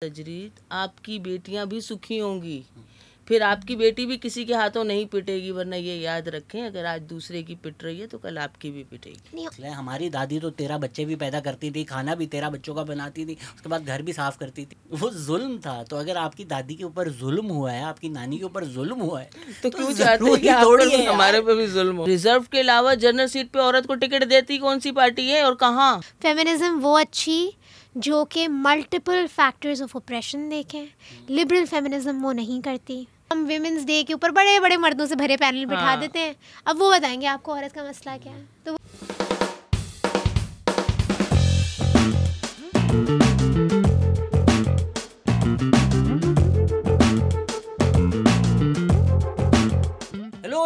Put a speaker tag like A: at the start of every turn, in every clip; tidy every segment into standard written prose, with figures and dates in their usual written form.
A: तजरीद, आपकी बेटियां भी सुखी होंगी, फिर आपकी बेटी भी किसी के हाथों नहीं पिटेगी। वरना ये याद रखें, अगर आज दूसरे की पिट रही है तो कल आपकी भी पिटेगी।
B: इसलिए हमारी दादी तो 13 बच्चे भी पैदा करती थी, खाना भी 13 बच्चों का बनाती थी, उसके बाद घर भी साफ करती थी। वो जुल्म था। तो अगर आपकी दादी के ऊपर जुल्म हुआ है, आपकी नानी के ऊपर जुल्म हुआ है,
A: तो क्यों चाहते हैं कि आप पर भी, हमारे पे भी जुल्म हो? रिजर्व के अलावा जनरल सीट पे औरत को टिकट देती कौन सी पार्टी है और कहाँ?
C: फेमिनिज्म वो अच्छी जो कि मल्टीपल फैक्टर्स ऑफ ऑपरेशन देखें। लिबरल फेमिनिज्म वो नहीं करती। हम विमेंस डे के ऊपर बड़े बड़े मर्दों से भरे पैनल बिठा देते हैं, अब वो बताएंगे आपको औरत का मसला क्या है। तो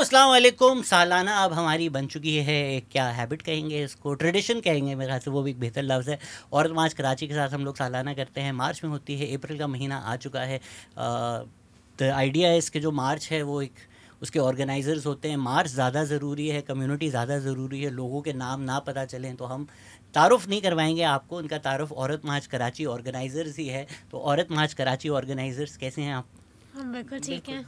B: अस्सलाम वालेकुम। सालाना अब हमारी बन चुकी है, क्या हैबिट कहेंगे इसको, ट्रेडिशन कहेंगे मेरे ख्याल से, वो भी एक बेहतर लफ्ज़ है। औरत मार्च कराची के साथ हम लोग सालाना करते हैं। मार्च में होती है, अप्रैल का महीना आ चुका है। द आइडिया है इसके जो मार्च है वो एक उसके ऑर्गेनाइज़र्स होते हैं। मार्च ज़्यादा ज़रूरी है, कम्युनिटी ज़्यादा ज़रूरी है। लोगों के नाम ना पता चलें तो हम तारुफ़ नहीं करवाएंगे आपको, उनका तारुफ़ औरत मार्च कराची ऑर्गेनाइज़र्स ही है। तो औरत मार्च कराची ऑर्गेनाइज़र्स कैसे हैं आप?
C: हम बिल्कुल ठीक हैं।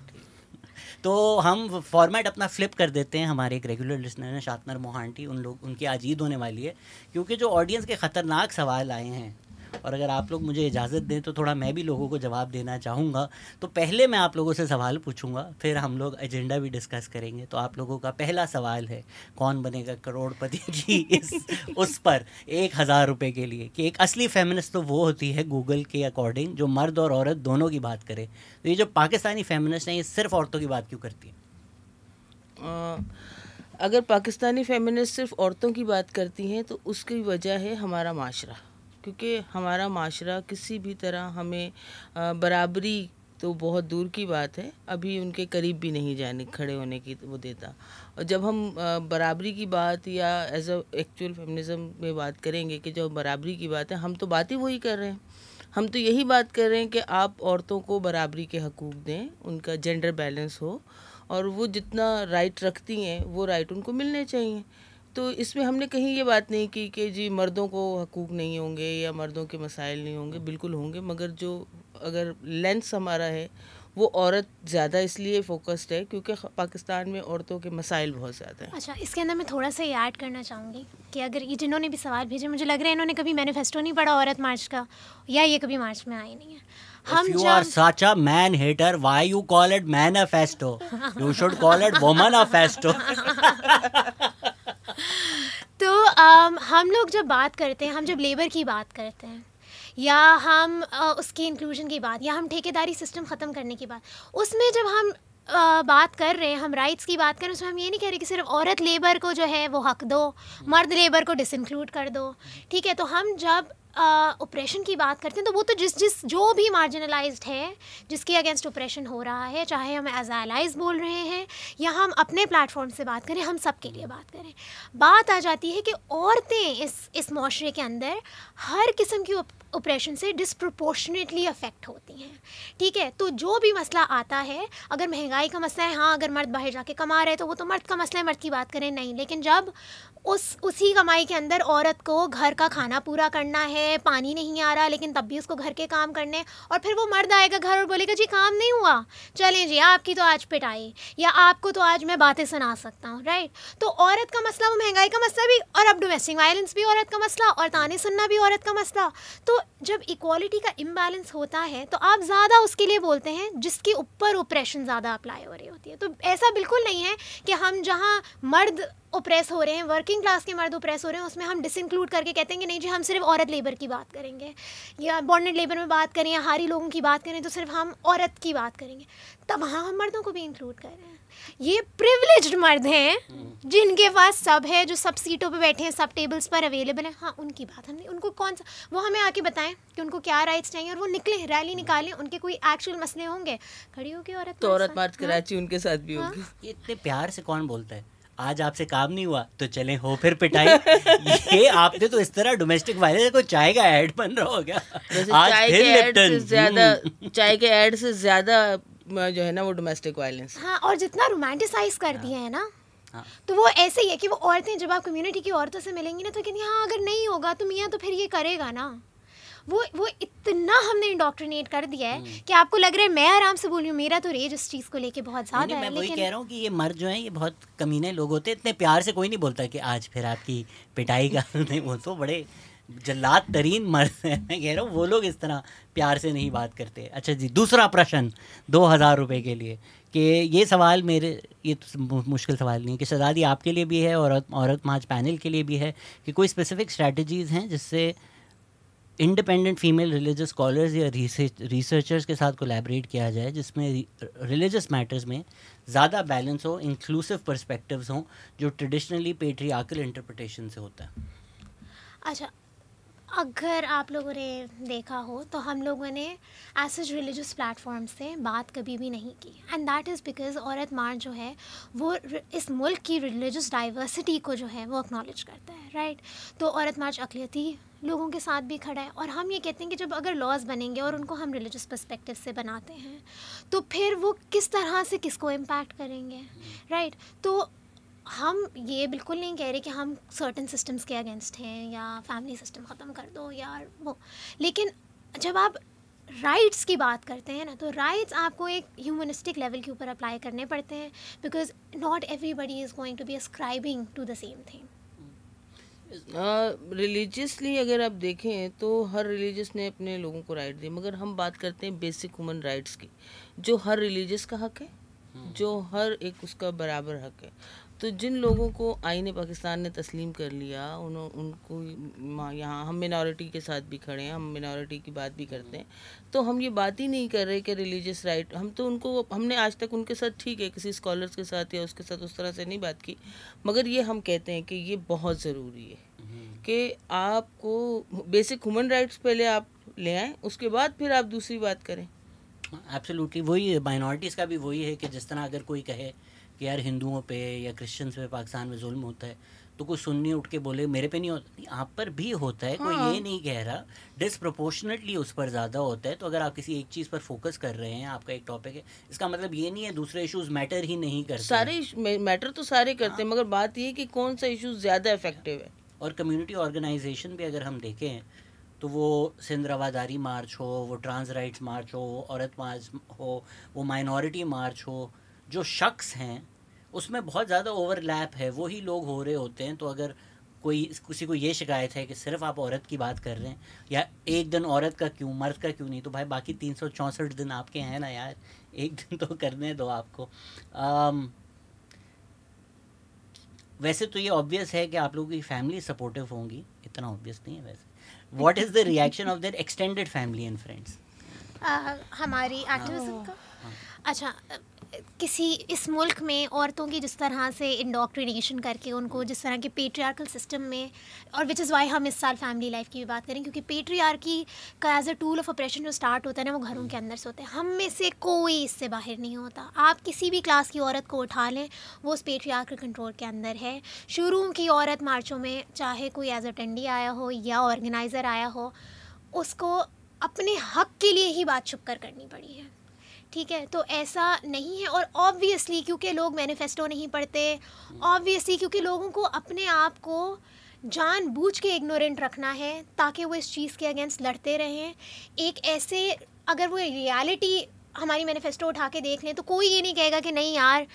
B: तो हम फॉर्मेट अपना फ्लिप कर देते हैं। हमारे एक रेगुलर लिसनर हैं शातनर मोहांटी, उनकी आज ईद होने वाली है, क्योंकि जो ऑडियंस के ख़तरनाक सवाल आए हैं, और अगर आप लोग मुझे इजाज़त दें तो थोड़ा मैं भी लोगों को जवाब देना चाहूँगा। तो पहले मैं आप लोगों से सवाल पूछूंगा, फिर हम लोग एजेंडा भी डिस्कस करेंगे। तो आप लोगों का पहला सवाल है, कौन बनेगा करोड़पति की उस पर 1000 रुपये के लिए, कि एक असली फेमिनिस्ट तो वो होती है गूगल के अकॉर्डिंग जो मर्द और औरत दोनों की बात करे। तो ये जो पाकिस्तानी फेमिनिस्ट हैं, ये सिर्फ औरतों की बात क्यों करती है?
A: अगर पाकिस्तानी फेमिनिस्ट सिर्फ औरतों की बात करती हैं तो उसकी वजह है हमारा माशरा, क्योंकि हमारा माशरा किसी भी तरह हमें बराबरी तो बहुत दूर की बात है, अभी उनके करीब भी नहीं जाने खड़े होने की वो देता। और जब हम बराबरी की बात या एज अ एक्चुअल फेमिनिज्म में बात करेंगे कि जो बराबरी की बात है, हम तो बात ही वही कर रहे हैं। हम तो यही बात कर रहे हैं कि आप औरतों को बराबरी के हकूक़ दें, उनका जेंडर बैलेंस हो, और वो जितना राइट रखती हैं वो राइट उनको मिलने चाहिए। तो इसमें हमने कहीं ये बात नहीं की कि जी मर्दों को हकूक़ नहीं होंगे या मर्दों के मसाइल नहीं होंगे, बिल्कुल होंगे, मगर जो अगर लेंस हमारा है वो औरत ज़्यादा इसलिए फोकस्ड है क्योंकि पाकिस्तान में औरतों के मसाइल बहुत ज़्यादा हैं।
C: अच्छा, इसके अंदर मैं थोड़ा सा ये ऐड करना चाहूँगी कि अगर ये जिन्होंने भी सवाल भेजे, मुझे लग रहा है इन्होंने कभी मैनिफेस्टो नहीं पढ़ा औरत मार्च का, या ये कभी मार्च में आए नहीं है।
B: If you are such a man hater, why you call it manifesto? You should call it womanifesto.
C: तो हम लोग जब बात करते हैं, हम जब लेबर की बात करते हैं, या हम उसकी इंक्लूजन की बात, या हम ठेकेदारी सिस्टम ख़त्म करने की बात, उसमें जब हम बात कर रहे हैं, हम राइट्स की बात कर रहे हैं, उसमें हम ये नहीं कह रहे कि सिर्फ औरत लेबर को जो है वो हक दो, मर्द लेबर को डिसइंक्लूड कर दो। ठीक है, तो हम जब ऑपरेशन की बात करते हैं तो वो तो जो भी मार्जिनलाइज्ड है, जिसके अगेंस्ट ऑपरेशन हो रहा है, चाहे हम एज एलाइज बोल रहे हैं या हम अपने प्लेटफॉर्म से बात करें, हम सब के लिए बात करें। बात आ जाती है कि औरतें इस माशरे के अंदर हर किस्म की ऑपरेशन से डिस्प्रपोर्शनेटली अफेक्ट होती हैं। ठीक है, तो जो भी मसला आता है, अगर महंगाई का मसला है, हाँ अगर मर्द बाहर जाके कमा रहे तो वो तो मर्द का मसला है, मर्द की बात करें नहीं, लेकिन जब उसी कमाई के अंदर औरत को घर का खाना पूरा करना है, पानी नहीं आ रहा लेकिन तब भी उसको घर के काम करने, और फिर वो मर्द आएगा घर और बोलेगा जी काम नहीं हुआ, चलें जी आपकी तो आज पिटाई, या आपको तो आज मैं बातें सुना सकता हूँ, राइट। तो औरत का मसला वो महंगाई का मसला भी, और अब डोमेस्टिक वायलेंस भी औरत का मसला, और ताने सुनना भी औरत का मसला। तो जब इक्वालिटी का इम्बैलेंस होता है तो आप ज़्यादा उसके लिए बोलते हैं जिसके ऊपर ऑपरेशन ज़्यादा अप्लाई हो रही होती है। तो ऐसा बिल्कुल नहीं है कि हम जहाँ मर्द ओप्रेस हो रहे हैं, वर्किंग क्लास के मर्द ओप्रेस हो रहे हैं, उसमें हम डिसइंक्लूड करके कहते हैं कि नहीं जी हम सिर्फ औरत लेबर की बात करेंगे, या बॉन्डेड लेबर में बात करें या हारी लोगों की बात करें तो सिर्फ हम औरत की बात करेंगे, तब वहाँ हम मर्दों को भी इंक्लूड कर रहे हैं। ये प्रिविलेज्ड मर्द हैं जिनके पास सब है, जो सब सीटों पे बैठे हैं, सब टेबल्स पर अवेलेबल हैं, हाँ उनकी बात हमने, उनको कौन सा, वो हमें आके बताएं कि उनको क्या राइट्स चाहिए, और वो निकले रैली निकालें, उनके कोई एक्चुअल मसले होंगे, खड़ी होगी औरत
A: तो औरत मार्च कराची उनके साथ भी होगी।
B: ये इतने प्यार से कौन बोलता है, आज आपसे काम नहीं हुआ तो चलें हो फिर पिटाई। ये आपने तो इस तरह डोमेस्टिक वायलेंस को चाय का ऐड बन रहा हो गया। आज
A: चाय के ऐड से ज्यादा जो है ना वो डोमेस्टिक वायलेंस।
C: हाँ, और जितना रोमांटिसाइज कर दिया है ना, तो वो ऐसे ही है कि वो औरतें जब आप कम्युनिटी की औरतों से मिलेंगी ना तो कहती हैं हाँ अगर नहीं होगा तो मियाँ तो फिर ये करेगा ना, वो इतना हमने इंडोक्ट्रिनेट कर दिया है कि आपको लग रहा है मैं आराम से बोल रही हूँ, मेरा तो रेज इस चीज़ को लेके बहुत ज़्यादा है।
B: मैं वही कह रहा हूँ कि ये मर्द जो हैं ये बहुत कमीने लोग होते हैं, इतने प्यार से कोई नहीं बोलता कि आज फिर आपकी पिटाई का नहीं, वो तो बड़े जल्लाद तरीन मर्द हैं। मैं कह रहा हूँ वो लोग इस तरह प्यार से नहीं बात करते। अच्छा जी, दूसरा प्रश्न 2000 रुपये के लिए, कि ये सवाल मेरे, ये तो मुश्किल सवाल नहीं है कि शहजादी आपके लिए भी है और औरत मार्च पैनल के लिए भी है, कि कोई स्पेसिफिक स्ट्रैटेजीज़ हैं जिससे इंडिपेंडेंट फीमेल रिलीजियस स्कॉलर्स या रिसर्चर्स के साथ कोलैबोरेट किया जाए, जिसमें रिलीजियस मैटर्स में ज़्यादा बैलेंस हो, इंक्लूसिव पर्सपेक्टिव्स हों, जो ट्रेडिशनली पेट्रियार्कल इंटरप्रिटेशन से होता है।
C: अच्छा, अगर आप लोगों ने देखा हो तो हम लोगों ने एज रिलीजियस प्लेटफॉर्म से बात कभी भी नहीं की, एंड दैट इज़ बिकॉज औरत मार्च जो है वो इस मुल्क की रिलीजियस डाइवर्सिटी को जो है वो एक्नॉलेज करता है, राइट। तो औरत मार्च अक़लियती लोगों के साथ भी खड़ा है, और हम ये कहते हैं कि जब अगर लॉज बनेंगे और उनको हम रिलीजियस पर्सपेक्टिव से बनाते हैं तो फिर वो किस तरह से किसको इम्पैक्ट करेंगे, राइट। तो हम ये बिल्कुल नहीं कह रहे कि हम सर्टन सिस्टम्स के अगेंस्ट हैं या फैमिली सिस्टम ख़त्म कर दो या वो, लेकिन जब आप राइट्स की बात करते हैं ना, तो राइट्स आपको एक ह्यूमनिस्टिक लेवल के ऊपर अप्लाई करने पड़ते हैं, because not everybody is going to be ascribing to the same thing.
A: Religiously अगर आप देखें तो हर रिलीजियस ने अपने लोगों को राइट दिए, मगर हम बात करते हैं बेसिक ह्यूमन राइट्स की, जो हर रिलीजियस का हक है, जो हर एक उसका बराबर हक है। तो जिन लोगों को आईने पाकिस्तान ने तस्लीम कर लिया, उनको यहाँ हम मिनॉरिटी के साथ भी खड़े हैं, हम मिनॉरिटी की बात भी करते हैं, तो हम ये बात ही नहीं कर रहे कि रिलीजियस राइट, हम तो उनको, हमने आज तक उनके साथ ठीक है किसी स्कॉलर्स के साथ या उसके साथ उस तरह से नहीं बात की, मगर ये हम कहते हैं कि ये बहुत ज़रूरी है कि आपको बेसिक ह्यूमन राइट्स पहले आप ले आएँ, उसके बाद फिर आप दूसरी बात करें।
B: एब्सोल्युटली वही माइनॉरिटीज़ का भी वही है कि जिस तरह अगर कोई कहे कि यार हिंदुओं पे या क्रिश्चियंस पे पाकिस्तान में जुल्म होता है, तो कोई सुन्नी उठ के बोले मेरे पे नहीं होता, नहीं आप पर भी होता है। कोई ये नहीं कह रहा, डिसप्रोपोर्शनेटली उस पर ज़्यादा होता है। तो अगर आप किसी एक चीज़ पर फोकस कर रहे हैं, आपका एक टॉपिक है, इसका मतलब ये नहीं है दूसरे इश्यूज मैटर ही नहीं करते।
A: सारे मैटर तो सारे करते हैं, मगर बात ये है कि कौन सा इशू ज़्यादा इफेक्टिव है।
B: और कम्युनिटी ऑर्गेनाइजेशन भी अगर हम देखें तो वो सिंध रवादारी मार्च हो, वो ट्रांस राइट्स मार्च हो, औरत मार्च हो, वो माइनॉरिटी मार्च हो, जो शख्स हैं उसमें बहुत ज़्यादा ओवरलैप है, वही लोग हो रहे होते हैं। तो अगर कोई किसी को ये शिकायत है कि सिर्फ आप औरत की बात कर रहे हैं, या एक दिन औरत का क्यों, मर्द का क्यों नहीं, तो भाई बाकी 364 दिन आपके हैं ना यार, एक दिन तो करने दो आपको। वैसे तो ये ऑब्वियस है कि आप लोगों की फैमिली सपोर्टिव होंगी, इतना ऑब्वियस नहीं है वैसे। What is the reaction of their extended family and friends?
C: हमारी एक्टिविज्म का, अच्छा, किसी इस मुल्क में औरतों की जिस तरह से इंडोक्ट्रिनेशन करके उनको जिस तरह के पेट्रियार्कल सिस्टम में, और विच इज़ वाई हम इस साल फैमिली लाइफ की भी बात करें, क्योंकि पेट्रियार्की का as a tool of operation जो स्टार्ट होता है ना, वो घरों के अंदर से होता है। हम में से कोई इससे बाहर नहीं होता। आप किसी भी क्लास की औरत को उठा लें, वो उस पेट्रियार्कल कंट्रोल के अंदर है। शुरू की औरत मार्चों में चाहे कोई एज अटेंडी आया हो या ऑर्गेनाइज़र आया हो, उसको अपने हक के लिए ही बात छुप कर करनी पड़ी है, ठीक है। तो ऐसा नहीं है। और ऑब्वियसली क्योंकि लोग मैनिफेस्टो नहीं पढ़ते, ऑब्वियसली क्योंकि लोगों को अपने आप को जानबूझ के इग्नोरेंट रखना है ताकि वो इस चीज़ के अगेंस्ट लड़ते रहें। एक ऐसे, अगर वो रियलिटी हमारी मैनिफेस्टो उठा के देख लें तो कोई ये नहीं कहेगा कि नहीं यार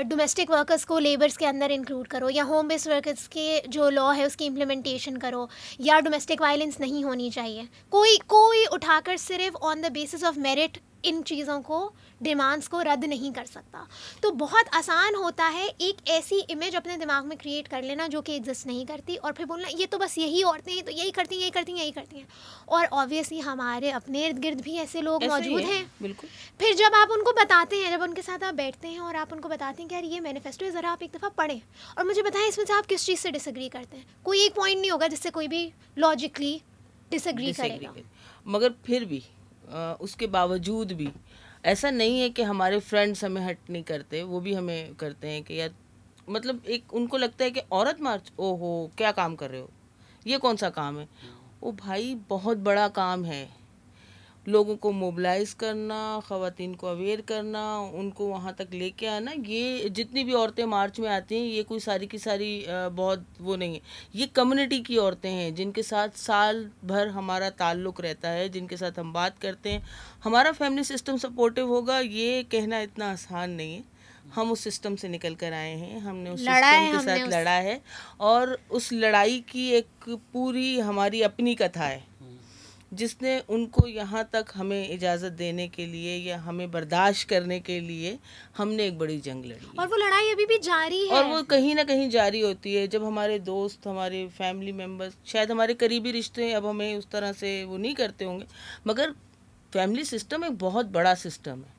C: डोमेस्टिक वर्कर्स को लेबर्स के अंदर इंक्लूड करो, या होम बेस्ड वर्कर्स के जो लॉ है उसकी इम्प्लीमेंटेशन करो, या डोमेस्टिक वायलेंस नहीं होनी चाहिए। कोई उठाकर सिर्फ on the basis of merit in चीज़ों को, डिमांड्स को रद्द नहीं कर सकता। तो बहुत आसान होता है एक ऐसी इमेज अपने दिमाग में क्रिएट कर लेना जो कि एग्जिस्ट नहीं करती, और फिर बोलना ये तो बस यही औरतें हैं, तो यही करती हैं, यही करती हैं, यही करती हैं। और ऑब्वियसली हमारे अपने इर्द गिर्द भी ऐसे लोग मौजूद हैं।
A: बिल्कुल।
C: फिर जब आप उनको बताते हैं, जब उनके साथ आप बैठते हैं और आप उनको बताते हैं कि यार ये मैनिफेस्टो है, ज़रा आप एक दफ़ा पढ़ें और मुझे बताएं इसमें से आप किस चीज़ से डिसएग्री करते हैं, कोई एक पॉइंट नहीं होगा जिससे कोई भी लॉजिकली डिसएग्री करेगा।
A: मगर फिर भी उसके बावजूद भी ऐसा नहीं है कि हमारे फ्रेंड्स हमें हर्ट नहीं करते, वो भी हमें करते हैं कि यार, मतलब एक उनको लगता है कि औरत मार्च, ओहो क्या काम कर रहे हो, ये कौन सा काम है। ओ भाई बहुत बड़ा काम है। लोगों को मोबिलाइज़ करना, ख़वातीन को अवेयर करना, उनको वहाँ तक लेके आना। ये जितनी भी औरतें मार्च में आती हैं, ये कोई सारी की सारी बहुत वो नहीं है, ये कम्युनिटी की औरतें हैं जिनके साथ साल भर हमारा ताल्लुक़ रहता है, जिनके साथ हम बात करते हैं। हमारा फैमिली सिस्टम सपोर्टिव होगा ये कहना इतना आसान नहीं है। हम उस सिस्टम से निकल कर आए हैं, हमने उस सिस्टम के साथ लड़ा है, और उस लड़ाई की एक पूरी हमारी अपनी कथा है, जिसने उनको यहाँ तक हमें इजाज़त देने के लिए या हमें बर्दाश्त करने के लिए हमने एक बड़ी जंग लड़ी,
C: और वो लड़ाई अभी भी जारी है,
A: और वो कहीं ना कहीं जारी होती है। जब हमारे दोस्त, हमारे फैमिली मेम्बर्स, शायद हमारे करीबी रिश्ते अब हमें उस तरह से वो नहीं करते होंगे, मगर फैमिली सिस्टम एक बहुत बड़ा सिस्टम है।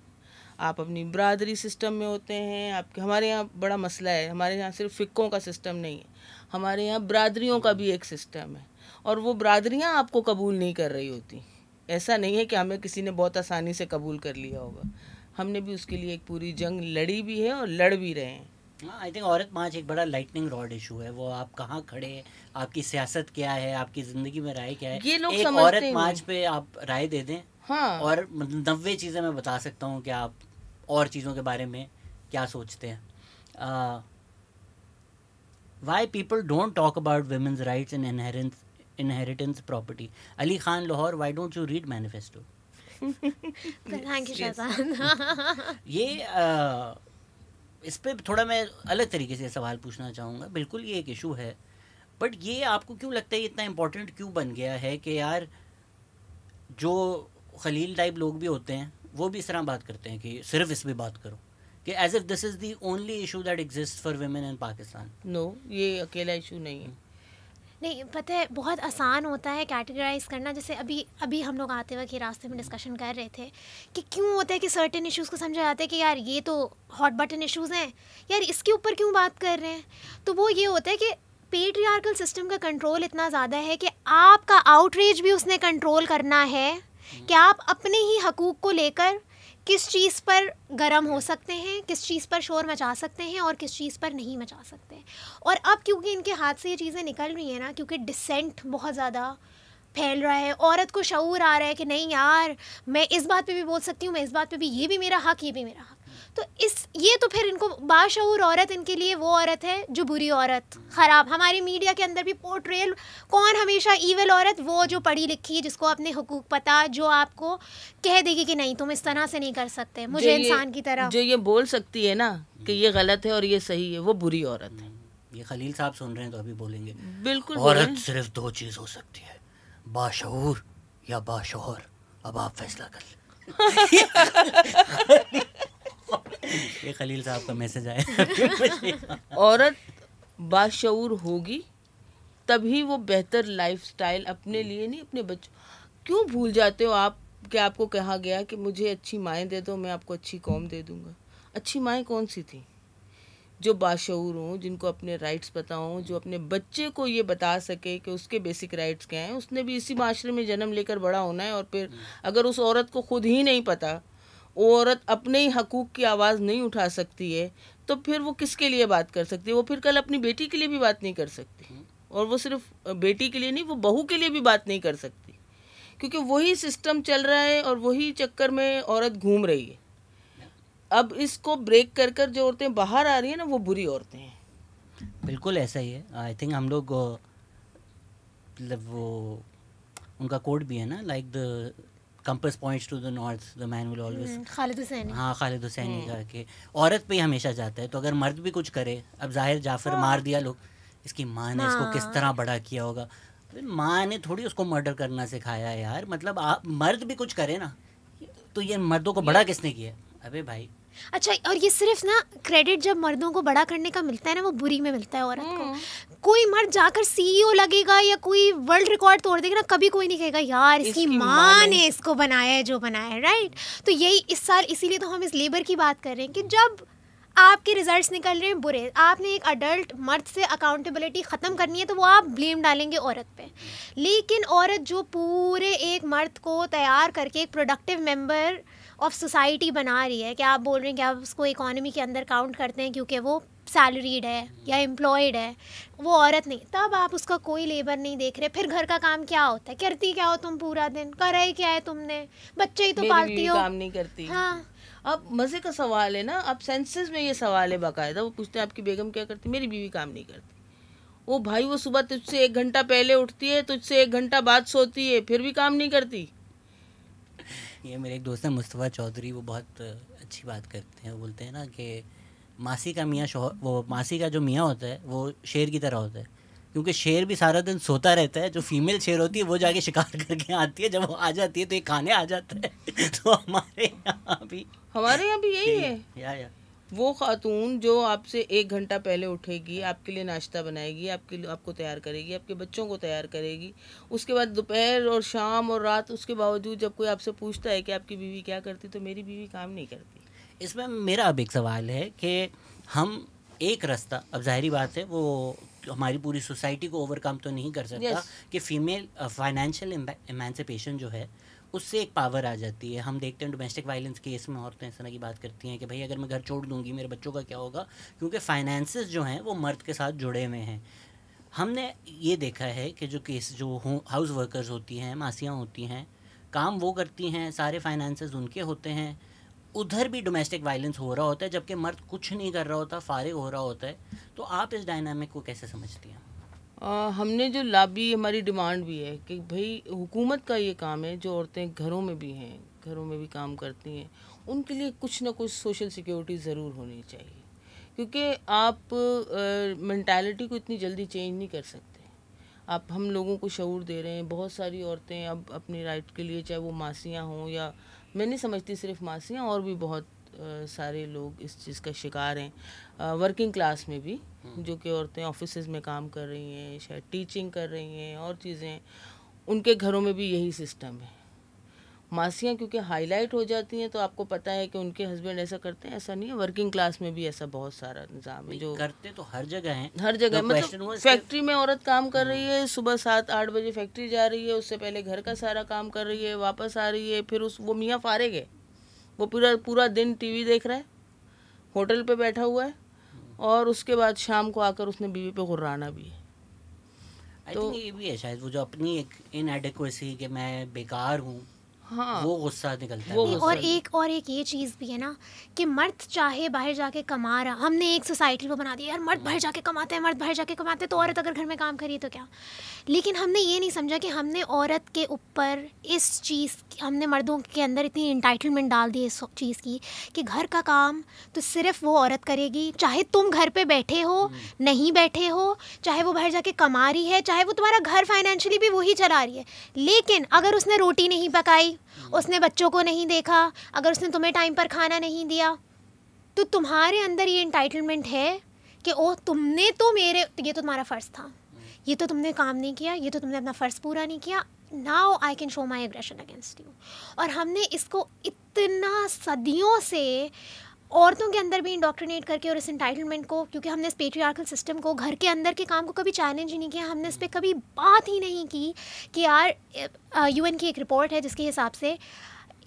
A: आप अपनी बरादरी सिस्टम में होते हैं, आपके हमारे यहाँ बड़ा मसला है, हमारे यहाँ सिर्फ फ़िक्कों का सिस्टम नहीं है, हमारे यहाँ बरादरियों का भी एक सिस्टम है, और वो बरादरियाँ आपको कबूल नहीं कर रही होती। ऐसा नहीं है कि हमें किसी ने बहुत आसानी से कबूल कर लिया होगा, हमने भी उसके लिए एक पूरी जंग लड़ी भी है और लड़ भी रहे हैं।
B: आई थिंक औरत मार्च एक बड़ा लाइटनिंग रॉड इशू है। वो आप कहाँ खड़े हैं, आपकी सियासत क्या है, आपकी ज़िंदगी में राय क्या है,
A: ये लोग
B: एक
A: समझते
B: औरत मार्च पे आप राय दे दें।
A: हाँ,
B: और 90 चीज़ें मैं बता सकता हूँ कि आप और चीज़ों के बारे में क्या सोचते हैं। Why people don't talk about women's rights in inheritance property. Ali Khan Lahore, why don't you read manifesto?
C: Thank you Shahzad.
B: ये इस पे थोड़ा मैं अलग तरीके से सवाल पूछना चाहूँगा। बिल्कुल ये एक इशू है, बट ये आपको क्यों लगता है इतना इम्पोर्टेंट क्यों बन गया है कि यार जो खलील टाइप लोग भी होते हैं वो भी इस तरह बात करते हैं कि सिर्फ इस पे बात करो, कि as if this is the only issue that exist for women in Pakistan?
A: No, ये अकेला इशू नहीं है।
C: नहीं, पता है बहुत आसान होता है कैटेगराइज करना। जैसे अभी हम लोग आते वक्त ये रास्ते में डिस्कशन कर रहे थे कि क्यों होता है कि सर्टेन इश्यूज़ को समझा जाता है कि यार ये तो हॉट बटन इश्यूज़ हैं, यार इसके ऊपर क्यों बात कर रहे हैं। तो वो ये होता है कि पेट्रियार्कल सिस्टम का कंट्रोल इतना ज़्यादा है कि आपका आउटरीच भी उसने कंट्रोल करना है कि आप अपने ही हकूक़ को लेकर किस चीज़ पर गर्म हो सकते हैं, किस चीज़ पर शोर मचा सकते हैं और किस चीज़ पर नहीं मचा सकते हैं। और अब क्योंकि इनके हाथ से ये चीज़ें निकल रही हैं ना, क्योंकि डिसेंट बहुत ज़्यादा फैल रहा है, औरत को शऊर आ रहा है कि नहीं यार मैं इस बात पे भी बोल सकती हूँ, मैं इस बात पे भी, ये भी मेरा हक, ये भी मेरा हक। तो ये तो फिर इनको बाशऊर औरत, इनके लिए वो औरत है जो बुरी औरत, ख़राब। हमारी मीडिया के अंदर भी पोर्ट्रेल कौन हमेशा ईवल औरत, वो जो पढ़ी लिखी, जिसको अपने हुकूक पता, जो आपको कह देगी कि नहीं तुम इस तरह से नहीं कर सकते, मुझे इंसान की तरह,
A: जो ये बोल सकती है ना कि ये गलत है और ये सही है, वो बुरी औरत है।
B: ये खलील साहब सुन रहे हैं तो अभी बोलेंगे
A: बिल्कुल,
B: औरत सिर्फ दो चीज़ हो सकती है, बाशऊर या बाशोहर। अब आप फैसला कर लें। ये खलील साहब का मैसेज आया।
A: औरत बाशऊर होगी तभी वो बेहतर लाइफस्टाइल अपने लिए नहीं, अपने बच्चों। क्यों भूल जाते हो आप कि आपको कहा गया कि मुझे अच्छी माएँ दे दो, मैं आपको अच्छी कौम दे दूंगा। अच्छी माएँ कौन सी थी? जो बाशऊर हों, जिनको अपने राइट्स पता हों, जो अपने बच्चे को ये बता सके कि उसके बेसिक राइट्स क्या हैं। उसने भी इसी माशरे में जन्म लेकर बड़ा होना है, और फिर अगर उस औरत को खुद ही नहीं पता, वो औरत अपने ही हकूक़ की आवाज़ नहीं उठा सकती है, तो फिर वो किसके लिए बात कर सकती है? वो फिर कल अपनी बेटी के लिए भी बात नहीं कर सकती, और वो सिर्फ बेटी के लिए नहीं, वो बहू के लिए भी बात नहीं कर सकती, क्योंकि वही सिस्टम चल रहा है और वही चक्कर में औरत घूम रही है। अब इसको ब्रेक कर कर जो औरतें बाहर आ रही हैं ना, वो बुरी औरतें हैं।
B: बिल्कुल ऐसा ही है। आई थिंक हम लोग मतलब वो उनका कोड भी है ना, like the compass points to the north, the man will always,
C: Khaled Hosseini.
B: हाँ, खालिद हुसैनी करके औरत पे ही हमेशा जाता है। तो अगर मर्द भी कुछ करे, अब जाहिर जाफर मार दिया, लोग इसकी माँ ने इसको किस तरह बड़ा किया होगा। माँ ने थोड़ी उसको मर्डर करना सिखाया यार। मतलब आप मर्द भी कुछ करे ना, तो ये मर्दों को बड़ा किसने किया? अबे भाई।
C: अच्छा, और ये सिर्फ ना क्रेडिट जब मर्दों को बड़ा करने का मिलता है ना, वो बुरी में मिलता है औरत को। कोई मर्द जाकर सीईओ लगेगा या कोई वर्ल्ड रिकॉर्ड तोड़ देगा ना, कभी कोई नहीं कहेगा यार इसकी माँ ने इसको बनाया है जो बनाया है, राइट। तो यही इस साल, इसीलिए तो हम इस लेबर की बात कर रहे हैं कि जब आपके रिजल्ट्स निकल रहे हैं बुरे, आपने एक अडल्ट मर्द से अकाउंटेबिलिटी ख़त्म करनी है, तो वो आप ब्लेम डालेंगे औरत पे। लेकिन औरत जो पूरे एक मर्द को तैयार करके एक प्रोडक्टिव मेंबर ऑफ सोसाइटी बना रही है, क्या आप बोल रहे हैं कि आप उसको इकोनॉमी के अंदर काउंट करते हैं क्योंकि वो सैलरीड है या एम्प्लॉयड है, वो औरत नहीं, तब आप उसका कोई लेबर नहीं देख रहे। फिर घर का काम क्या होता है, करती क्या हो तुम पूरा दिन, करा ही क्या है तुमने, बच्चे ही तो
A: मेरी
C: पालती
A: बीवी
C: हो।
A: काम नहीं करती।
C: हाँ,
A: अब मज़े का सवाल है ना, अब सेंसस में ये सवाल है बाकायदा, वो पूछते हैं आपकी बेगम क्या करती, मेरी बीवी काम नहीं करती। ओ भाई, वो सुबह तुझसे 1 घंटा पहले उठती है, तुझसे 1 घंटा बाद सोती है, फिर भी काम नहीं करती।
B: ये मेरे एक दोस्त है मुस्तफ़ा चौधरी, वो बहुत अच्छी बात करते हैं। वो बोलते हैं ना कि मासी का मियाँ वो मासी का जो मियाँ होता है वो शेर की तरह होता है, क्योंकि शेर भी सारा दिन सोता रहता है, जो फीमेल शेर होती है वो जाके शिकार करके आती है, जब वो आ जाती है तो ये खाने आ जाता है। तो हमारे यहाँ भी
A: यही है।
B: या
A: वो खातून जो आपसे 1 घंटा पहले उठेगी, आपके लिए नाश्ता बनाएगी, आपको तैयार करेगी, आपके बच्चों को तैयार करेगी, उसके बाद दोपहर और शाम और रात, उसके बावजूद जब कोई आपसे पूछता है कि आपकी बीवी क्या करती, तो मेरी बीवी काम नहीं करती।
B: इसमें मेरा अब एक सवाल है कि हम एक रास्ता, अब जाहिर बात है वो हमारी पूरी सोसाइटी को ओवरकम तो नहीं कर सकता कि फीमेल फाइनेंशियल एमेंसिपेशन जो है उससे एक पावर आ जाती है। हम देखते हैं डोमेस्टिक वायलेंस केस में औरतें इस तरह की बात करती हैं कि भाई अगर मैं घर छोड़ दूंगी मेरे बच्चों का क्या होगा, क्योंकि फाइनेंसेस जो हैं वो मर्द के साथ जुड़े हुए हैं। हमने ये देखा है कि जो केस जो हाउस वर्कर्स होती हैं, मासियाँ होती हैं, काम वो करती हैं, सारे फाइनेंसेस उनके होते हैं, उधर भी डोमेस्टिक वायलेंस हो रहा होता है, जबकि मर्द कुछ नहीं कर रहा होता, फारिग हो रहा होता है। तो आप इस डायनामिक को कैसे समझती हैं?
A: हमने जो लाबी, हमारी डिमांड भी है कि भाई हुकूमत का ये काम है, जो औरतें घरों में भी हैं, घरों में भी काम करती हैं, उनके लिए कुछ ना कुछ सोशल सिक्योरिटी ज़रूर होनी चाहिए, क्योंकि आप मेंटालिटी को इतनी जल्दी चेंज नहीं कर सकते। आप हम लोगों को शऊर दे रहे हैं, बहुत सारी औरतें अब अपनी राइट के लिए, चाहे वो मासियाँ हों या मैं नहीं समझती सिर्फ मासियाँ, और भी बहुत सारे लोग इस चीज़ का शिकार हैं, वर्किंग क्लास में भी, जो कि औरतें ऑफिसेज में काम कर रही हैं, शायद टीचिंग कर रही हैं और चीज़ें, उनके घरों में भी यही सिस्टम है। मासियाँ क्योंकि हाईलाइट हो जाती हैं, तो आपको पता है कि उनके हस्बैंड ऐसा करते हैं, ऐसा नहीं है, वर्किंग क्लास में भी ऐसा बहुत सारा निज़ाम है। जो
B: करते तो हर जगह हैं,
A: हर जगह, मतलब फैक्ट्री में औरत काम कर रही है, सुबह 7-8 बजे फैक्ट्री जा रही है, उससे पहले घर का सारा काम कर रही है, वापस आ रही है, फिर वो मियाँ फारिग है, वो पूरा दिन टीवी देख रहा है, होटल पे बैठा हुआ है, और उसके बाद शाम को आकर उसने बीवी पे गुर्राना भी है।
B: आई थिंक ये भी है शायद वो जो अपनी एक इनएडिक्वेसी कि मैं बेकार हूँ,
A: हाँ,
B: वो गुस्सा निकलता है।
C: और एक ये चीज़ भी है ना कि मर्द चाहे बाहर जाके कमा रहा, हमने एक सोसाइटी को बना दिया यार मर्द बाहर जाके कमाते हैं, मर्द बाहर जाके कमाते हैं, तो औरत अगर घर में काम करी तो क्या। लेकिन हमने ये नहीं समझा कि हमने औरत के ऊपर इस चीज़, हमने मर्दों के अंदर इतनी इंटाइटलमेंट डाल दी इस चीज़ की कि घर का काम तो सिर्फ वो औरत करेगी, चाहे तुम घर पे बैठे हो नहीं बैठे हो, चाहे वो बाहर जाके कमा रही है, चाहे वो तुम्हारा घर फाइनेंशियली भी वही चला रही है, लेकिन अगर उसने रोटी नहीं पकाई, उसने बच्चों को नहीं देखा, अगर उसने तुम्हें टाइम पर खाना नहीं दिया, तो तुम्हारे अंदर ये इंटाइटलमेंट है कि ओ तुमने तो मेरे, ये तो तुम्हारा फ़र्ज़ था, ये तो तुमने काम नहीं किया, ये तो तुमने अपना फ़र्ज़ पूरा नहीं किया, now I can show my aggression against you. और हमने इसको इतना सदियों से औरतों के अंदर भी इंडोक्ट्रिनेट करके, और इस इंटाइटलमेंट को, क्योंकि हमने इस पेट्रियार्कल सिस्टम को, घर के अंदर के काम को कभी चैलेंज ही नहीं किया, हमने इस पर कभी बात ही नहीं की कि यार UN की एक रिपोर्ट है जिसके हिसाब से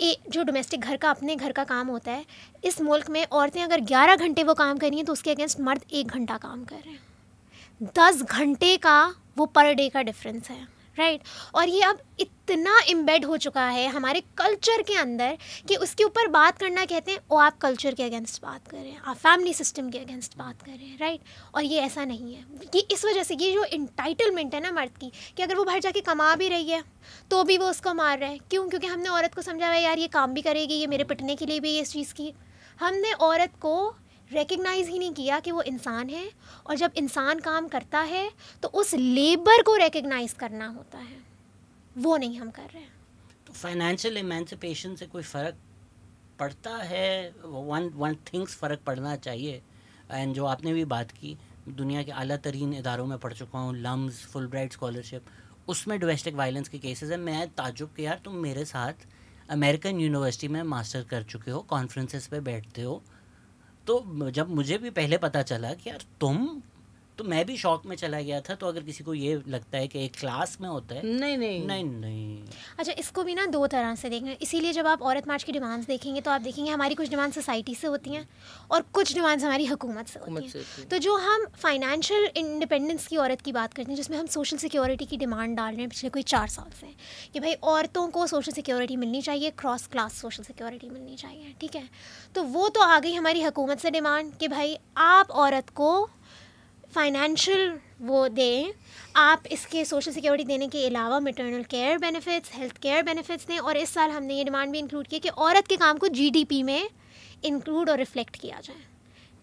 C: जो डोमेस्टिक घर का, अपने घर का काम होता है, इस मुल्क में औरतें अगर 11 घंटे वो काम कर रही हैं तो उसके अगेंस्ट मर्द 1 घंटा काम कर रहे हैं। 10 घंटे का वो पर डे का डिफरेंस है, राइट। और ये अब इतना एम्बेड हो चुका है हमारे कल्चर के अंदर कि उसके ऊपर बात करना, कहते हैं ओ आप कल्चर के अगेंस्ट बात कर रहे हैं, आप फैमिली सिस्टम के अगेंस्ट बात कर रहे हैं, राइट। और ये ऐसा नहीं है, कि इस वजह से ये जो इंटाइटलमेंट है ना मर्द की, कि अगर वो बाहर जाके कमा भी रही है तो भी वो उसको मार रहा है, क्यों? क्योंकि हमने औरत को समझा हुआ है यार ये काम भी करेगी, ये मेरे पिटने के लिए भी इस चीज़ की। हमने औरत को रिकग्नाइज़ ही नहीं किया कि वो इंसान है, और जब इंसान काम करता है तो उस लेबर को रिकग्नाइज़ करना होता है, वो नहीं हम कर रहे हैं।
B: तो फाइनेंशियल एमेंसिपेशन से कोई फ़र्क पड़ता है? वन थिंग्स फ़र्क पड़ना चाहिए। एंड जो आपने भी बात की, दुनिया के आला तरीन इदारों में पढ़ चुका हूँ, लम्स, फुल ब्राइट स्कॉलरशिप, उसमें डोमेस्टिक वायलेंस के केसेस हैं। मैं ताज्जुब कि यार तुम मेरे साथ अमेरिकन यूनिवर्सिटी में मास्टर कर चुके हो, कॉन्फ्रेंसेस पे बैठते हो, तो जब मुझे भी पहले पता चला कि यार तुम तो मैं भी शौक में चला गया था। तो अगर किसी को ये लगता है कि एक क्लास में होता है,
A: नहीं नहीं
B: नहीं नहीं।
C: अच्छा, इसको भी ना दो तरह से देखना, इसीलिए जब आप औरत मार्च की डिमांड्स देखेंगे तो आप देखेंगे हमारी कुछ डिमांड सोसाइटी से होती हैं और कुछ डिमांड्स हमारी हुकूमत से होती हैं। तो जो हम फाइनेंशियल इंडिपेंडेंस की औरत की बात करते हैं, जिसमें हम सोशल सिक्योरिटी की डिमांड डाल रहे हैं पिछले कोई 4 साल से, कि भाई औरतों को सोशल सिक्योरिटी मिलनी चाहिए, क्रॉस क्लास सोशल सिक्योरिटी मिलनी चाहिए, ठीक है। तो वो तो आ गई हमारी हुकूमत से डिमांड कि भाई आप औरत को फाइनेंशियल वो दें, आप इसके सोशल सिक्योरिटी देने के अलावा maternal care benefits, health care benefits दें। और इस साल हमने ये डिमांड भी इंक्लूड की कि औरत के काम को जीडीपी में इंक्लूड और रिफ्लेक्ट किया जाए,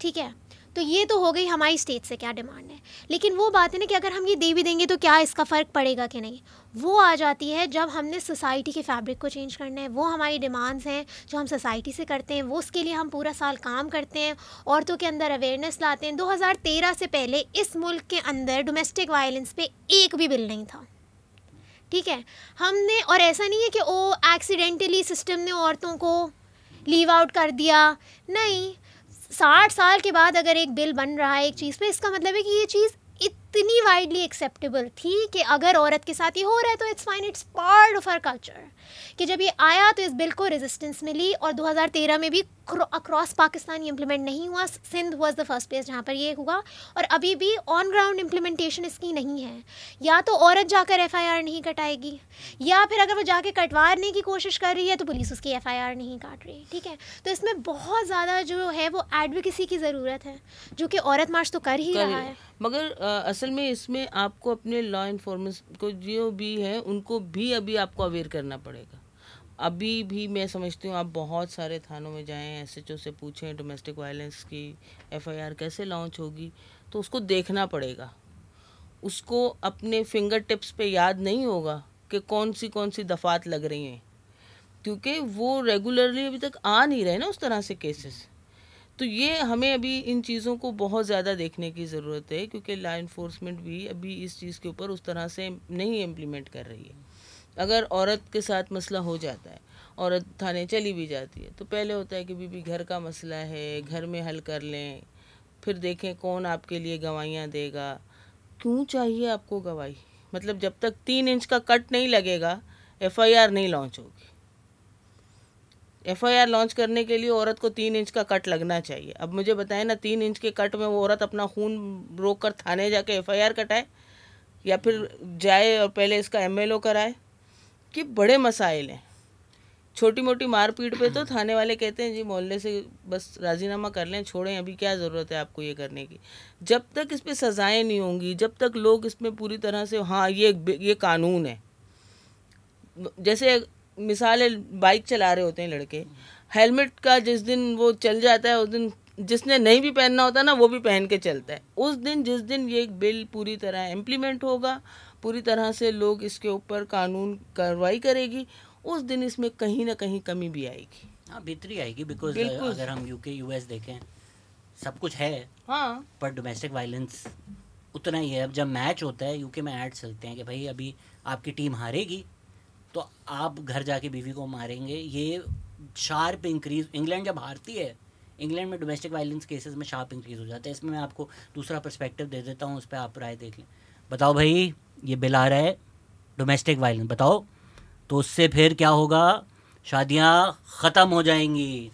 C: ठीक है। तो ये तो हो गई हमारी स्टेट से क्या डिमांड है। लेकिन वो बात है ना कि अगर हम ये दे भी देंगे तो क्या इसका फ़र्क पड़ेगा कि नहीं, वो आ जाती है जब हमने सोसाइटी के फैब्रिक को चेंज करना है। वो हमारी डिमांड्स हैं जो हम सोसाइटी से करते हैं, वो उसके लिए हम पूरा साल काम करते हैं, औरतों के अंदर अवेयरनेस लाते हैं। 2013 से पहले इस मुल्क के अंदर डोमेस्टिक वायलेंस पे एक भी बिल नहीं था, ठीक है। हमने, और ऐसा नहीं है कि ओ एक्सीडेंटली सिस्टम ने औरतों को लीव आउट कर दिया, नहीं। 60 साल के बाद अगर एक बिल बन रहा है एक चीज़ पे, इसका मतलब है कि ये चीज़ इतनी वाइडली एक्सेप्टेबल थी कि अगर औरत के साथ ये हो रहा है तो it's fine, it's part of our culture. कि जब ये आया तो इस बिल को रेजिस्टेंस मिली और 2013 में भी अक्रॉस पाकिस्तान ये इम्प्लीमेंट नहीं हुआ। Sindh was the first place जहाँ पर ये हुआ, और अभी भी ऑन ग्राउंड इम्प्लीमेंटेशन इसकी नहीं है। या तो औरत जाकर FIR नहीं कटाएगी, या फिर अगर वो जाके कटवाने की कोशिश कर रही है तो पुलिस उसकी FIR नहीं काट रही, ठीक है। तो इसमें बहुत ज़्यादा जो है वो एडवोकेसी की ज़रूरत है, जो कि औरत मार्च तो कर ही रहा है।
A: मगर असल में इसमें आपको अपने लॉ इन्फोर्समेंट को जो भी है उनको भी अभी आपको अवेयर करना पड़ेगा। अभी भी मैं समझती हूँ आप बहुत सारे थानों में जाएं, SHO से पूछें डोमेस्टिक वायलेंस की FIR कैसे लॉन्च होगी, तो उसको देखना पड़ेगा। उसको अपने फिंगर टिप्स पे याद नहीं होगा कि कौन सी दफ़ात लग रही हैं, क्योंकि वो रेगुलरली अभी तक आ नहीं रहे ना उस तरह से केसेस। तो ये हमें अभी इन चीज़ों को बहुत ज़्यादा देखने की ज़रूरत है, क्योंकि लॉ इन्फोर्समेंट भी अभी इस चीज़ के ऊपर उस तरह से नहीं इम्प्लीमेंट कर रही है। अगर औरत के साथ मसला हो जाता है, औरत थाने चली भी जाती है, तो पहले होता है कि बीबी घर का मसला है, घर में हल कर लें, फिर देखें कौन आपके लिए गवाहियाँ देगा। क्यों चाहिए आपको गवाही? मतलब जब तक 3 इंच का कट नहीं लगेगा FIR नहीं लॉन्च होगी। FIR लॉन्च करने के लिए औरत को 3 इंच का कट लगना चाहिए। अब मुझे बताएं ना, 3 इंच के कट में वो औरत अपना खून रोक कर थाने जाके FIR कटाए, या फिर जाए और पहले इसका MLO कराए, कि बड़े मसाइल हैं। छोटी मोटी मारपीट पे तो थाने वाले कहते हैं जी मोहल्ले से बस राजीनामा कर लें, छोड़ें, अभी क्या ज़रूरत है आपको ये करने की। जब तक इस पे सज़ाएँ नहीं होंगी, जब तक लोग इसमें पूरी तरह से हाँ ये कानून है। जैसे मिसाल है, बाइक चला रहे होते हैं लड़के, हेलमेट का जिस दिन वो चल जाता है उस दिन जिसने नहीं भी पहनना होता ना वो भी पहन के चलता है। उस दिन जिस दिन ये बिल पूरी तरह इम्प्लीमेंट होगा, पूरी तरह से लोग इसके ऊपर कानून कार्रवाई करेगी, उस दिन इसमें कहीं ना कहीं कमी भी आएगी।
B: हाँ, बेहतरी आएगी। बिकॉज अगर हम UK US देखें, सब कुछ है,
A: हाँ,
B: पर डोमेस्टिक वायलेंस उतना ही है। अब जब मैच होता है UK में ऐड चलते हैं कि भाई अभी आपकी टीम हारेगी तो आप घर जाके बीवी को मारेंगे। ये शार्प इंक्रीज, इंग्लैंड जब हारती है, इंग्लैंड में डोमेस्टिक वायलेंस केसेस में शार्प इंक्रीज हो जाता है। इसमें मैं आपको दूसरा पर्सपेक्टिव दे देता हूँ, उस पर आप राय देख लें। बताओ भाई, ये बिल आ रहा है डोमेस्टिक वायलेंस, बताओ तो उससे फिर क्या होगा? शादियाँ ख़त्म हो जाएंगी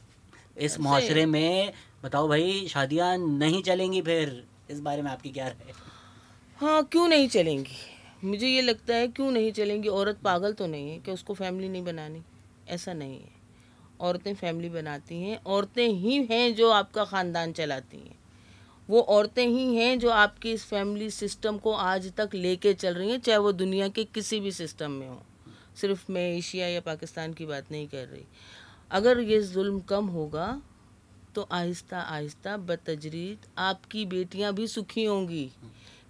B: इस माशरे में। बताओ भाई, शादियाँ नहीं चलेंगी फिर। इस बारे में आपकी क्या राय है?
A: हाँ, क्यों नहीं चलेंगी? मुझे ये लगता है क्यों नहीं चलेंगी। औरत पागल तो नहीं है कि उसको फैमिली नहीं बनानी, ऐसा नहीं है। औरतें फैमिली बनाती हैं, औरतें ही हैं जो आपका ख़ानदान चलाती हैं, वो औरतें ही हैं जो आपकी इस फैमिली सिस्टम को आज तक लेके चल रही हैं, चाहे वो दुनिया के किसी भी सिस्टम में हो। सिर्फ मैं एशिया या पाकिस्तान की बात नहीं कर रही। अगर ये जुल्म कम होगा तो आहिस्ता आहिस्ता बतदरीज आपकी बेटियां भी सुखी होंगी,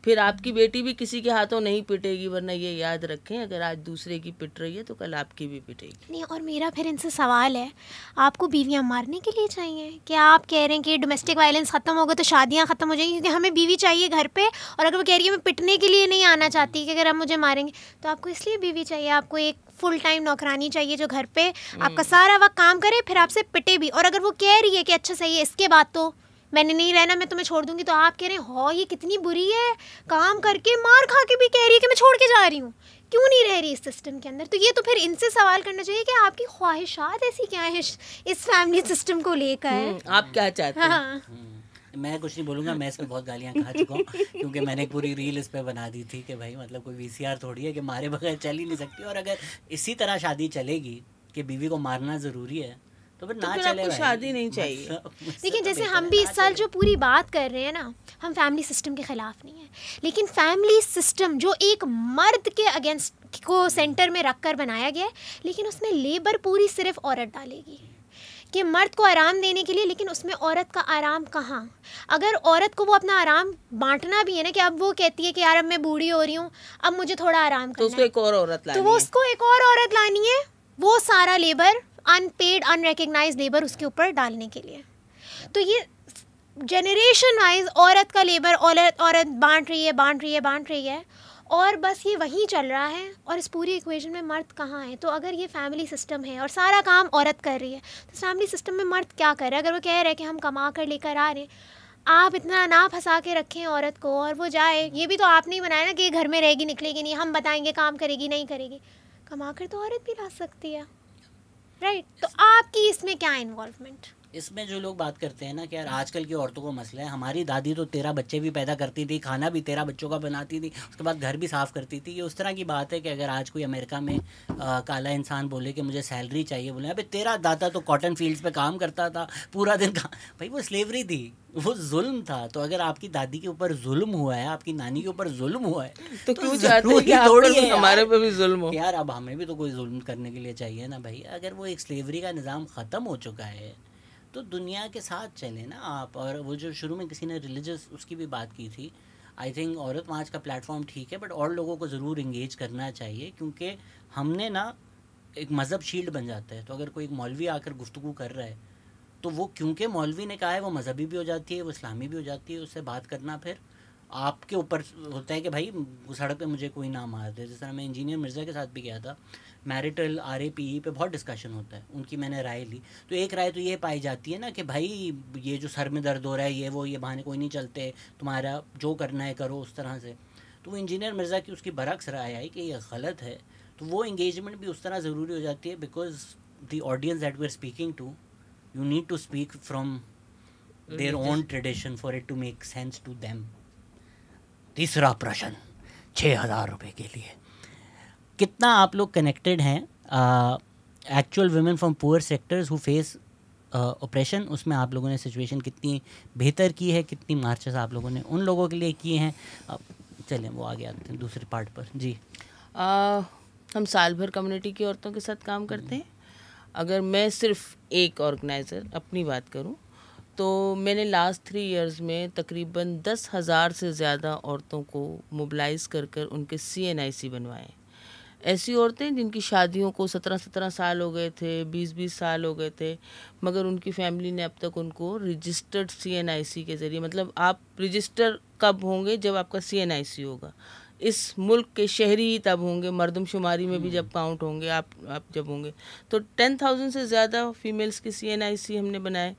A: फिर आपकी बेटी भी किसी के हाथों नहीं पिटेगी। वरना ये याद रखें, अगर आज दूसरे की पिट रही है तो कल आपकी भी पिटेगी।
C: नहीं, और मेरा फिर इनसे सवाल है, आपको बीवियां मारने के लिए चाहिए? क्या आप कह रहे हैं कि डोमेस्टिक वायलेंस ख़त्म होगा तो शादियां ख़त्म हो जाएंगी? क्योंकि हमें बीवी चाहिए घर पे, और अगर वो कह रही है मैं पिटने के लिए नहीं आना चाहती कि अगर आप मुझे मारेंगे, तो आपको इसलिए बीवी चाहिए। आपको एक फुल टाइम नौकरानी चाहिए जो घर पे आपका सारा वक्त काम करे, फिर आपसे पिटे भी। और अगर वो कह रही है कि अच्छा सही है, इसके बाद तो मैंने नहीं रहना, मैं तुम्हें छोड़ दूंगी। तो आप कह रहे हैं हो ये कितनी बुरी है, काम करके मार खा के भी कह रही है कि मैं छोड़ के जा रही हूँ, क्यों नहीं रह रही इस सिस्टम के अंदर। तो ये तो फिर इनसे सवाल करना चाहिए कि आपकी ख्वाहिशात ऐसी क्या है इस फैमिली सिस्टम को लेकर,
A: आप क्या चाहते हैं?
C: हाँ।
B: मैं कुछ नहीं बोलूँगा, मैं इस पे बहुत गालियाँ खा चुका हूँ क्योंकि मैंने एक पूरी रील इस पे बना दी थी कि भाई मतलब कोई वीसीआर थोड़ी है कि मारे बगैर चल ही नहीं सकती, और अगर इसी तरह शादी चलेगी कि बीवी को मारना ज़रूरी है तो फिर ना चले,
A: आपको शादी नहीं चाहिए।
C: देखिए जैसे हम भी इस साल जो पूरी बात कर रहे हैं ना, हम फैमिली सिस्टम के ख़िलाफ़ नहीं है, लेकिन फैमिली सिस्टम जो एक मर्द के अगेंस्ट को सेंटर में रख कर बनाया गया है, लेकिन उसमें लेबर पूरी सिर्फ औरत डालेगी कि मर्द को आराम देने के लिए, लेकिन उसमें औरत का आराम कहाँ? अगर औरत को वो अपना आराम बांटना भी है ना, कि अब वो कहती है कि यार अब मैं बूढ़ी हो रही हूँ, अब मुझे थोड़ा आराम करना है,
A: तो उसको एक और औरत लानी
C: तो वो
A: है।
C: उसको एक और औरत लानी है, वो सारा लेबर अनपेड अनरिकग्नाइज्ड लेबर उसके ऊपर डालने के लिए। तो ये जनरेशन वाइज औरत का लेबर औरत बांट रही है और बस ये वहीं चल रहा है, और इस पूरी इक्वेशन में मर्द कहाँ है? तो अगर ये फैमिली सिस्टम है और सारा काम औरत कर रही है, तो फैमिली सिस्टम में मर्द क्या कर रहा है? अगर वो कह रहे हैं कि हम कमा कर लेकर आ रहे हैं, आप इतना ना फंसा के रखें औरत को और वो जाए, ये भी तो आपने ही बनाया ना कि घर में रहेगी निकलेगी नहीं, हम बताएंगे काम करेगी नहीं करेगी, कमा कर तो औरत भी ला सकती है, राइट? तो आपकी इसमें क्या इन्वॉल्वमेंट?
B: इसमें जो लोग बात करते हैं ना कि यार आजकल की औरतों को मसला है, हमारी दादी तो 13 बच्चे भी पैदा करती थी, खाना भी 13 बच्चों का बनाती थी, उसके बाद घर भी साफ़ करती थी, ये उस तरह की बात है कि अगर आज कोई अमेरिका में काला इंसान बोले कि मुझे सैलरी चाहिए, बोले अबे तेरा दादा तो कॉटन फील्ड्स पे काम करता था पूरा दिन भाई वो स्लेवरी थी, वो जुल्म था। तो अगर आपकी दादी के ऊपर जुल्म हुआ है, आपकी नानी के ऊपर जुल्म हुआ है,
A: तो क्यों चाहते हैं कि आप पर भी हमारे पे भी जुल्म हो?
B: यार अब हमें भी तो कोई जुल्म करने के लिए चाहिए ना भाई। अगर वो एक स्लेवरी का निज़ाम ख़त्म हो चुका है तो दुनिया के साथ चले ना आप। और वो जो शुरू में किसी ने रिलीजियस उसकी भी बात की थी, आई थिंक औरत मार्च का प्लेटफॉर्म ठीक है, बट और लोगों को ज़रूर इंगेज करना चाहिए, क्योंकि हमने ना एक मज़हब शील्ड बन जाता है। तो अगर कोई एक मौलवी आकर गुफ्तगू कर रहा है तो वो क्योंकि मौलवी ने कहा है वो मज़हबी भी हो जाती है, वो इस्लामी भी हो जाती है, उससे बात करना फिर आपके ऊपर होता है कि भाई सड़क पे मुझे कोई ना मार दे। जिस तरह मैं इंजीनियर मिर्ज़ा के साथ भी गया था, मैरिटल RAPE पे बहुत डिस्कशन होता है, उनकी मैंने राय ली। तो एक राय तो ये पाई जाती है ना कि भाई ये जो सर में दर्द हो रहा है ये बहाने कोई नहीं चलते, तुम्हारा जो करना है करो उस तरह से। तो वो इंजीनियर मिर्ज़ा की उसकी बरक्स राय आई कि ये गलत है। तो वो इंगेजमेंट भी उस तरह ज़रूरी हो जाती है, because the audience that we are speaking to, you need to speak from their own tradition for it to make sense to them. तीसरा प्रश्न 6,000 रुपये के लिए, कितना आप लोग कनेक्टेड हैं actual women from poor sectors who face operation? उसमें आप लोगों ने सिचुएशन कितनी बेहतर की है, कितनी मार्चेस आप लोगों ने उन लोगों के लिए किए हैं? चलें वो आगे आते हैं दूसरे पार्ट पर। जी
A: हम साल भर कम्युनिटी की औरतों के साथ काम करते हैं। अगर मैं सिर्फ एक ऑर्गेनाइज़र अपनी बात करूं तो मैंने लास्ट 3 इयर्स में तकरीबन 10,000 से ज़्यादा औरतों को मोबिलाइज़ कर उनके CNIC बनवाए। ऐसी औरतें जिनकी शादियों को 17 साल हो गए थे, 20 साल हो गए थे, मगर उनकी फैमिली ने अब तक उनको रजिस्टर्ड CNIC के ज़रिए, मतलब आप रजिस्टर कब होंगे? जब आपका CNIC होगा। इस मुल्क के शहरी ही तब होंगे, मर्दमशुमारी में भी जब काउंट होंगे आप जब होंगे। तो 10,000 से ज़्यादा फीमेल्स के CNIC हमने बनाए।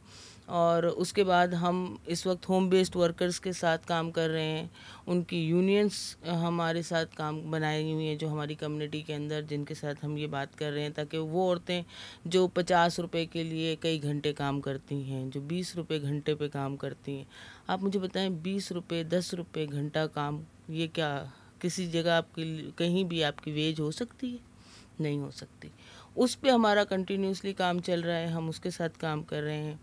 A: और उसके बाद हम इस वक्त होम बेस्ड वर्कर्स के साथ काम कर रहे हैं। उनकी यूनियंस हमारे साथ काम बनाई हुई हैं जो हमारी कम्युनिटी के अंदर, जिनके साथ हम ये बात कर रहे हैं, ताकि वो औरतें जो 50 रुपए के लिए कई घंटे काम करती हैं, जो 20 रुपये घंटे पे काम करती हैं, आप मुझे बताएं 20 रुपये 10 रुपये घंटा काम, ये क्या किसी जगह आपकी कहीं भी आपकी वेज हो सकती है? नहीं हो सकती। उस पे हमारा कंटिन्यूसली काम चल रहा है, हम उसके साथ काम कर रहे हैं।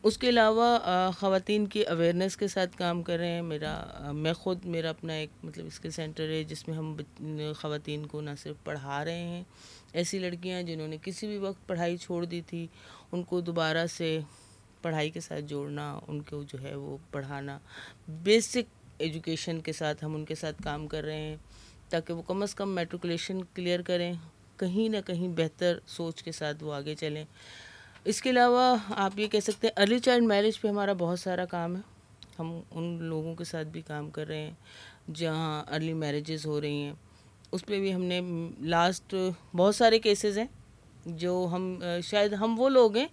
A: उसके अलावा ख़वातीन की अवेयरनेस के साथ काम कर रहे हैं। मेरा अपना एक मतलब स्किल सेंटर है जिसमें हम ख़वातीन को ना सिर्फ पढ़ा रहे हैं, ऐसी लड़कियां जिन्होंने किसी भी वक्त पढ़ाई छोड़ दी थी उनको दोबारा से पढ़ाई के साथ जोड़ना, उनको जो है वो पढ़ाना, बेसिक एजुकेशन के साथ हम उनके साथ काम कर रहे हैं ताकि वो कम से कम मैट्रिकुलेशन क्लियर करें, कहीं ना कहीं बेहतर सोच के साथ वो आगे चलें। इसके अलावा आप ये कह सकते हैं अर्ली चाइल्ड मैरिज पे हमारा बहुत सारा काम है। हम उन लोगों के साथ भी काम कर रहे हैं जहाँ अर्ली मैरिजेस हो रही हैं, उस पर भी हमने लास्ट बहुत सारे केसेस हैं जो हम शायद हम वो लोग हैं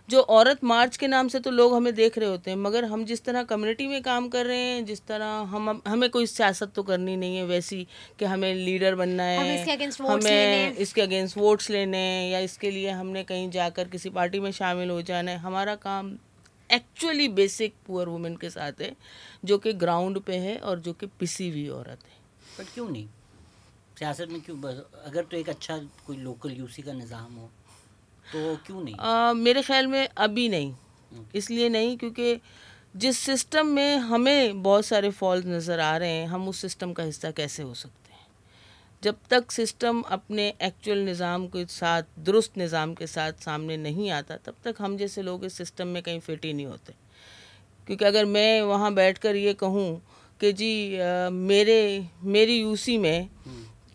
A: जो औरत मार्च के नाम से तो लोग हमें देख रहे होते हैं, मगर हम जिस तरह कम्युनिटी में काम कर रहे हैं, जिस तरह हमें कोई सियासत तो करनी नहीं है वैसी कि हमें लीडर बनना है,
C: हमें इसके अगेंस्ट
A: वोट्स लेने हैं, या इसके लिए हमने कहीं जाकर किसी पार्टी में शामिल हो जाना है। हमारा काम एक्चुअली बेसिक पुअर वुमेन के साथ है, जो कि ग्राउंड पे है और जो कि पिसी हुई औरत है।
B: बट क्यों नहीं सियासत में, क्यों? अगर तो एक अच्छा कोई लोकल यूसी का निज़ाम हो तो क्यों नहीं?
A: मेरे ख्याल में अभी नहीं, इसलिए नहीं क्योंकि जिस सिस्टम में हमें बहुत सारे फॉल्ट नज़र आ रहे हैं, हम उस सिस्टम का हिस्सा कैसे हो सकते हैं? जब तक सिस्टम अपने एक्चुअल निज़ाम के साथ, दुरुस्त निज़ाम के साथ सामने नहीं आता, तब तक हम जैसे लोग इस सिस्टम में कहीं फिट ही नहीं होते। क्योंकि अगर मैं वहाँ बैठकर ये कहूँ कि जी मेरी यूसी में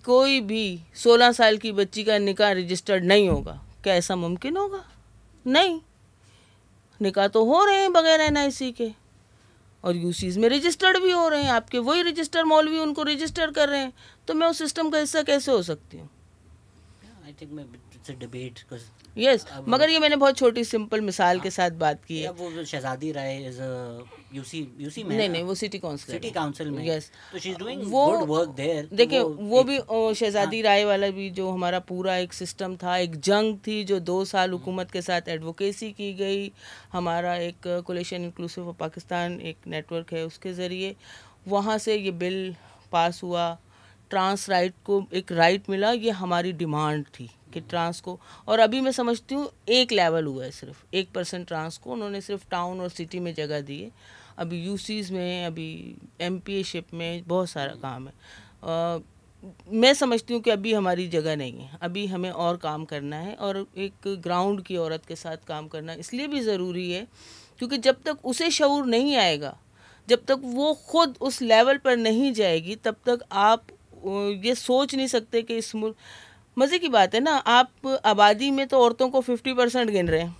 A: कोई भी 16 साल की बच्ची का निकाह रजिस्टर्ड नहीं होगा, क्या ऐसा मुमकिन होगा? नहीं, निकाह तो हो रहे हैं बगैर एनआईसी के, और यूसीज में रजिस्टर्ड भी हो रहे हैं। आपके वही रजिस्टर मौलवी उनको रजिस्टर कर रहे हैं, तो मैं उस सिस्टम का हिस्सा कैसे हो सकती हूँ?
B: I think it's a debate.
A: Yes, मगर ये मैंने बहुत छोटी सिंपल मिसाल के साथ बात की है।
B: वो शहजादी राय इज यूसी में,
A: नहीं, वो सिटी काउंसिल
B: में।
A: यस,
B: तो she is doing good work there.
A: देखिए वो भी शहजादी राय वाला भी जो हमारा पूरा एक सिस्टम था, एक जंग थी जो 2 साल हुकूमत के साथ एडवोकेसी की गई। हमारा एक कोलिशन इंक्लूसिव ऑफ पाकिस्तान एक नेटवर्क है, उसके ज़रिए वहाँ से ये बिल पास हुआ। ट्रांस राइट को एक राइट मिला, ये हमारी डिमांड थी कि ट्रांस को, और अभी मैं समझती हूँ एक लेवल हुआ है, सिर्फ 1% ट्रांस को उन्होंने सिर्फ टाउन और सिटी में जगह दी है। अभी यूसीज में, अभी एमपीएशिप में बहुत सारा काम है। मैं समझती हूँ कि अभी हमारी जगह नहीं है, अभी हमें और काम करना है, और एक ग्राउंड की औरत के साथ काम करना इसलिए भी ज़रूरी है क्योंकि जब तक उसे शऊर नहीं आएगा, जब तक वो खुद उस लेवल पर नहीं जाएगी, तब तक आप ये सोच नहीं सकते कि इस मुल्क, मज़े की बात है ना, आप आबादी में तो औरतों को 50% गिन रहे हैं,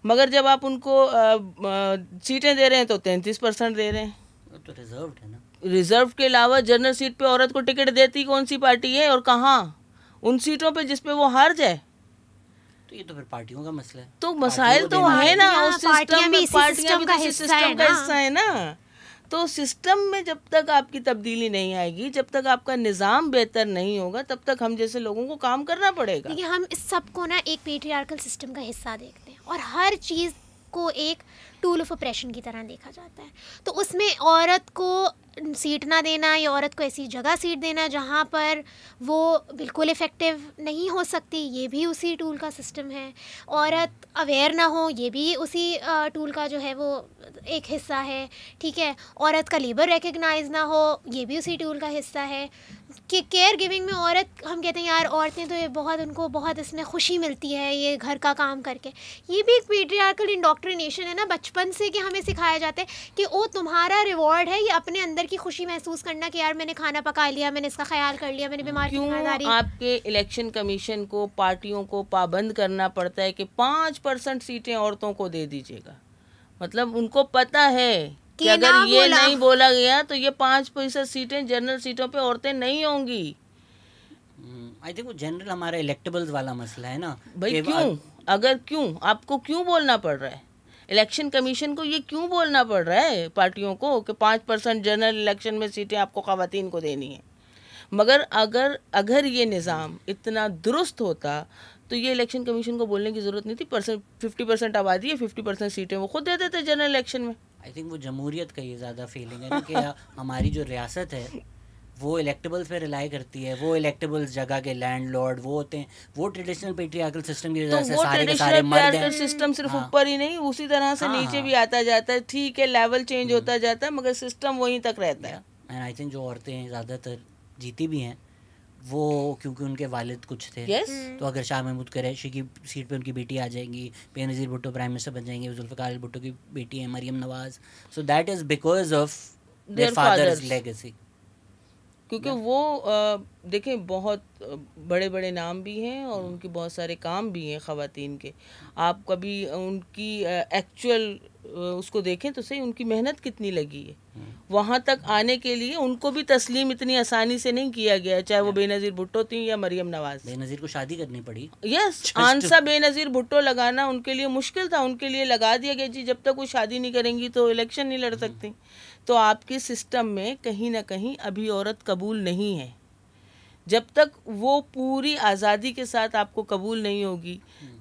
A: मगर जब आप उनको सीटें दे रहे हैं तो 33% दे रहे हैं।
B: तो रिजर्व्ड है ना।
A: रिजर्व के अलावा जनरल सीट पे औरत को टिकट देती कौन सी पार्टी है और कहाँ? उन सीटों पे जिस पे वो हार जाए।
B: तो ये तो फिर पार्टियों का मसला है।
A: तो मसाइल तो है ना, उस सिस्टम में पार्टियां भी तो सिस्टम का हिस्सा है ना। तो सिस्टम में जब तक आपकी तब्दीली नहीं आएगी, जब तक आपका निज़ाम बेहतर नहीं होगा, तब तक हम जैसे लोगों को काम करना पड़ेगा।
C: देखिए, हम इस सब को ना एक पेट्रियार्कल सिस्टम का हिस्सा देखते हैं और हर चीज़ को एक टूल ऑफ ऑपरेशन की तरह देखा जाता है। तो उसमें औरत को सीट ना देना या औरत को ऐसी जगह सीट देना जहाँ पर वो बिल्कुल इफ़ेक्टिव नहीं हो सकती, ये भी उसी टूल का सिस्टम है। औरत अवेयर ना हो, ये भी उसी टूल का जो है वो एक हिस्सा है, ठीक है। औरत का लेबर रिकग्नाइज ना हो, ये भी उसी टूल का हिस्सा है। कि केयर गिविंग में औरत, हम कहते हैं यार औरतें तो ये बहुत, उनको बहुत इसमें खुशी मिलती है ये घर का काम करके, ये भी एक पेट्रियार्कल इंडोक्ट्रिनेशन है ना, बचपन से कि हमें सिखाया जाता है कि ओ तुम्हारा रिवॉर्ड है ये अपने अंदर की खुशी महसूस करना कि यार मैंने खाना पका लिया, मैंने इसका ख्याल कर लिया, मैंने बीमार की जिम्मेदारी।
A: आपके इलेक्शन कमीशन को, पार्टियों को पाबंद करना पड़ता है कि 5% सीटें औरतों को दे दीजिएगा। मतलब उनको पता है कि अगर ये नहीं बोला गया तो ये 5% सीटें, जनरल सीटों पे औरतें नहीं होंगी।
B: आई थिंक वो जनरल हमारा इलेक्टेबल्स वाला मसला है ना
A: भाई। क्यों? अगर क्यों आपको क्यों बोलना पड़ रहा है? इलेक्शन कमीशन को ये क्यों बोलना पड़ रहा है पार्टियों को कि 5% जनरल इलेक्शन में सीटें आपको ख़वातीन को देनी है? मगर अगर ये निज़ाम इतना दुरुस्त होता तो ये इलेक्शन कमीशन को बोलने की ज़रूरत नहीं थी। 50% आबादी है, 50% सीटें वो खुद दे देते जनरल इलेक्शन में।
B: आई थिंक वो जमहूरियत का ये ज़्यादा फीलिंग है ना कि हमारी जो रियासत है वो इलेक्टेबल्स पे रिलाई करती है। वो इलेक्टेबल्स जगह के लैंडलॉर्ड वो होते हैं, वो ट्रेडिशनल पेट्रियार्कल सिस्टम की वजह से सारे के सारे मर्द हैं।
A: सिस्टम सिर्फ ऊपर ही नहीं, उसी तरह से नीचे भी आता जाता है। ठीक है, लेवल चेंज होता जाता है, मगर सिस्टम वहीं तक रहता है।
B: एंड आई थिंक जो औरतें ज़्यादातर जीती भी हैं वो क्योंकि उनके वालिद कुछ थे। तो अगर शाह महमूद कुरैशी की सीट पे उनकी बेटी आ जाएंगी, बेनज़ीर भुट्टो प्राइम मिनिस्टर बन जाएंगे, जुल्फ़िकार भुट्टो की बेटी है Maryam Nawaz, so that is because of their father's legacy.
A: क्योंकि वो देखें बहुत बड़े बड़े नाम भी हैं और उनके बहुत सारे काम भी हैं ख़वातीन के। आप कभी उनकी एक्चुअल उसको देखें तो सही, उनकी मेहनत कितनी लगी है वहाँ तक आने के लिए। उनको भी तस्लीम इतनी आसानी से नहीं किया गया, चाहे वो बेनज़ीर भुट्टो थी या मरियम नवाज।
B: बेनज़ीर को शादी करनी पड़ी।
A: यस, आंसा बेनज़ीर भुट्टो लगाना उनके लिए मुश्किल था, उनके लिए लगा दिया गया जी जब तक वो शादी नहीं करेंगी तो इलेक्शन नहीं लड़ सकती। तो आपके सिस्टम में कहीं ना कहीं अभी औरत कबूल नहीं है। जब तक वो पूरी आज़ादी के साथ आपको कबूल नहीं होगी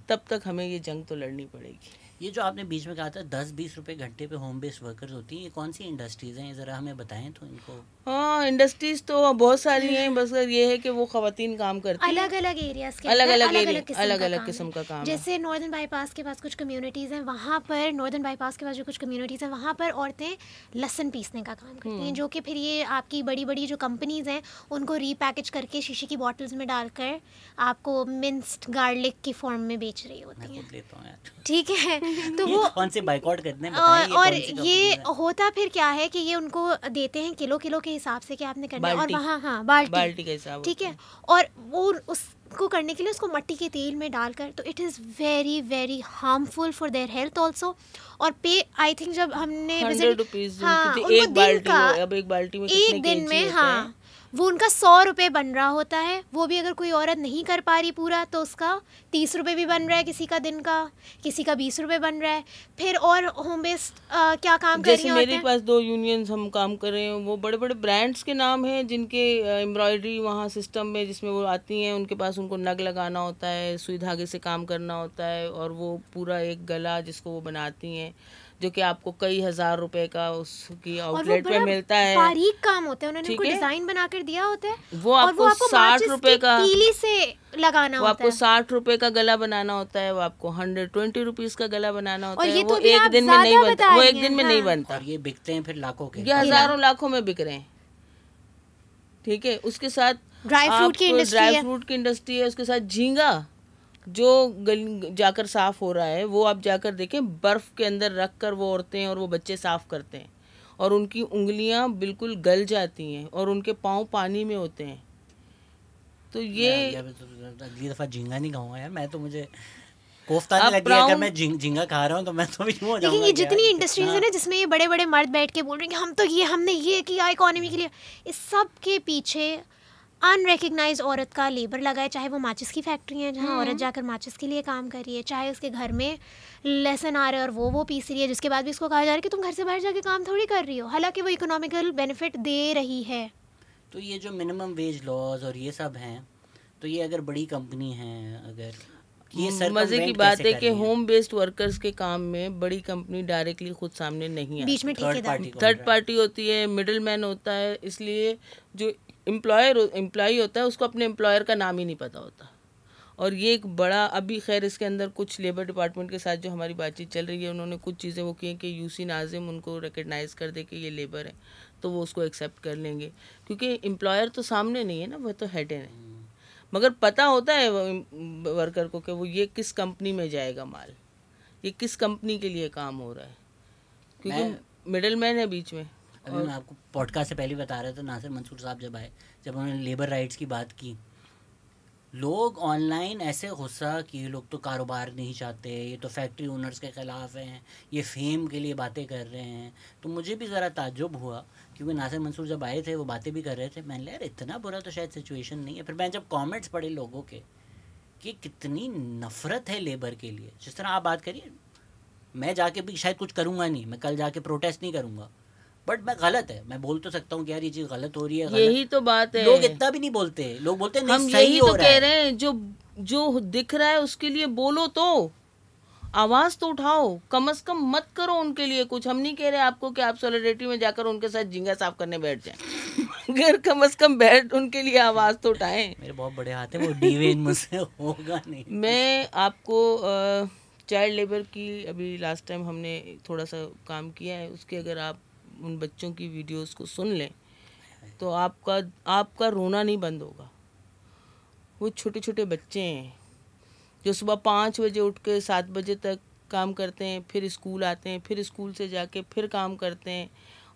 A: तब तक हमें ये जंग तो लड़नी पड़ेगी।
B: ये जो आपने बीच में कहा था 10-20 रुपए घंटे पे होम बेस्ड वर्कर्स होती हैं, ये कौन सी इंडस्ट्रीज़ हैं, ज़रा हमें बताएं तो इनको।
A: हाँ, इंडस्ट्रीज तो बहुत सारी हैं, बस ये है कि वो ख़वातीन काम करती हैं
C: अलग अलग एरियाज के
A: अलग अलग
C: किस्म का काम है। जैसे नॉर्दर्न बाईपास के पास कुछ कम्युनिटीज़ हैं, वहाँ पर नॉर्दर्न बाईपास के पास जो कुछ कम्युनिटीज़ हैं वहाँ पर औरतें लहसुन पीसने का काम करती हैं, जो कि फिर ये आपकी बड़ी बड़ी जो कंपनीज़ हैं उनको रीपैकेज करके शीशे की बॉटल्स में डालकर आपको मिंस्ड गार्लिक की फॉर्म में बेच रही होती हैं। ठीक है, तो वो
B: कौन से बाइकॉट करते हैं
C: और ये होता फिर क्या है कि ये उनको देते हैं किलो के हिसाब से कि आपने करना है, और वहाँ हाँ बाल्टी
A: का हिसाब,
C: ठीक है, और वो उसको करने के लिए उसको मट्टी के तेल में डालकर, तो it is very very harmful for their health also. और पे आई थिंक जब हमने
A: 100 रुपीज़
C: हाँ,
A: एक बाल्टी में
C: एक दिन में हाँ वो उनका 100 रुपये बन रहा होता है। वो भी अगर कोई औरत नहीं कर पा रही पूरा तो उसका 30 रुपये भी बन रहा है, किसी का दिन का, किसी का 20 रुपये बन रहा है। फिर और होम बेस्ड क्या काम कर रही
A: हैं, जैसे मेरे पास 2 यूनियंस हम काम कर रहे हैं, वो बड़े बड़े ब्रांड्स के नाम हैं जिनके एम्ब्रॉयडरी वहाँ सिस्टम में जिसमें वो आती हैं, उनके पास उनको नग लगाना होता है, सुई धागे से काम करना होता है, और वो पूरा एक गला जिसको वो बनाती हैं जो कि आपको कई हजार रुपए का उसकी आउटलेट पे मिलता है।
C: बारीक काम होता है, उन्होंने उनको डिजाइन बनाकर दिया होता है,
A: वो आपको 60 रुपए का
C: तीली से लगाना होता है,
A: आपको 60 रुपए का गला बनाना होता है, वो आपको 120 रुपीज का गला बनाना होता है।
C: वो
A: एक दिन में नहीं बनता, वो एक दिन में नहीं बनता,
B: और ये बिकते हैं फिर लाखों के,
A: ये हजारों लाखों में बिक रहे हैं। ठीक है, उसके साथ
C: ड्राई फ्रूट
A: की इंडस्ट्री है, उसके साथ झींगा जो जाकर साफ हो रहा है, वो आप जाकर देखें, बर्फ के अंदर रख कर वो औरतें और वो बच्चे साफ करते हैं, और उनकी उंगलियां बिल्कुल गल जाती हैं और उनके पाँव पानी में होते हैं। तो ये
B: अगली दफा झींगा नहीं खाऊंगा यार, मैं तो मुझे कोफ्ता नहीं लग गया, अगर मैं झींगा खा रहा हूँ तो मैं तो भी हो जाऊंगा।
C: ये जितनी इंडस्ट्रीज है ना जिसमें ये बड़े बड़े मर्द बैठ के बोल रहे हैं कि हम तो ये हमने ये किया इकोनॉमी के लिए, इस सब के पीछे अनरिकग्नाइज औरत का लेबर लगा है। चाहे वो माचिस की फैक्ट्री है जहाँ औरत जाकर माचिस के लिए काम कर रही है, चाहे उसके घर में लहसुन आ रहा है और वो पीस रही है, जिसके बाद भी इसको कहा जा रहा है कि तुम घर से बाहर जाके काम थोड़ी कर रही हो, हालांकि वो इकोनॉमिकल बेनिफिट दे रही है।
B: तो ये जो मिनिमम वेज लॉज और ये सब हैं, तो ये अगर बड़ी कंपनी हैं, अगर ये
A: मजे की बात है कि होम बेस्ड वर्कर्स के काम में बड़ी कंपनी डायरेक्टली खुद सामने नहीं आती,
C: बीच में
A: थर्ड पार्टी होती है, मिडिल मैन होता है, इसलिए जो एम्प्लॉय होता है उसको अपने एम्प्लॉयर का नाम ही नहीं पता होता। और ये एक बड़ा, अभी खैर इसके अंदर कुछ लेबर डिपार्टमेंट के साथ जो हमारी बातचीत चल रही है, उन्होंने कुछ चीज़ें वो की हैं कि यूसी नाजिम उनको रिकग्नाइज़ कर दे कि ये लेबर है, तो वो उसको एक्सेप्ट कर लेंगे, क्योंकि एम्प्लॉयर तो सामने नहीं है ना, वह तो हेड है, मगर पता होता है वर्कर को कि वो ये किस कंपनी में जाएगा माल, ये किस कंपनी के लिए काम हो रहा है, क्योंकि मिडल मैन है बीच में।
B: अभी मैं आपको पॉडकास्ट से पहले बता रहा था, नासिर मंसूर साहब जब आए, जब उन्होंने लेबर राइट्स की बात की, लोग ऑनलाइन ऐसे गुस्सा कि ये लोग तो कारोबार नहीं चाहते, ये तो फैक्ट्री ओनर्स के ख़िलाफ़ हैं, ये फेम के लिए बातें कर रहे हैं। तो मुझे भी ज़रा ताज्जुब हुआ, क्योंकि नासिर मंसूर जब आए थे वो बातें भी कर रहे थे, मैंने यार इतना बुरा तो शायद सिचुएशन नहीं है। फिर मैं जब कमेंट्स पढ़े लोगों के कि कितनी नफ़रत है लेबर के लिए, जिस तरह आप बात करिए, मैं जाके भी शायद कुछ करूँगा नहीं, मैं कल जाके प्रोटेस्ट नहीं करूँगा, बट मैं गलत है, मैं बोल तो सकता हूँ कि यार ये चीज़ गलत हो रही है,
A: यही तो बात है।
B: लोग इतना भी नहीं बोलते, लोग बोलते हैं
A: हम यही तो कह रहे हैं, जो दिख रहा है उसके लिए बोलो, तो आवाज़ तो उठाओ, कम से कम मत करो उनके लिए कुछ। हम नहीं कह रहे आपको कि आप सॉलिडेरिटी में जाकर उनके साथ झींगा साफ करने बैठ जाएं, मगर कम से कम बैठ उनके लिए आवाज़ तो उठाएं।
B: मेरे बहुत बड़े हाथ है, वो डिवेन मुझसे होगा नहीं।
A: मैं आपको चाइल्ड लेबर की अभी लास्ट टाइम हमने थोड़ा सा काम किया है, उसके अगर आप उन बच्चों की वीडियोस को सुन लें तो आपका रोना नहीं बंद होगा। वो छोटे छोटे बच्चे हैं जो सुबह 5 बजे उठ के 7 बजे तक काम करते हैं, फिर स्कूल आते हैं, फिर स्कूल से जाके फिर काम करते हैं,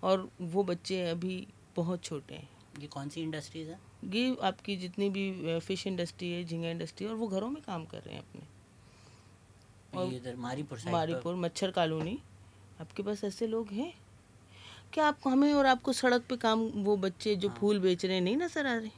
A: और वो बच्चे अभी बहुत छोटे हैं।
B: ये कौन सी इंडस्ट्रीज है?
A: ये आपकी जितनी भी फिश इंडस्ट्री है, झींगा इंडस्ट्री, और वो घरों में काम कर रहे हैं अपने।
B: और ये इधर मारीपुर
A: मच्छर कॉलोनी आपके पास ऐसे लोग हैं क्या? आपको, हमें और आपको सड़क पे काम, वो बच्चे जो फूल बेच रहे हैं नहीं नजर आ रहे?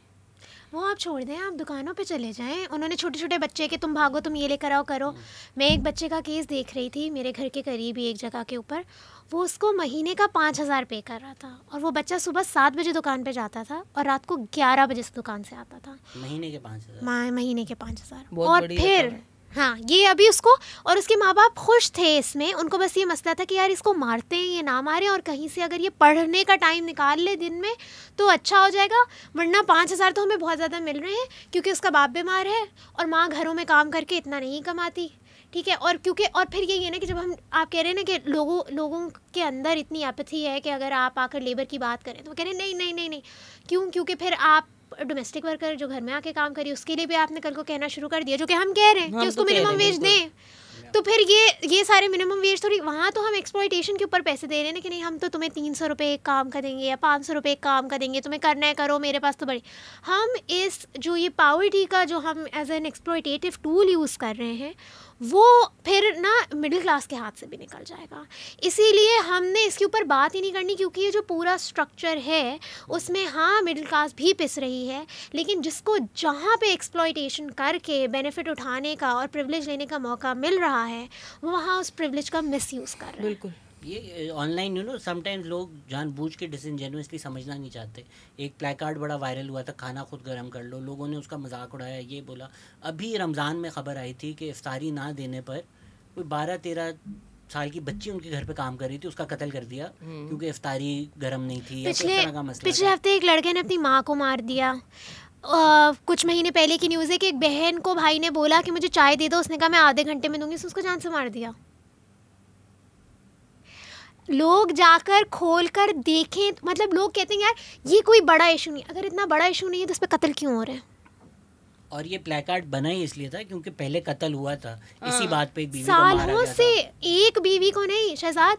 C: वो आप छोड़ दें, आप दुकानों पे चले जाएं। उन्होंने छोटे छोटे बच्चे के तुम भागो, तुम ये लेकर आओ, करो। मैं एक बच्चे का केस देख रही थी मेरे घर के करीब ही एक जगह के ऊपर। वो उसको महीने का 5,000 पे कर रहा था, और वो बच्चा सुबह 7 बजे दुकान पे जाता था और रात को 11 बजे से दुकान से आता था।
B: महीने के 5,000?
C: महीने के 5,000।
A: बहुत
C: और
A: बड़ी
C: फिर
A: रकम है।
C: हाँ, ये अभी उसको, और उसके माँ बाप खुश थे इसमें। उनको बस ये मसला था कि यार इसको मारते हैं, ये ना मारें, और कहीं से अगर ये पढ़ने का टाइम निकाल ले दिन में तो अच्छा हो जाएगा, वरना 5,000 तो हमें बहुत ज़्यादा मिल रहे हैं, क्योंकि उसका बाप बीमार है और माँ घरों में काम करके इतना नहीं कमाती, ठीक है। और क्योंकि, और फिर यही है ना कि जब हम, आप कह रहे हैं ना कि लोगों के अंदर इतनी एपैथी है कि अगर आप आकर लेबर की बात करें तो वो कह रहे हैं नहीं नहीं नहीं नहीं। क्यों? क्योंकि फिर आप डोमेस्टिक वर्कर जो घर में आके काम करी, उसके लिए भी आपने कल को कहना शुरू कर दिया, जो कि हम कह रहे हैं कि उसको मिनिमम वेज दें। तो फिर ये सारे मिनिमम वेज थोड़ी, वहाँ तो हम एक्सप्लॉइटेशन के ऊपर पैसे दे रहे हैं ना, कि नहीं हम तो तुम्हें 300 रुपये एक काम का देंगे या 500 रुपये एक काम का देंगे, तुम्हें करना है करो, मेरे पास तो बड़ी। हम इस जो ये पॉवर्टी का जो हम as an exploitative tool use कर रहे हैं, वो फिर ना मिडिल क्लास के हाथ से भी निकल जाएगा। इसीलिए हमने इसके ऊपर बात ही नहीं करनी, क्योंकि ये जो पूरा स्ट्रक्चर है उसमें हाँ मिडिल क्लास भी पिस रही है, लेकिन जिसको जहाँ पे एक्सप्लॉइटेशन करके बेनिफिट उठाने का और प्रिविलेज लेने का मौका मिल रहा है, वो वहाँ उस प्रिविलेज का मिसयूज़ कर रहे हैं।
A: बिल्कुल।
B: ये ऑनलाइन समटाइम्स लोग जानबूझ के डिसइंजेन्युअसली समझना नहीं चाहते। एक प्लेकार्ड बड़ा वायरल हुआ था, खाना खुद गर्म कर लो, लोगों ने उसका मजाक उड़ाया, ये बोला। अभी रमज़ान में ख़बर आई थी कि इफ्तारी ना देने पर कोई 12-13 साल की बच्ची उनके घर पे काम कर रही थी, उसका कत्ल कर दिया क्योंकि इफ्तारी गर्म नहीं थी या किस तरह का मसला।
C: पिछले हफ्ते एक लड़के ने अपनी माँ को मार दिया। कुछ महीने पहले की न्यूज़ है कि एक बहन को भाई ने बोला कि मुझे चाय दे दो, उसने कहा मैं आधे घंटे में दूंगी, उसको जान से मार दिया। लोग जाकर खोल कर देखें, मतलब लोग कहते हैं यार ये कोई बड़ा इशू नहीं। अगर इतना बड़ा इशू नहीं है तो इस पर कत्ल क्यों हो रहे हैं?
B: और ये प्लेकार्ड बना ही इसलिए था क्योंकि पहले कत्ल हुआ था इसी बात पे, एक बीवी को मारा गया
C: सालों से एक बीवी को नहीं शहजाद,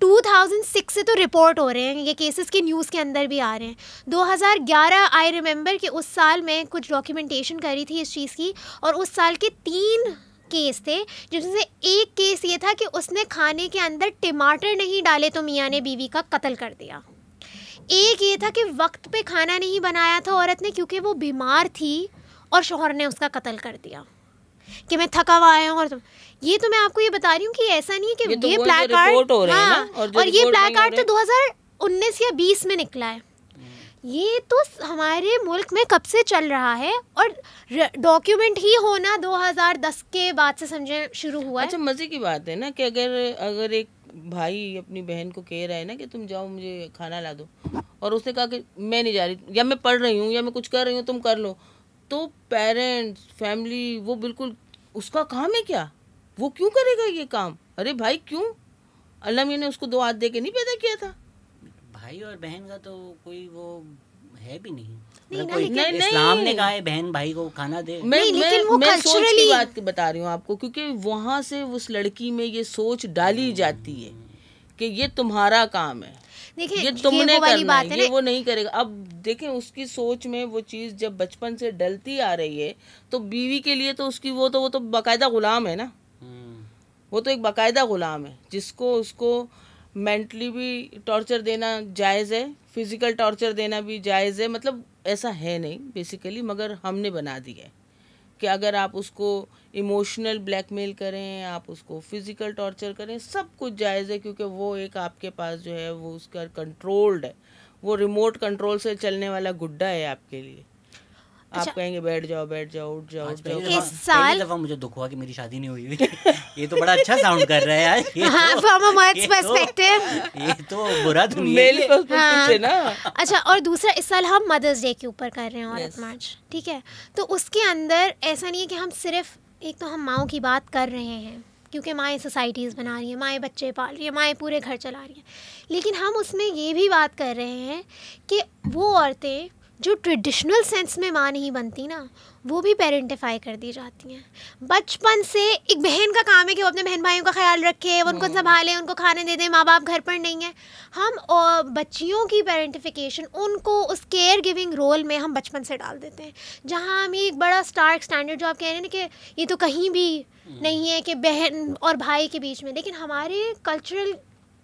C: 2006 से तो रिपोर्ट हो रहे हैं ये केसेस के, न्यूज़ के अंदर भी आ रहे हैं। 2011 आई रिमेंबर कि उस साल मैं कुछ डॉक्यूमेंटेशन करी थी इस चीज़ की, और उस साल के 3 केस थे, जिसमें से एक केस ये था कि उसने खाने के अंदर टमाटर नहीं डाले तो मियाँ ने बीवी का कत्ल कर दिया। एक ये था कि वक्त पे खाना नहीं बनाया था औरत ने क्योंकि वो बीमार थी और शौहर ने उसका कत्ल कर दिया कि मैं थका हुआ आया हूँ। और ये तो मैं आपको ये बता रही हूँ कि ऐसा नहीं है कि ये प्लेकार्ड, और ये प्लेकार्ड तो 2019 या 20 में निकला है। ये तो हमारे मुल्क में कब से चल रहा है, और डॉक्यूमेंट ही होना 2010 के बाद से समझे शुरू हुआ है।
A: अच्छा, मज़े की बात है ना कि अगर एक भाई अपनी बहन को कह रहा है ना कि तुम जाओ मुझे खाना ला दो, और उसने कहा कि मैं नहीं जा रही, या मैं पढ़ रही हूँ, या मैं कुछ कर रही हूँ, तुम कर लो, तो पेरेंट्स, फैमिली, वो बिल्कुल उसका काम है क्या? वो क्यों करेगा ये काम? अरे भाई क्यों? अल्लाह मियां ने उसको 2 हाथ दे के नहीं पैदा किया था?
B: भाई और बहन का तो कोई वो है भी नहीं,
A: नहीं,
B: इस्लाम ने कहा है बहन भाई को खाना दे।
A: मैं सोच की बात बता रही हूँ आपको, क्योंकि वहाँ से उस लड़की में ये सोच डाली जाती है कि ये तुम्हारा काम है, ये तुमने करना है, ये वो नहीं करेगा। अब देखें उसकी सोच में वो चीज़ जब बचपन से डलती आ रही है, तो बीवी के लिए तो उसकी वो तो बाकायदा गुलाम है ना, वो तो एक बाकायदा गुलाम है, जिसको उसको मेंटली भी टॉर्चर देना जायज़ है, फिज़िकल टॉर्चर देना भी जायज़ है। मतलब ऐसा है नहीं बेसिकली, मगर हमने बना दिया है कि अगर आप उसको इमोशनल ब्लैकमेल करें, आप उसको फिज़िकल टॉर्चर करें, सब कुछ जायज़ है, क्योंकि वो एक आपके पास जो है वो उसका कंट्रोल्ड है, वो रिमोट कंट्रोल से चलने वाला गुड्डा है आपके लिए। आप कहेंगे बैठ जाओ उठ जाओ।
C: इस साल
B: दफा मुझे दुख हुआ कि मेरी शादी नहीं हुई हुई। ये तो बड़ा अच्छा साउंड कर रहा है यार,
C: फ्रॉम अ मर्द's perspective,
B: ये तो बुरा दुनिया है
A: ना।
C: अच्छा, और दूसरा इस साल हम मदर्स डे के ऊपर कर रहे हैं औरत मार्च, ठीक है। तो उसके अंदर ऐसा नहीं है कि हम सिर्फ, एक तो हम माँओं की बात कर रहे हैं क्योंकि माएँ सोसाइटीज़ बना रही हैं, माएँ बच्चे पाल रही हैं, माएँ पूरे घर चला रही हैं, लेकिन हम उसमें ये भी बात कर रहे हैं कि वो औरतें जो ट्रेडिशनल सेंस में माँ नहीं बनती ना, वो भी पेरेंटिफाई कर दी जाती हैं। बचपन से एक बहन का काम है कि वो अपने बहन भाइयों का ख्याल रखे, वो उनको संभाले, उनको खाने दे दें, माँ बाप घर पर नहीं है। हम और बच्चियों की पेरेंटिफिकेशन, उनको उस केयर गिविंग रोल में हम बचपन से डाल देते हैं, जहाँ हम एक बड़ा स्टार्क स्टैंडर्ड, जो आप कह रहे हैं ना कि ये तो कहीं भी नहीं है कि बहन और भाई के बीच में, लेकिन हमारे कल्चरल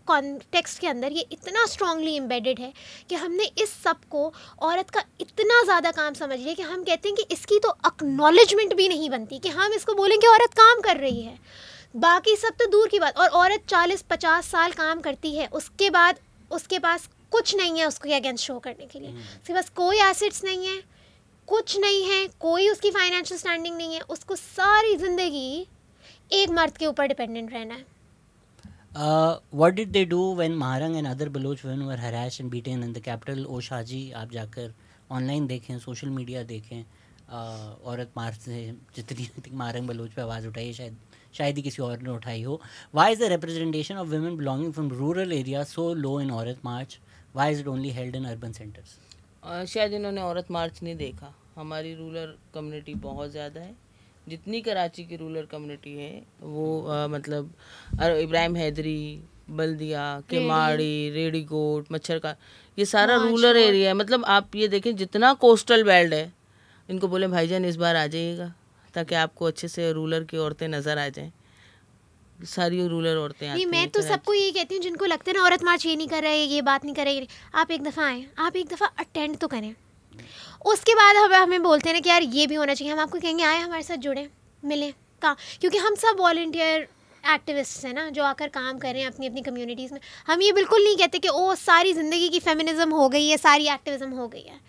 C: कॉन्टेक्स्ट के अंदर ये इतना स्ट्रांगली एम्बेडेड है कि हमने इस सब को औरत का इतना ज़्यादा काम समझ लिया कि हम कहते हैं कि इसकी तो एक्नॉलेजमेंट भी नहीं बनती कि हम इसको बोलें कि औरत काम कर रही है, बाकी सब तो दूर की बात। और औरत 40-50 साल काम करती है, उसके बाद उसके पास कुछ नहीं है उसके अगेंस्ट शो करने के लिए, उसके पास कोई एसेट्स नहीं है, कुछ नहीं है, कोई उसकी फाइनेंशियल स्टैंडिंग नहीं है, उसको सारी ज़िंदगी एक मर्द के ऊपर डिपेंडेंट रहना है।
B: What did they do when Maharang and other Baloch women were harassed and beaten in the capital? ओशाजी आप जाकर ऑनलाइन देखें, सोशल मीडिया देखें, औरत मार्च से जितनी महारंग बलोच पे आवाज़ उठाई है शायद ही किसी और ने उठाई हो. Why is the representation of women belonging from rural areas so low in औरत मार्च? Why is it only held in urban centers?
A: शायद इन्होंने औरत मार्च नहीं देखा. हमारी रूरल कम्युनिटी बहुत ज़्यादा है. जितनी कराची की रूरल कम्युनिटी है वो मतलब इब्राहिम हैदरी, बल्दिया, केमाड़ी, रेडीकोट, मच्छर का, ये सारा रूरल एरिया है. मतलब आप ये देखें जितना कोस्टल बेल्ट है, इनको बोले भाईजान इस बार आ जाइएगा ताकि आपको अच्छे से रूरल की औरतें नज़र आ जाएं. सारी रूरल औरतें आती हैं.
C: मैं तो सबको यही कहती हूँ जिनको लगता है ना औरत मार्च ये नहीं कर रहे, ये बात नहीं कर रहे, आप एक दफ़ा आएँ, आप एक दफ़ा अटेंड तो करें. उसके बाद हमें बोलते हैं ना कि यार ये भी होना चाहिए. हम आपको कहेंगे आए हमारे साथ जुड़ें, मिलें काम, क्योंकि हम सब वॉलंटियर एक्टिविस्ट हैं ना जो आकर काम कर रहे हैं अपनी अपनी कम्युनिटीज़ में. हम ये बिल्कुल नहीं कहते कि ओ सारी ज़िंदगी की फेमिनिज़म हो गई है, सारी एक्टिविज़म हो गई है.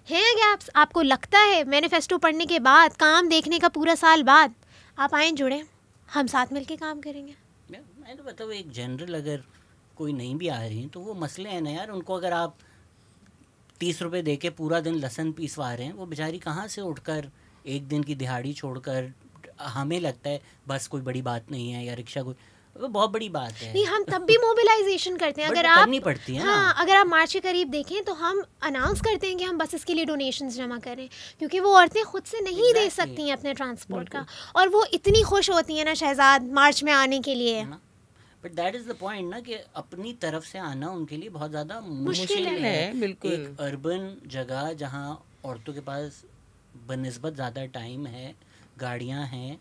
C: गैप्स. आपको लगता है मैनिफेस्टो पढ़ने के बाद, काम देखने का पूरा साल बाद, आप आएँ जुड़ें, हम साथ मिल के काम करेंगे.
B: मैं तो बताऊँ एक जनरल, अगर कोई नहीं भी आ रही हैं तो वो मसले हैं ना यार. उनको अगर आप 30 रुपये दे के पूरा दिन लहसुन पीसवा रहे हैं, वो बेचारी कहाँ से उठकर एक दिन की दिहाड़ी छोड़कर, हमें लगता है बस कोई बड़ी बात नहीं है या रिक्शा कोई, वो बहुत बड़ी बात है.
C: नहीं, हम तब भी मोबिलाइजेशन करते हैं. अगर आप
B: करनी पड़ती है.
C: हाँ, अगर आप मार्च के करीब देखें तो हम अनाउंस करते हैं कि हम बसेस के लिए डोनेशंस जमा करें, क्योंकि वो औरतें खुद से नहीं दे सकती हैं अपने ट्रांसपोर्ट का, और वो इतनी खुश होती हैं ना शहजाद मार्च में आने के लिए.
B: But that is the point ना कि अपनी तरफ से आना उनके लिए बहुत ज़्यादा मुश्किल है.
A: बिल्कुल.
B: एक अर्बन जगह जहाँ औरतों के पास बनिस्बत ज़्यादा टाइम है, गाड़ियाँ हैं,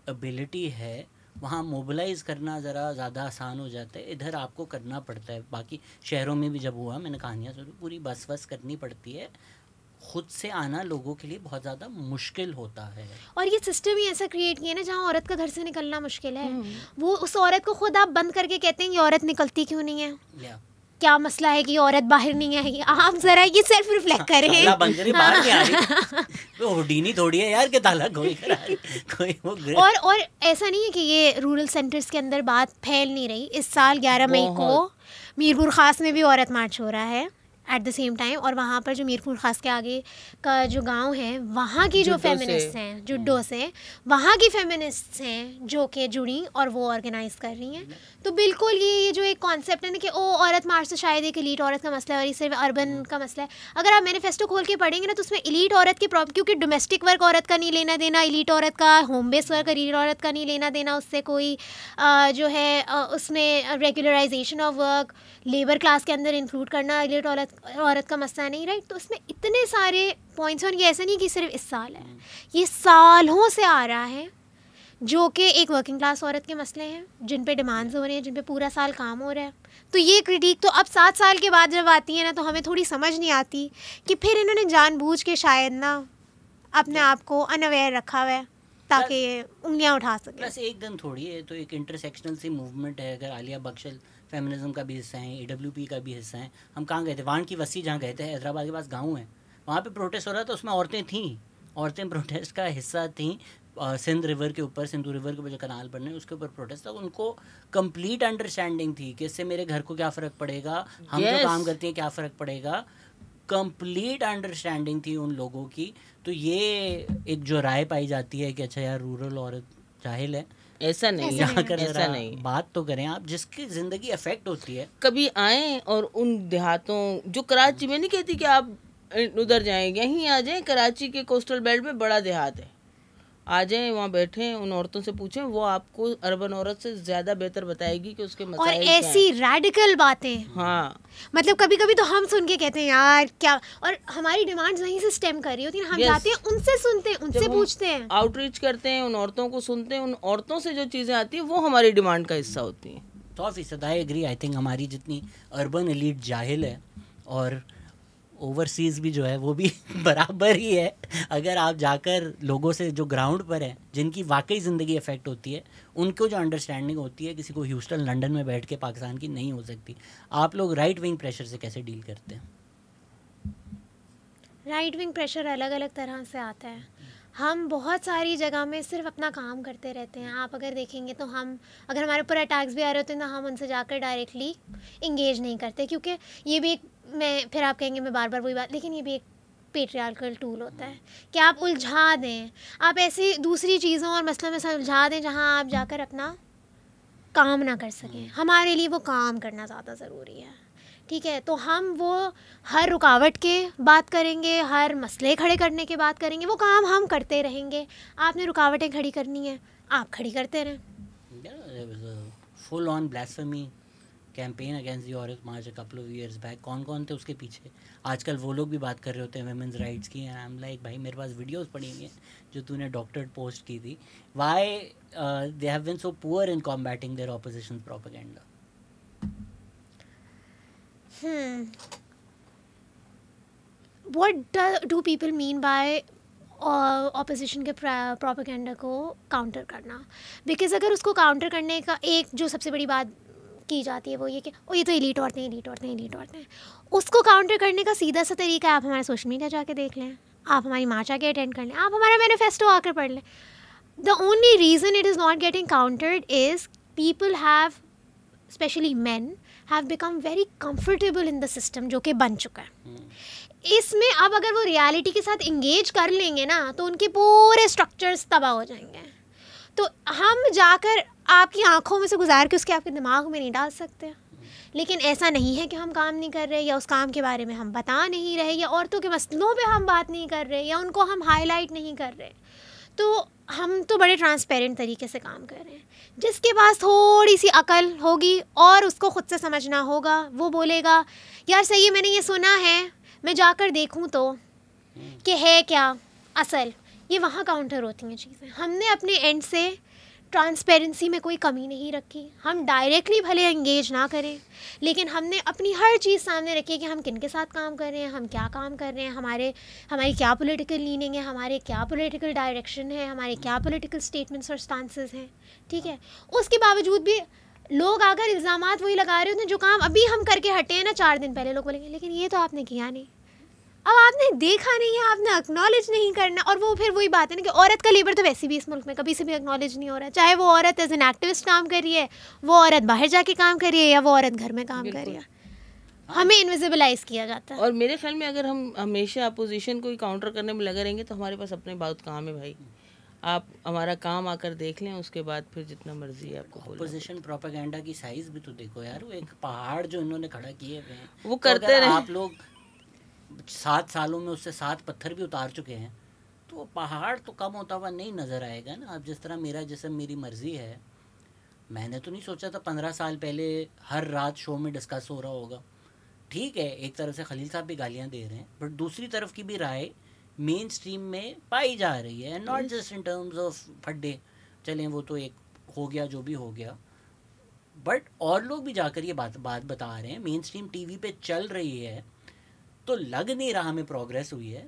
B: एबिलिटी है, वहाँ मोबिलाइज़ करना ज़रा ज़्यादा आसान हो जाता है. इधर आपको करना पड़ता है. बाकी शहरों में भी जब हुआ, मैंने कहानियाँ सुनी, पूरी बस वस करनी पड़ती है. खुद से आना लोगों के लिए बहुत ज़्यादा मुश्किल होता है. और
C: ये सिस्टम ही ऐसा क्रिएट किया ना जहाँ औरत का घर से निकलना मुश्किल है. वो उस औरत को खुद आप बंद करके कहते हैं ये औरत निकलती क्यों नहीं है, क्या मसला है कि औरत बाहर नहीं आएगी. आप जरा ये सेल्फ रिफ्लेक्ट करें.
B: बाहर नहीं आ रही तो होडीनी थोड़ी है यार के ताला कोई वो.
C: और ऐसा नहीं है कि ये रूरल सेंटर्स के अंदर बात फैल नहीं रही. इस साल 11 मई को मीरपुर खास में भी औरत मार्च हो रहा है एट द सेम टाइम. और वहाँ पर जो मीरपुर खास के आगे का जो गांव है, वहाँ की जो फेमिनिस्ट हैं जुड्डो से, वहाँ की फेमिनिस्ट हैं जो कि जुड़ी और वो ऑर्गेनाइज कर रही हैं. तो बिल्कुल ये जो एक कॉन्सेप्ट है ना कि ओ औरत मार्च तो शायद एक एलीट औरत का मसला है और ये सिर्फ अर्बन का मसला है. अगर आप मैनिफेस्टो खोल के पढ़ेंगे ना तो उसमें एलीट औरत की प्रॉब्लम, क्योंकि डोमेस्टिक वर्क औरत का नहीं लेना देना, एलीट औरत का होम बेस्ड वर्क एलीट औरत का नहीं लेना देना, उससे कोई जो है उसमें regularisation of work labour class के अंदर इंक्लूड करना एलीट औरत का मसला नहीं, राइट. तो उसमें इतने सारे पॉइंट्स हैं. और ये ऐसा नहीं कि सिर्फ इस साल है, ये सालों से आ रहा है, जो कि एक वर्किंग क्लास औरत के मसले हैं जिन पे डिमांड्स हो रहे हैं, जिन पे पूरा साल काम हो रहा है. तो ये क्रिटिक तो अब 7 साल के बाद जब आती है ना तो हमें थोड़ी समझ नहीं आती कि फिर इन्होंने जानबूझ के शायद ना अपने आप को अनअवेयर रखा हुआ है ताकि उंगलियां उठा सके.
B: प्लस एक दिन थोड़ी है, तो एक इंटरसेक्शनल सी मूवमेंट है. अगर आलिया बख्शल फेमिनिज्म का भी हिस्सा है, AWP का भी हिस्सा है. हम कहाँ गए थे? वाण की वसी जहाँ गए थे, हैदराबाद के पास गांव है, वहाँ पे प्रोटेस्ट हो रहा था. उसमें औरतें थीं, औरतें प्रोटेस्ट का हिस्सा थीं. सिंध रिवर के ऊपर, सिंधु रिवर के ऊपर जो कनाल बन रहे हैं उसके ऊपर प्रोटेस्ट था. उनको कंप्लीट अंडरस्टैंडिंग थी कि इससे मेरे घर को क्या फ़र्क पड़ेगा, हम जो काम करते हैं क्या फ़र्क पड़ेगा. कंप्लीट अंडरस्टैंडिंग थी उन लोगों की. तो ये एक जो राय पाई जाती है कि अच्छा यार रूरल औरत जाहिल है, ऐसा नहीं. ऐसा नहीं. बात तो करें आप जिसकी ज़िंदगी अफेक्ट होती है.
A: कभी आएँ और उन देहातों, जो कराची में नहीं कहती कि आप उधर जाएंगे, यहीं आ जाएं. कराची के कोस्टल बेल्ट में बड़ा देहात है, आ जाएं, वहाँ बैठें, उन औरतों से पूछें, वो आपको अर्बन औरत से ज़्यादा बेहतर बताएगी कि उसके मसाइल
C: और ऐसी रैडिकल बातें.
A: हाँ,
C: मतलब कभी कभी तो हम सुन के कहते हैं यार क्या, और हमारी डिमांड्स वहीं से स्टेम कर रही होती हैं. हम जाते हैं, उनसे सुनते हैं, उनसे पूछते हैं,
A: आउटरीच करते हैं, उन औरतों को सुनते हैं, उन औरतों से जो चीज़ें आती हैं वो हमारी डिमांड का हिस्सा होती हैं.
B: 100% आई एग्री। आई थिंक हमारी जितनी अर्बन एलीट जाहिल है और ओवरसीज़ भी जो है वो भी बराबर ही है। अगर आप जाकर लोगों से जो ग्राउंड पर हैं, जिनकी वाकई ज़िंदगी अफेक्ट होती है, उनको जो अंडरस्टैंडिंग होती है किसी को ह्यूस्टन लंदन में बैठ के पाकिस्तान की नहीं हो सकती। आप लोग राइट विंग प्रेशर से कैसे डील करते हैं?
C: राइट विंग प्रेशर अलग अलग तरह से आता है। हम बहुत सारी जगह में सिर्फ अपना काम करते रहते हैं। आप अगर देखेंगे तो हम, अगर हमारे ऊपर अटैक्स भी आ रहे होते हैं तो हम उनसे जाकर डायरेक्टली इंगेज नहीं करते, क्योंकि ये भी एक, मैं फिर आप कहेंगे मैं बार बार वही बात, लेकिन ये भी एक पेट्रियार्कल टूल होता है कि आप उलझा दें, आप ऐसी दूसरी चीज़ों और मसलों में उलझा दें जहाँ आप जाकर अपना काम ना कर सकें। हमारे लिए वो काम करना ज़्यादा ज़रूरी है, ठीक है? तो हम वो हर रुकावट के बात करेंगे, हर मसले खड़े करने के बात करेंगे, वो काम हम करते रहेंगे। आपने रुकावटें खड़ी करनी है, आप खड़ी करते रहें।
B: Full on blasphemy campaign against the औरत मार्च कपल ऑफ ईयर्स बैक। कौन कौन थे उसके पीछे? आजकल वो लोग भी बात कर रहे होते हैं वुमेन्स राइट्स की। आई एम लाइक, भाई मेरे पास वीडियोस पड़ी हुई हैं जो तूने डॉक्टरेट पोस्ट की थी। Why they have been so poor in combating their opposition propaganda?
C: What do people mean by opposition के प्रोपेगेंडा को काउंटर करना? बिकॉज अगर उसको काउंटर करने का एक जो सबसे बड़ी बात की जाती है वो ये कि ओ ये तो एलीट औरतें, एलीट औरतें, एलीट औरतें। उसको काउंटर करने का सीधा सा तरीका है, आप हमारे सोशल मीडिया जाके देख लें, आप हमारी मार्च आके अटेंड कर लें, आप हमारा मैनिफेस्टो आकर पढ़ लें। The only reason it is not getting countered is people have, specially man, have become very comfortable in the system जो कि बन चुका है। इसमें अब अगर वो रियलिटी के साथ इंगेज कर लेंगे ना तो उनके पूरे स्ट्रक्चर्स तबाह हो जाएंगे। तो हम जाकर आपकी आंखों में से गुजार के उसके आपके दिमाग में नहीं डाल सकते। लेकिन ऐसा नहीं है कि हम काम नहीं कर रहे या उस काम के बारे में हम बता नहीं रहे या औरतों के मसलों पे हम बात नहीं कर रहे या उनको हम हाईलाइट नहीं कर रहे। तो हम तो बड़े ट्रांसपेरेंट तरीके से काम कर रहे हैं। जिसके पास थोड़ी सी अकल होगी और उसको ख़ुद से समझना होगा, वो बोलेगा यार सही है, मैंने ये सुना है, मैं जाकर देखूं तो कि है क्या असल। ये वहाँ काउंटर होती हैं चीज़ें। हमने अपने एंड से ट्रांसपेरेंसी में कोई कमी नहीं रखी। हम डायरेक्टली भले एंगेज ना करें, लेकिन हमने अपनी हर चीज़ सामने रखी कि हम किन के साथ काम कर रहे हैं, हम क्या काम कर रहे हैं, हमारी क्या पॉलिटिकल लीनिंग है, हमारे क्या पॉलिटिकल डायरेक्शन है, हमारे क्या पॉलिटिकल स्टेटमेंट्स और स्टांसेस हैं, ठीक है? उसके बावजूद भी लोग अगर इल्ज़ामात वही लगा रहे होते हैं जो काम अभी हम करके हटे हैं ना 4 दिन पहले, लोग बोलेंगे लेकिन ये तो आपने किया नहीं। अब आपने देखा नहीं है, आपने एक्नॉलेज नहीं करना। और वो फिर वही बात है ना कि औरत का लेबर तो वैसे भी इस मुल्क में कभी से भी एक्नॉलेज नहीं हो रहा है। चाहे वो औरत एज एन एक्टिविस्ट काम कर रही है, वो औरत बाहर जाके काम कर रही है, या वो औरत घर में काम कर रही है, हमें इनविजिबलाइज किया जाता है।
A: और मेरे ख्याल में अगर हम हमेशा अपोजिशन को ही काउंटर करने में लगे रहेंगे तो हमारे पास अपने बहुत काम है भाई। आप हमारा काम आकर देख लें, उसके बाद फिर जितना मर्जी है आपको बोलो।
B: अपोजिशन प्रोपेगेंडा की साइज भी तो देखो यार, वो एक पहाड़ जो इन्होंने खड़ा किए हुए हैं,
A: वो करते रहे।
B: आप लोग 7 सालों में उससे 7 पत्थर भी उतार चुके हैं, तो पहाड़ तो कम होता हुआ नहीं नज़र आएगा ना। अब जिस तरह मेरा जिस्म मेरी मर्ज़ी है, मैंने तो नहीं सोचा था 15 साल पहले हर रात शो में डिस्कस हो रहा होगा। ठीक है, एक तरफ से खलील साहब भी गालियाँ दे रहे हैं, बट दूसरी तरफ की भी राय मेन स्ट्रीम में पाई जा रही है, not just in terms of फड्डे। चलें वो तो एक हो गया जो भी हो गया, बट और लोग भी जाकर ये बात बता रहे हैं, मेन स्ट्रीम टीवी पे चल रही है, तो लग नहीं रहा हमें प्रोग्रेस हुई है,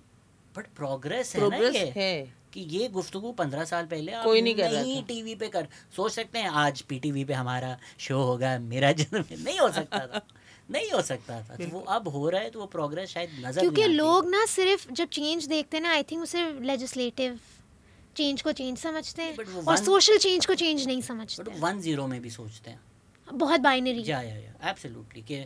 B: बट प्रोग्रेस है ना। ये है कि ये गुफ्तगू 15 साल पहले
A: कोई नहीं कर रहा था।
B: टीवी पे कर सोच सकते हैं आज पीटीवी पे हमारा शो होगा मेरा जन्म, नहीं हो सकता था, नहीं हो सकता था। तो वो अब हो रहा है, तो वो प्रोग्रेस शायद नजर
C: क्योंकि
B: नहीं आती।
C: लोग ना सिर्फ जब चेंज देखते हैं ना, आई थिंक उसे लेजिस्लेटिव चेंज को चेंज समझते हैं और सोशल चेंज को चेंज नहीं समझते।
B: 1-0 में भी सोचते हैं,
C: बहुत बाइनरी।
B: या एब्सोल्युटली कि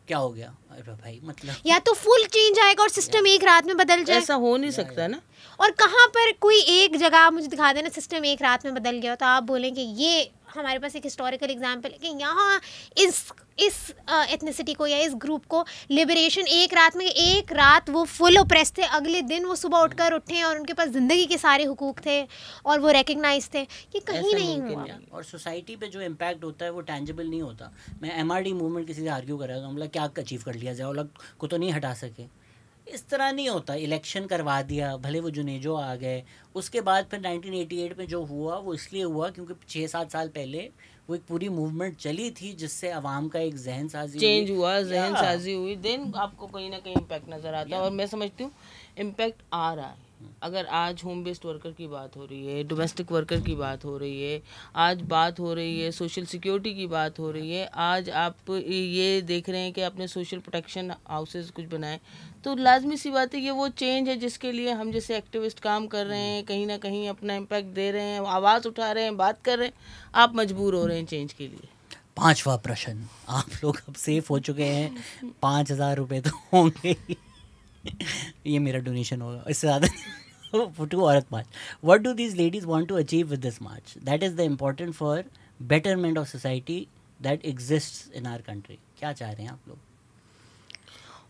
B: क्या हो गया, अरे भाई मतलब
C: या तो फुल चेंज आएगा और सिस्टम एक रात में बदल जाए,
A: ऐसा हो नहीं सकता ना।
C: और कहाँ पर कोई एक जगह आप मुझे दिखा देना सिस्टम एक रात में बदल गया, तो आप बोलेंगे ये हमारे पास एक हिस्टोरिकल एग्जाम्पल है कि यहाँ इस एथनिसिटी को या इस ग्रुप को लिबरेशन एक रात में, एक रात वो फुल ओप्रेस थे, अगले दिन वो सुबह उठकर उठे और उनके पास ज़िंदगी के सारे हुकूक थे और वो रिकग्नाइज थे। ये कहीं नहीं हुआ।
B: और सोसाइटी पे जो इम्पैक्ट होता है वो टेंजिबल नहीं होता। मैं MRD मूवमेंट किसी से आर्ग्यू कर रहा था, मतलब क्या अचीव कर लिया जाए, और को तो नहीं हटा सके, इस तरह नहीं होता। इलेक्शन करवा दिया, भले वो जुनेजो आ गए, उसके बाद फिर 1988 में जो हुआ वो इसलिए हुआ क्योंकि 6-7 साल पहले वो एक पूरी मूवमेंट चली थी जिससे अवाम का एक जहन साजी
A: चेंज
B: हुई।
A: हुआ, जहन साजी हुई, देन आपको कहीं ना कहीं इम्पैक्ट नज़र आता है। और मैं समझती हूँ इम्पैक्ट आ रहा है। अगर आज होम बेस्ड वर्कर की बात हो रही है, डोमेस्टिक वर्कर की बात हो रही है, आज बात हो रही है सोशल सिक्योरिटी की बात हो रही है, आज आप ये देख रहे हैं कि आपने सोशल प्रोटेक्शन हाउसेज कुछ बनाए, तो लाजमी सी बात है ये वो चेंज है जिसके लिए हम जैसे एक्टिविस्ट काम कर रहे हैं, कहीं ना कहीं अपना इम्पैक्ट दे रहे हैं, आवाज़ उठा रहे हैं, बात कर रहे हैं, आप मजबूर हो रहे हैं चेंज के लिए।
B: 5वां प्रश्न, आप लोग अब सेफ हो चुके हैं, 5,000 रुपये तो होंगे ही। ये मेरा डोनेशन होगा, इससे ज़्यादा to Aurat March. What do these ladies want to achieve with this march? That is the important for betterment of society that exists in our country. क्या चाह रहे हैं आप लोग?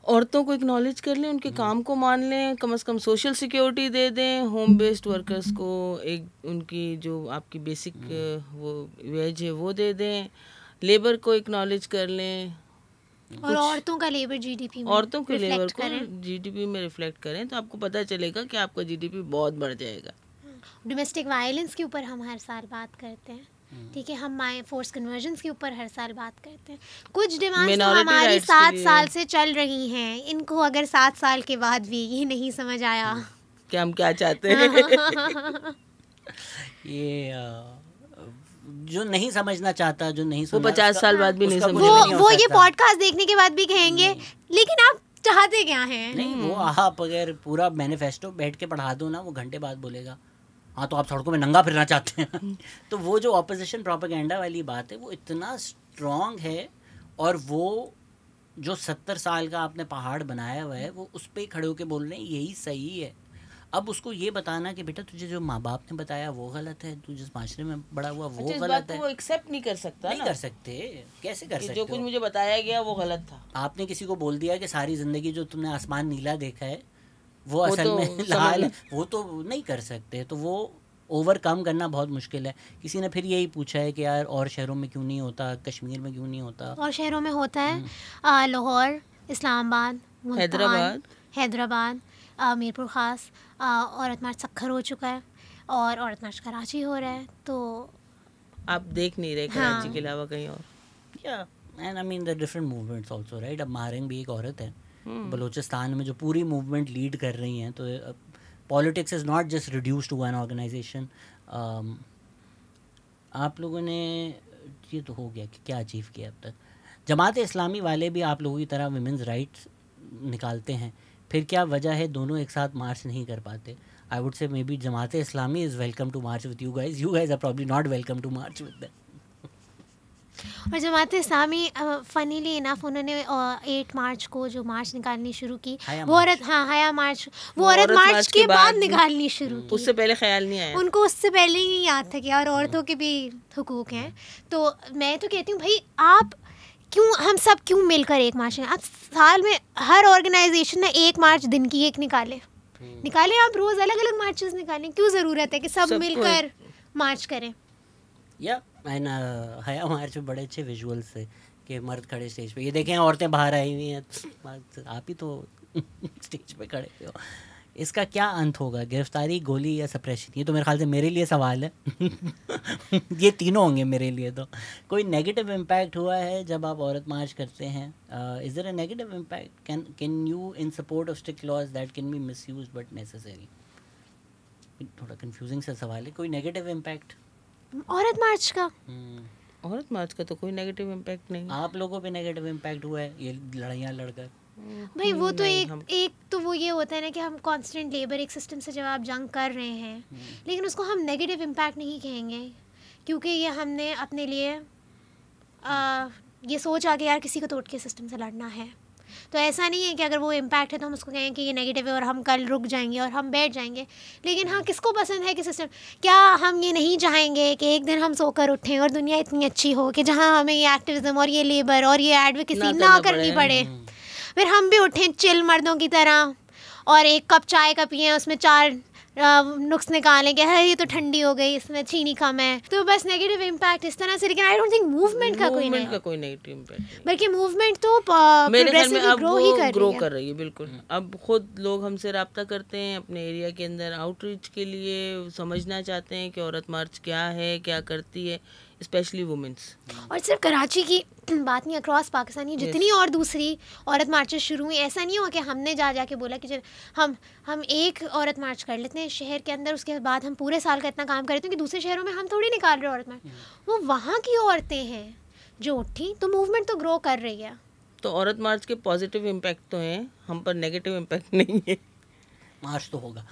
A: औरतों को एक्नॉलेज कर लें, उनके काम को मान लें, कम से कम सोशल सिक्योरिटी दे दें, होम बेस्ड वर्कर्स को एक उनकी जो आपकी बेसिक वो वेज है वो दे दें, लेबर को एक्नॉलेज कर लें,
C: और औरतों का लेबर जीडीपी में
A: औरतों के लेबर
C: reflect करें।
A: को जीडीपी में रिफ्लेक्ट करें, तो आपको पता चलेगा कि आपका जीडीपी बहुत बढ़ जाएगा।
C: डोमेस्टिक वायलेंस के ऊपर हम हर साल बात करते हैं, ठीक है, हम फोर्स कन्वर्जन्स के ऊपर हर साल बात करते हैं। कुछ डिमांड्स तो
A: Minority
C: हमारी
A: rights के
C: 7
A: लिए।
C: साल से चल रही हैं, इनको अगर 7 साल के बाद भी ये नहीं समझ आया
A: कि हम क्या चाहते हैं।
B: ये जो नहीं समझना चाहता, जो नहीं
A: वो
B: सुना,
A: 50 साल बाद भी नहीं
B: उसका
A: समझ
B: कुछ भी नहीं हो
C: वो ये
B: सकता।
C: पॉडकास्ट देखने के बाद भी कहेंगे लेकिन आप चाहते क्या हैं?
B: नहीं, वो आप अगर पूरा मैनिफेस्टो बैठ के पढ़ा दो ना, वो घंटे बाद बोलेगा हाँ तो आप सड़कों में नंगा फिरना चाहते हैं। तो वो जो ऑपोजिशन प्रोपेगेंडा वाली बात है वो इतना स्ट्रॉन्ग है, और वो जो 70 साल का आपने पहाड़ बनाया हुआ है वो उस पर ही खड़े होकर बोल रहे हैं यही सही है। अब उसको ये बताना कि बेटा तुझे जो माँ बाप ने बताया वो गलत है, तू जिस माशरे में बड़ा हुआ वो
A: इस
B: गलत
A: बात
B: है,
A: को वो एक्सेप्ट नहीं कर सकता
B: नहीं
A: ना,
B: कर सकते। कैसे कर
A: कि
B: सकते
A: जो कुछ
B: हो?
A: मुझे बताया गया वो गलत था।
B: आपने किसी को बोल दिया कि सारी जिंदगी जो तुमने आसमान नीला देखा है वो
A: वो
B: असल
A: तो
B: में
A: समझ
B: लाल
A: लो।
B: है, वो तो नहीं कर सकते। तो वो ओवरकम करना बहुत मुश्किल है। किसी ने फिर यही पूछा है कि यार और शहरों में क्यों नहीं होता, कश्मीर में क्यों नहीं होता?
C: और शहरों में होता है, लाहौर, इस्लामाबाद, मुल्तान, हैदराबाद, मीरपुर ख़ास, औरत मार्च सखर हो चुका है, और औरत मार्च कराची हो रहा है। तो
A: आप देख नहीं रहे कराची के अलावा कहीं और।
B: या and I mean the different movements also, right? अब महारंग भी एक औरत है बलूचिस्तान में जो पूरी मूवमेंट लीड कर रही हैं। तो politics is not just reduced to one organisation. आप लोगों ने ये तो हो गया कि क्या अचीव किया अब तक। जमात इस्लामी वाले भी आप लोगों की तरह विमेंस राइट्स निकालते हैं, फिर क्या वजह है दोनों एक साथ मार्च नहीं कर पाते? I would say maybe Jamaat Islami is welcome to march with you guys are probably not welcome to march with them.
C: और जमात इस्लामी फनीली इनफ उन्होंने 8 मार्च को जो मार्च निकालनी शुरू की,
B: हया
C: वो औरत, हाँ हया मार्च, वो
A: वो
C: औरत
A: औरत
C: मार्च
A: मार्च
C: के
A: के
C: बाद
A: बाद
C: निकालनी शुरू की।
A: उससे पहले ख्याल नहीं आया।
C: उनको उससे पहले ही याद था कि यार औरतों के भी हुकूक हैं। तो मैं तो कहती हूँ भाई आप क्यों, हम सब क्यों मिलकर एक मार्च, आप साल में हर ऑर्गेनाइजेशन ने 1 मार्च दिन की एक निकाले, आप रोज़ अलग अलग मार्चेस निकालें, क्यों ज़रूरत है कि सब
A: सबको
C: मिलकर मार्च करें?
B: या एंड हया मार्च में बड़े अच्छे विजुअल्स थे कि मर्द खड़े स्टेज पे, ये देखें औरतें बाहर आई हुई हैं, आप ही तो स्टेज पे खड़े हो। इसका क्या अंत होगा? गिरफ्तारी, गोली या सप्रेशन? ये तो मेरे ख्याल से मेरे लिए सवाल है। ये तीनों होंगे मेरे लिए। तो कोई नेगेटिव इम्पैक्ट हुआ है जब आप औरत मार्च करते हैं? Is there a negative impact? Can you in support of strict laws that can be misused but necessary? थोड़ा कंफ्यूजिंग सा सवाल है। कोई नेगेटिव इम्पैक्ट
C: औरत मार्च का?
A: औरत मार्च का तो कोई नेगेटिव इम्पैक्ट नहीं।
B: आप लोगों पे नेगेटिव इम्पैक्ट हुआ है ये लड़ाइयाँ लड़कर?
C: भाई वो तो
A: नहीं,
C: एक तो वो ये होता है ना कि हम कांस्टेंट लेबर एक सिस्टम से जब आप जंग कर रहे हैं, लेकिन उसको हम नेगेटिव इम्पैक्ट नहीं कहेंगे, क्योंकि ये हमने अपने लिए ये सोचा कि यार किसी को तोड़ के सिस्टम से लड़ना है। तो ऐसा नहीं है कि अगर वो इम्पैक्ट है तो हम उसको कहें कि ये नेगेटिव है और हम कल रुक जाएंगे और हम बैठ जाएंगे। लेकिन हाँ, किसको पसंद है कि सिस्टम, क्या हम ये नहीं चाहेंगे कि एक दिन हम सोकर उठें और दुनिया इतनी अच्छी हो कि जहाँ हमें ये एक्टिविज्म और ये लेबर और ये एडवोकेसी ना करनी पड़े, फिर हम भी उठें चिल मर्दों की तरह और एक कप चाय का पिएं, उसमें 4 नुक्स निकालें कि है ये तो ठंडी हो गई, इसमें चीनी कम है। तो बस नेगेटिव इम्पैक्ट इस तरह से। लेकिन आई डोंट थिंक मूवमेंट का कोई
A: नेगेटिव इम्पैक्ट,
C: बल्कि मूवमेंट तो
A: मेरे ख्याल में अब
C: ग्रो ही
A: कर रही है। बिल्कुल, अब खुद लोग हमसे रब्ता करते हैं अपने एरिया के अंदर आउटरीच के लिए, समझना चाहते हैं कि औरत मार्च क्या है, क्या करती है। Especially women's.
C: और सिर्फ कराची की बात नहीं, अक्रॉस पाकिस्तान की जितनी और दूसरी औरत मार्चेस शुरू हुई, ऐसा नहीं हुआ कि हमने जाके बोला कि हम एक औरत मार्च कर लेते हैं शहर के अंदर, उसके बाद हम पूरे साल का इतना काम करते हैं कि दूसरे शहरों में हम थोड़ी निकाल रहे औरत मार्च। वो वहाँ की औरतें हैं जो उठी, तो मूवमेंट तो ग्रो कर रही है।
A: तो औरत मार्च के पॉजिटिव इम्पैक्ट तो हैं, हम पर नेगेटिव इम्पैक्ट नहीं है।
B: मार्च तो होगा।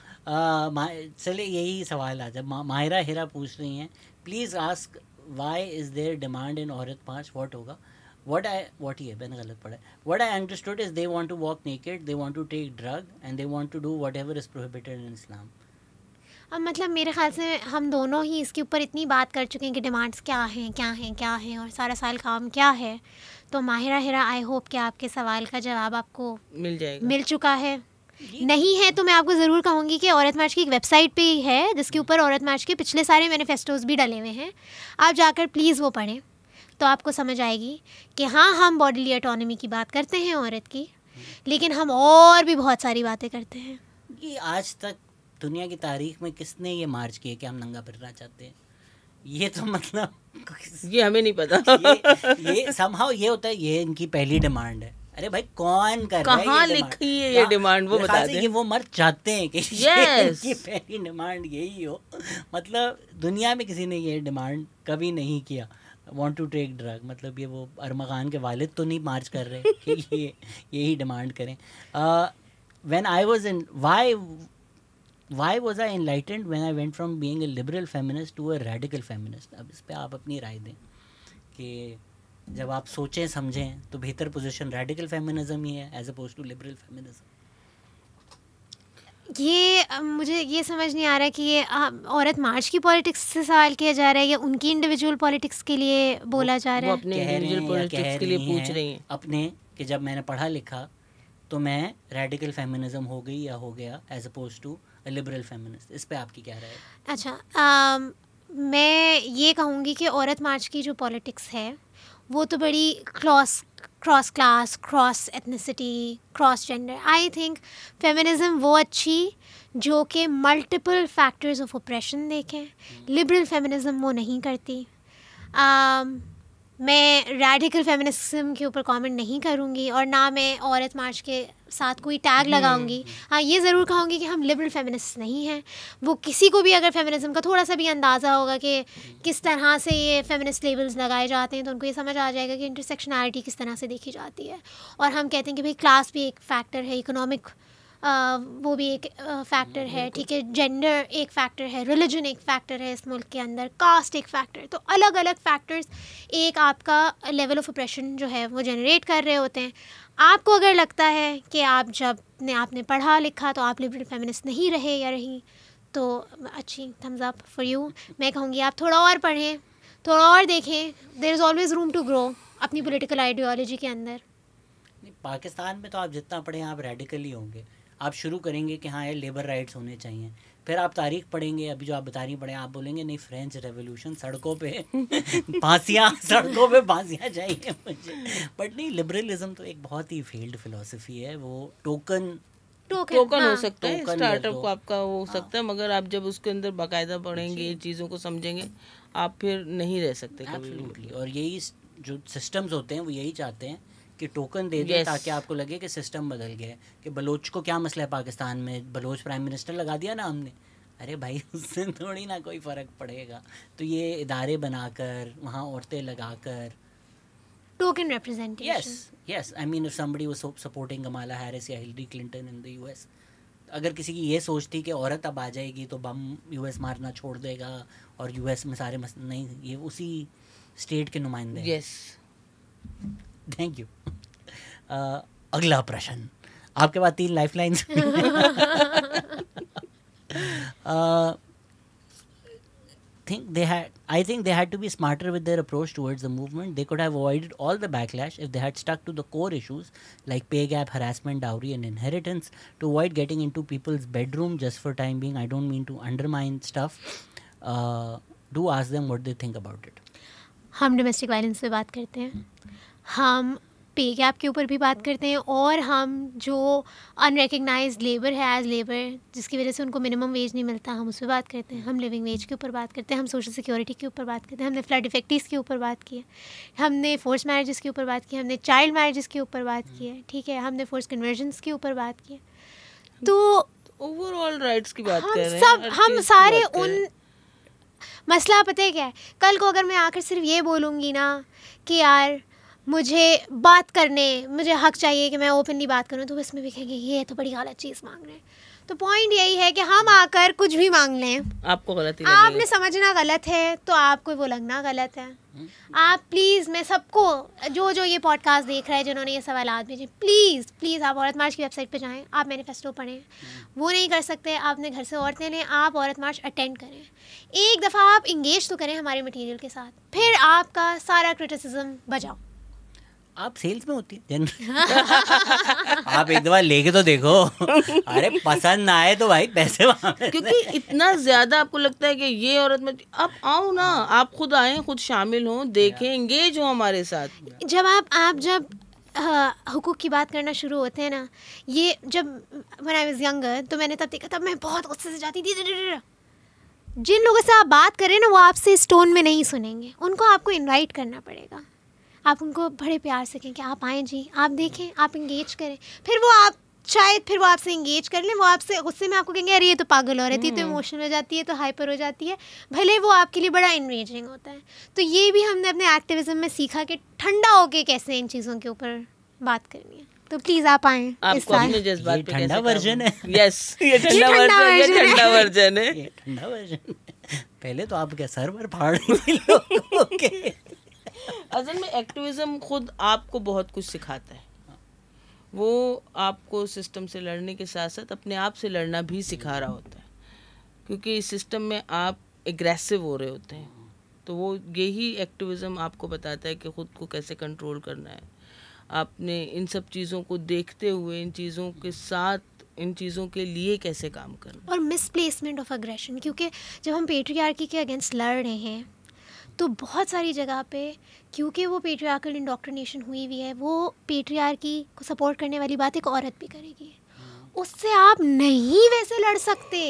B: चलिए यही सवाल आ जाए, माहिरा हिरा पूछ रही हैं, please ask why is their demand in औरत मार्च, व्हाट होगा। व्हाट ही है, मैंने गलत पढ़ा है। What I understood is they want to walk naked, they want to take drug and they want to do whatever is prohibited in Islam.
C: अब मतलब मेरे ख्याल से हम दोनों ही इसके ऊपर इतनी बात कर चुके हैं कि डिमांड्स क्या हैं और सारा साल काम क्या है। तो माहिरा हिरा, आई होप कि आपके सवाल का जवाब आपको मिल चुका है। नहीं है तो मैं आपको ज़रूर कहूँगी कि औरत मार्च की एक वेबसाइट पे ही है जिसके ऊपर औरत मार्च के पिछले सारे मैनिफेस्टोज़ भी डले हुए हैं, आप जाकर प्लीज़ वो पढ़ें तो आपको समझ आएगी कि हाँ, हम बॉडीली ऑटोनॉमी की बात करते हैं औरत की, लेकिन हम और भी बहुत सारी बातें करते हैं।
B: ये आज तक दुनिया की तारीख में किसने ये मार्च किया कि हम नंगा फिरना चाहते हैं? ये तो मतलब
A: ये हमें नहीं पता।
B: ये समहाउ ये होता है, ये इनकी पहली डिमांड है। अरे भाई कौन कर रहा है?
A: कहाँ लिखी है ये डिमांड, वो बता दें।
B: ये वो मर्द चाहते हैं कि इनकी पहली डिमांड यही हो। मतलब दुनिया में किसी ने ये डिमांड कभी नहीं किया, वांट टू टेक ड्रग। मतलब ये वो अरमगान के वालिद तो नहीं मार्च कर रहे कि ये यही डिमांड करें। When I was in why was I enlightened when I went from being a liberal feminist to a radical feminist? अब इस पे आप अपनी राय दें कि जब आप सोचें समझें तो बेहतर पोजीशन रेडिकल फेमिनिज्म ही है as oppose to liberal feminism.
C: ये मुझे ये समझ नहीं आ रहा है कि ये औरत मार्च की पॉलिटिक्स से सवाल किया जा रहा है या उनकी इंडिविजुअल पॉलिटिक्स के लिए बोला जा रहा है।
A: वो अपने इंडिविजुअल पॉलिटिक्स के लिए पूछ रही हैं
B: अपने, कि जब मैंने पढ़ा लिखा तो मैं रेडिकल फेमिनिज्म हो गई या हो गया as oppose to liberal feminist. इस पे आपकी क्या राय है?
C: अच्छा, मैं ये कहूँगी कि औरत मार्च की जो पॉलिटिक्स है वो तो बड़ी cross class, cross ethnicity, cross gender. I think feminism वो अच्छी जो कि मल्टीपल फैक्टर्स ऑफ ऑप्रेशन देखें। लिबरल फेमिनिज्म वो नहीं करती। मैं रेडिकल फेमिनिज्म के ऊपर कमेंट नहीं करूँगी और ना मैं औरत मार्च के साथ कोई टैग लगाऊंगी। हाँ, ये ज़रूर कहूँगी कि हम लिबरल फेमिनिस्ट नहीं हैं। वो किसी को भी अगर फेमिनिज्म का थोड़ा सा भी अंदाज़ा होगा कि किस तरह से ये फेमिनिस्ट लेबल्स लगाए जाते हैं तो उनको ये समझ आ जाएगा कि इंटरसेक्शनैलिटी किस तरह से देखी जाती है। और हम कहते हैं कि भाई क्लास भी एक फैक्टर है, इकोनॉमिक वो भी एक फैक्टर है, ठीक है, जेंडर एक फैक्टर है, रिलीजन एक फैक्टर है इस मुल्क के अंदर, कास्ट एक फैक्टर है। तो अलग अलग फैक्टर्स एक आपका लेवल ऑफ ऑपरेशन जो है वो जनरेट कर रहे होते हैं। आपको अगर लगता है कि आपने पढ़ा लिखा तो आप लिबरल फेमिनिस्ट नहीं रहे या रही, तो अच्छी थम्स अप फॉर यू। मैं कहूँगी आप थोड़ा और पढ़ें, थोड़ा और देखें। There is always room to grow अपनी पॉलिटिकल आइडियोलॉजी के अंदर।
B: पाकिस्तान में तो आप जितना पढ़ें आप रेडिकल ही होंगे। आप शुरू करेंगे कि हाँ ये लेबर राइट्स होने चाहिए, फिर आप तारीख पढ़ेंगे, अभी जो आप बता रही पढ़ें, आप बोलेंगे नहीं फ्रेंच रेवोल्यूशन, सड़कों पे फांसियाँ चाहिए मुझे। बट नहीं, लिबरलिज्म तो एक बहुत ही फेल्ड फिलॉसफी है। वो टोकन
A: हो सकता है, स्टार्टअप आपका हो सकता है, मगर आप जब उसके अंदर बाकायदा पढ़ेंगे, चीज़ों को समझेंगे, आप फिर नहीं रह सकते कभी।
B: और यही जो सिस्टम्स होते हैं वो यही चाहते हैं कि टोकन दे दें ताकि आपको लगे कि सिस्टम बदल गया है। कि बलोच को क्या मसला है पाकिस्तान में, बलोच प्राइम मिनिस्टर लगा दिया ना हमने, अरे भाई उससे थोड़ी ना कोई फ़र्क पड़ेगा। तो ये इदारे बनाकर वहाँ औरतें लगाकर
C: token representation.
B: Yes I mean if somebody was supporting Kamala Harris या Hillary Clinton in the US, अगर किसी की ये सोच थी कि औरत अब आ जाएगी तो बम यूएस मारना छोड़ देगा और यूएस में सारे नहीं, ये उसी स्टेट के नुमाइंदे हैं।
A: Yes,
B: thank you. अगला प्रश्न, आपके पास 3 lifelines. I think they had to be smarter with their approach towards the movement. They could have avoided all the backlash if they had stuck to the core issues like pay gap, harassment, dowry and inheritance to avoid getting into people's bedroom just for time being. I don't mean to undermine stuff. Do ask them what they think about it.
C: हम domestic violence पे बात करते हैं। हम पे gap के ऊपर भी बात करते हैं, और हम जो अनरिकग्नाइज्ड लेबर है एज लेबर, जिसकी वजह से उनको मिनिमम वेज नहीं मिलता, हम उस पर बात करते हैं। हम लिविंग वेज के ऊपर बात करते हैं, हम सोशल सिक्योरिटी के ऊपर बात करते हैं, हमने फ्लड इफेक्टिव्स के ऊपर बात की है, हमने फोर्स मैरिजेस के ऊपर बात की है, हमने चाइल्ड मैरिजेस के ऊपर बात की है, ठीक है, हमने फोर्स कन्वर्जन्स के ऊपर बात की है। तो
A: ओवरऑल राइट्स की बात
C: हम
A: कर रहे हैं,
C: सब,
A: हर
C: हम
A: चीज़ की
C: सारे
A: बात कर रहे
C: उन
A: हैं।
C: मसला पता है क्या है, कल को अगर मैं आकर सिर्फ ये बोलूँगी ना कि यार मुझे बात करने, मुझे हक चाहिए कि मैं ओपनली बात करूँ, तो इसमें भी कहेंगे ये तो बड़ी गलत चीज़ मांग रहे हैं। तो पॉइंट यही है कि हम आकर कुछ भी मांग लें,
A: आपको गलत ही
C: आपने
A: लगेगा।
C: समझना गलत है तो आपको वो लगना गलत है। आप प्लीज़, मैं सबको जो ये पॉडकास्ट देख रहे हैं, जिन्होंने ये सवालात भेजे, प्लीज़ आप औरत मार्च की वेबसाइट पे जाएं, आप मैनिफेस्टो पढ़ें। वो नहीं कर सकते, आपने घर से औरतें लें, आप औरत मार्च अटेंड करें, एक दफ़ा आप इंगेज तो करें हमारे मटेरियल के साथ, फिर आपका सारा क्रिटिसिज्म बजाओ।
B: आप सेल्स में होती है आप एक दफा लेके तो देखो, अरे पसंद ना आए तो भाई पैसे वापस।
A: क्योंकि इतना ज़्यादा आपको लगता है कि ये औरत में, आप आओ ना, आप खुद आएँ, खुद शामिल हों, देखें, एंगेज हो हमारे साथ।
C: जब आप हुकूक की बात करना शुरू होते हैं ना, ये जब व्हेन आई वाज यंगर, तो मैंने तब देखा, तब मैं बहुत गुस्से से जाती थी। जिन लोगों से आप बात करें ना, वो आपसे इस टोन में नहीं सुनेंगे, उनको आपको इनवाइट करना पड़ेगा। आप उनको बड़े प्यार से कहें कि आप आएँ जी, आप देखें, आप इंगेज करें, फिर वो आप शायद फिर वो आपसे इंगेज कर लें। वो आपसे गुस्से में आपको कहेंगे अरे ये तो पागल हो रही थी, तो इमोशनल हो जाती है, तो हाइपर हो जाती है, भले वो आपके लिए बड़ा इनरेजिंग होता है। तो ये भी हमने अपने एक्टिविज्म में सीखा कि ठंडा होके कैसे इन चीज़ों के ऊपर बात करनी है। तो प्लीज़ आप आएँ इस
A: आपको
C: साल।
A: अपने जज्बात पे
B: ठंडा वर्जन है।
A: यस, ये ठंडा वर्जन है।
B: ये ठंडा वर्जन। पहले तो आप क्या सर्वर फाड़ रही थी लोगों के।
A: असल में एक्टिविज्म खुद आपको बहुत कुछ सिखाता है। वो आपको सिस्टम से लड़ने के साथ साथ अपने आप से लड़ना भी सिखा रहा होता है, क्योंकि इस सिस्टम में आप एग्रेसिव हो रहे होते हैं। तो वो यही एक्टिविज्म आपको बताता है कि ख़ुद को कैसे कंट्रोल करना है। आपने इन सब चीज़ों को देखते हुए, इन चीज़ों के साथ, इन चीज़ों के लिए कैसे काम करना।
C: और मिसप्लेसमेंट ऑफ अग्रेशन, क्योंकि जब हम पेट्रियार्की के अगेंस्ट लड़ रहे हैं तो बहुत सारी जगह पे, क्योंकि वो पेट्रियार्कल इंडोक्ट्रिनेशन हुई हुई है, वो पेट्रियार्की को सपोर्ट करने वाली बात एक औरत भी करेगी, उससे आप नहीं वैसे लड़ सकते।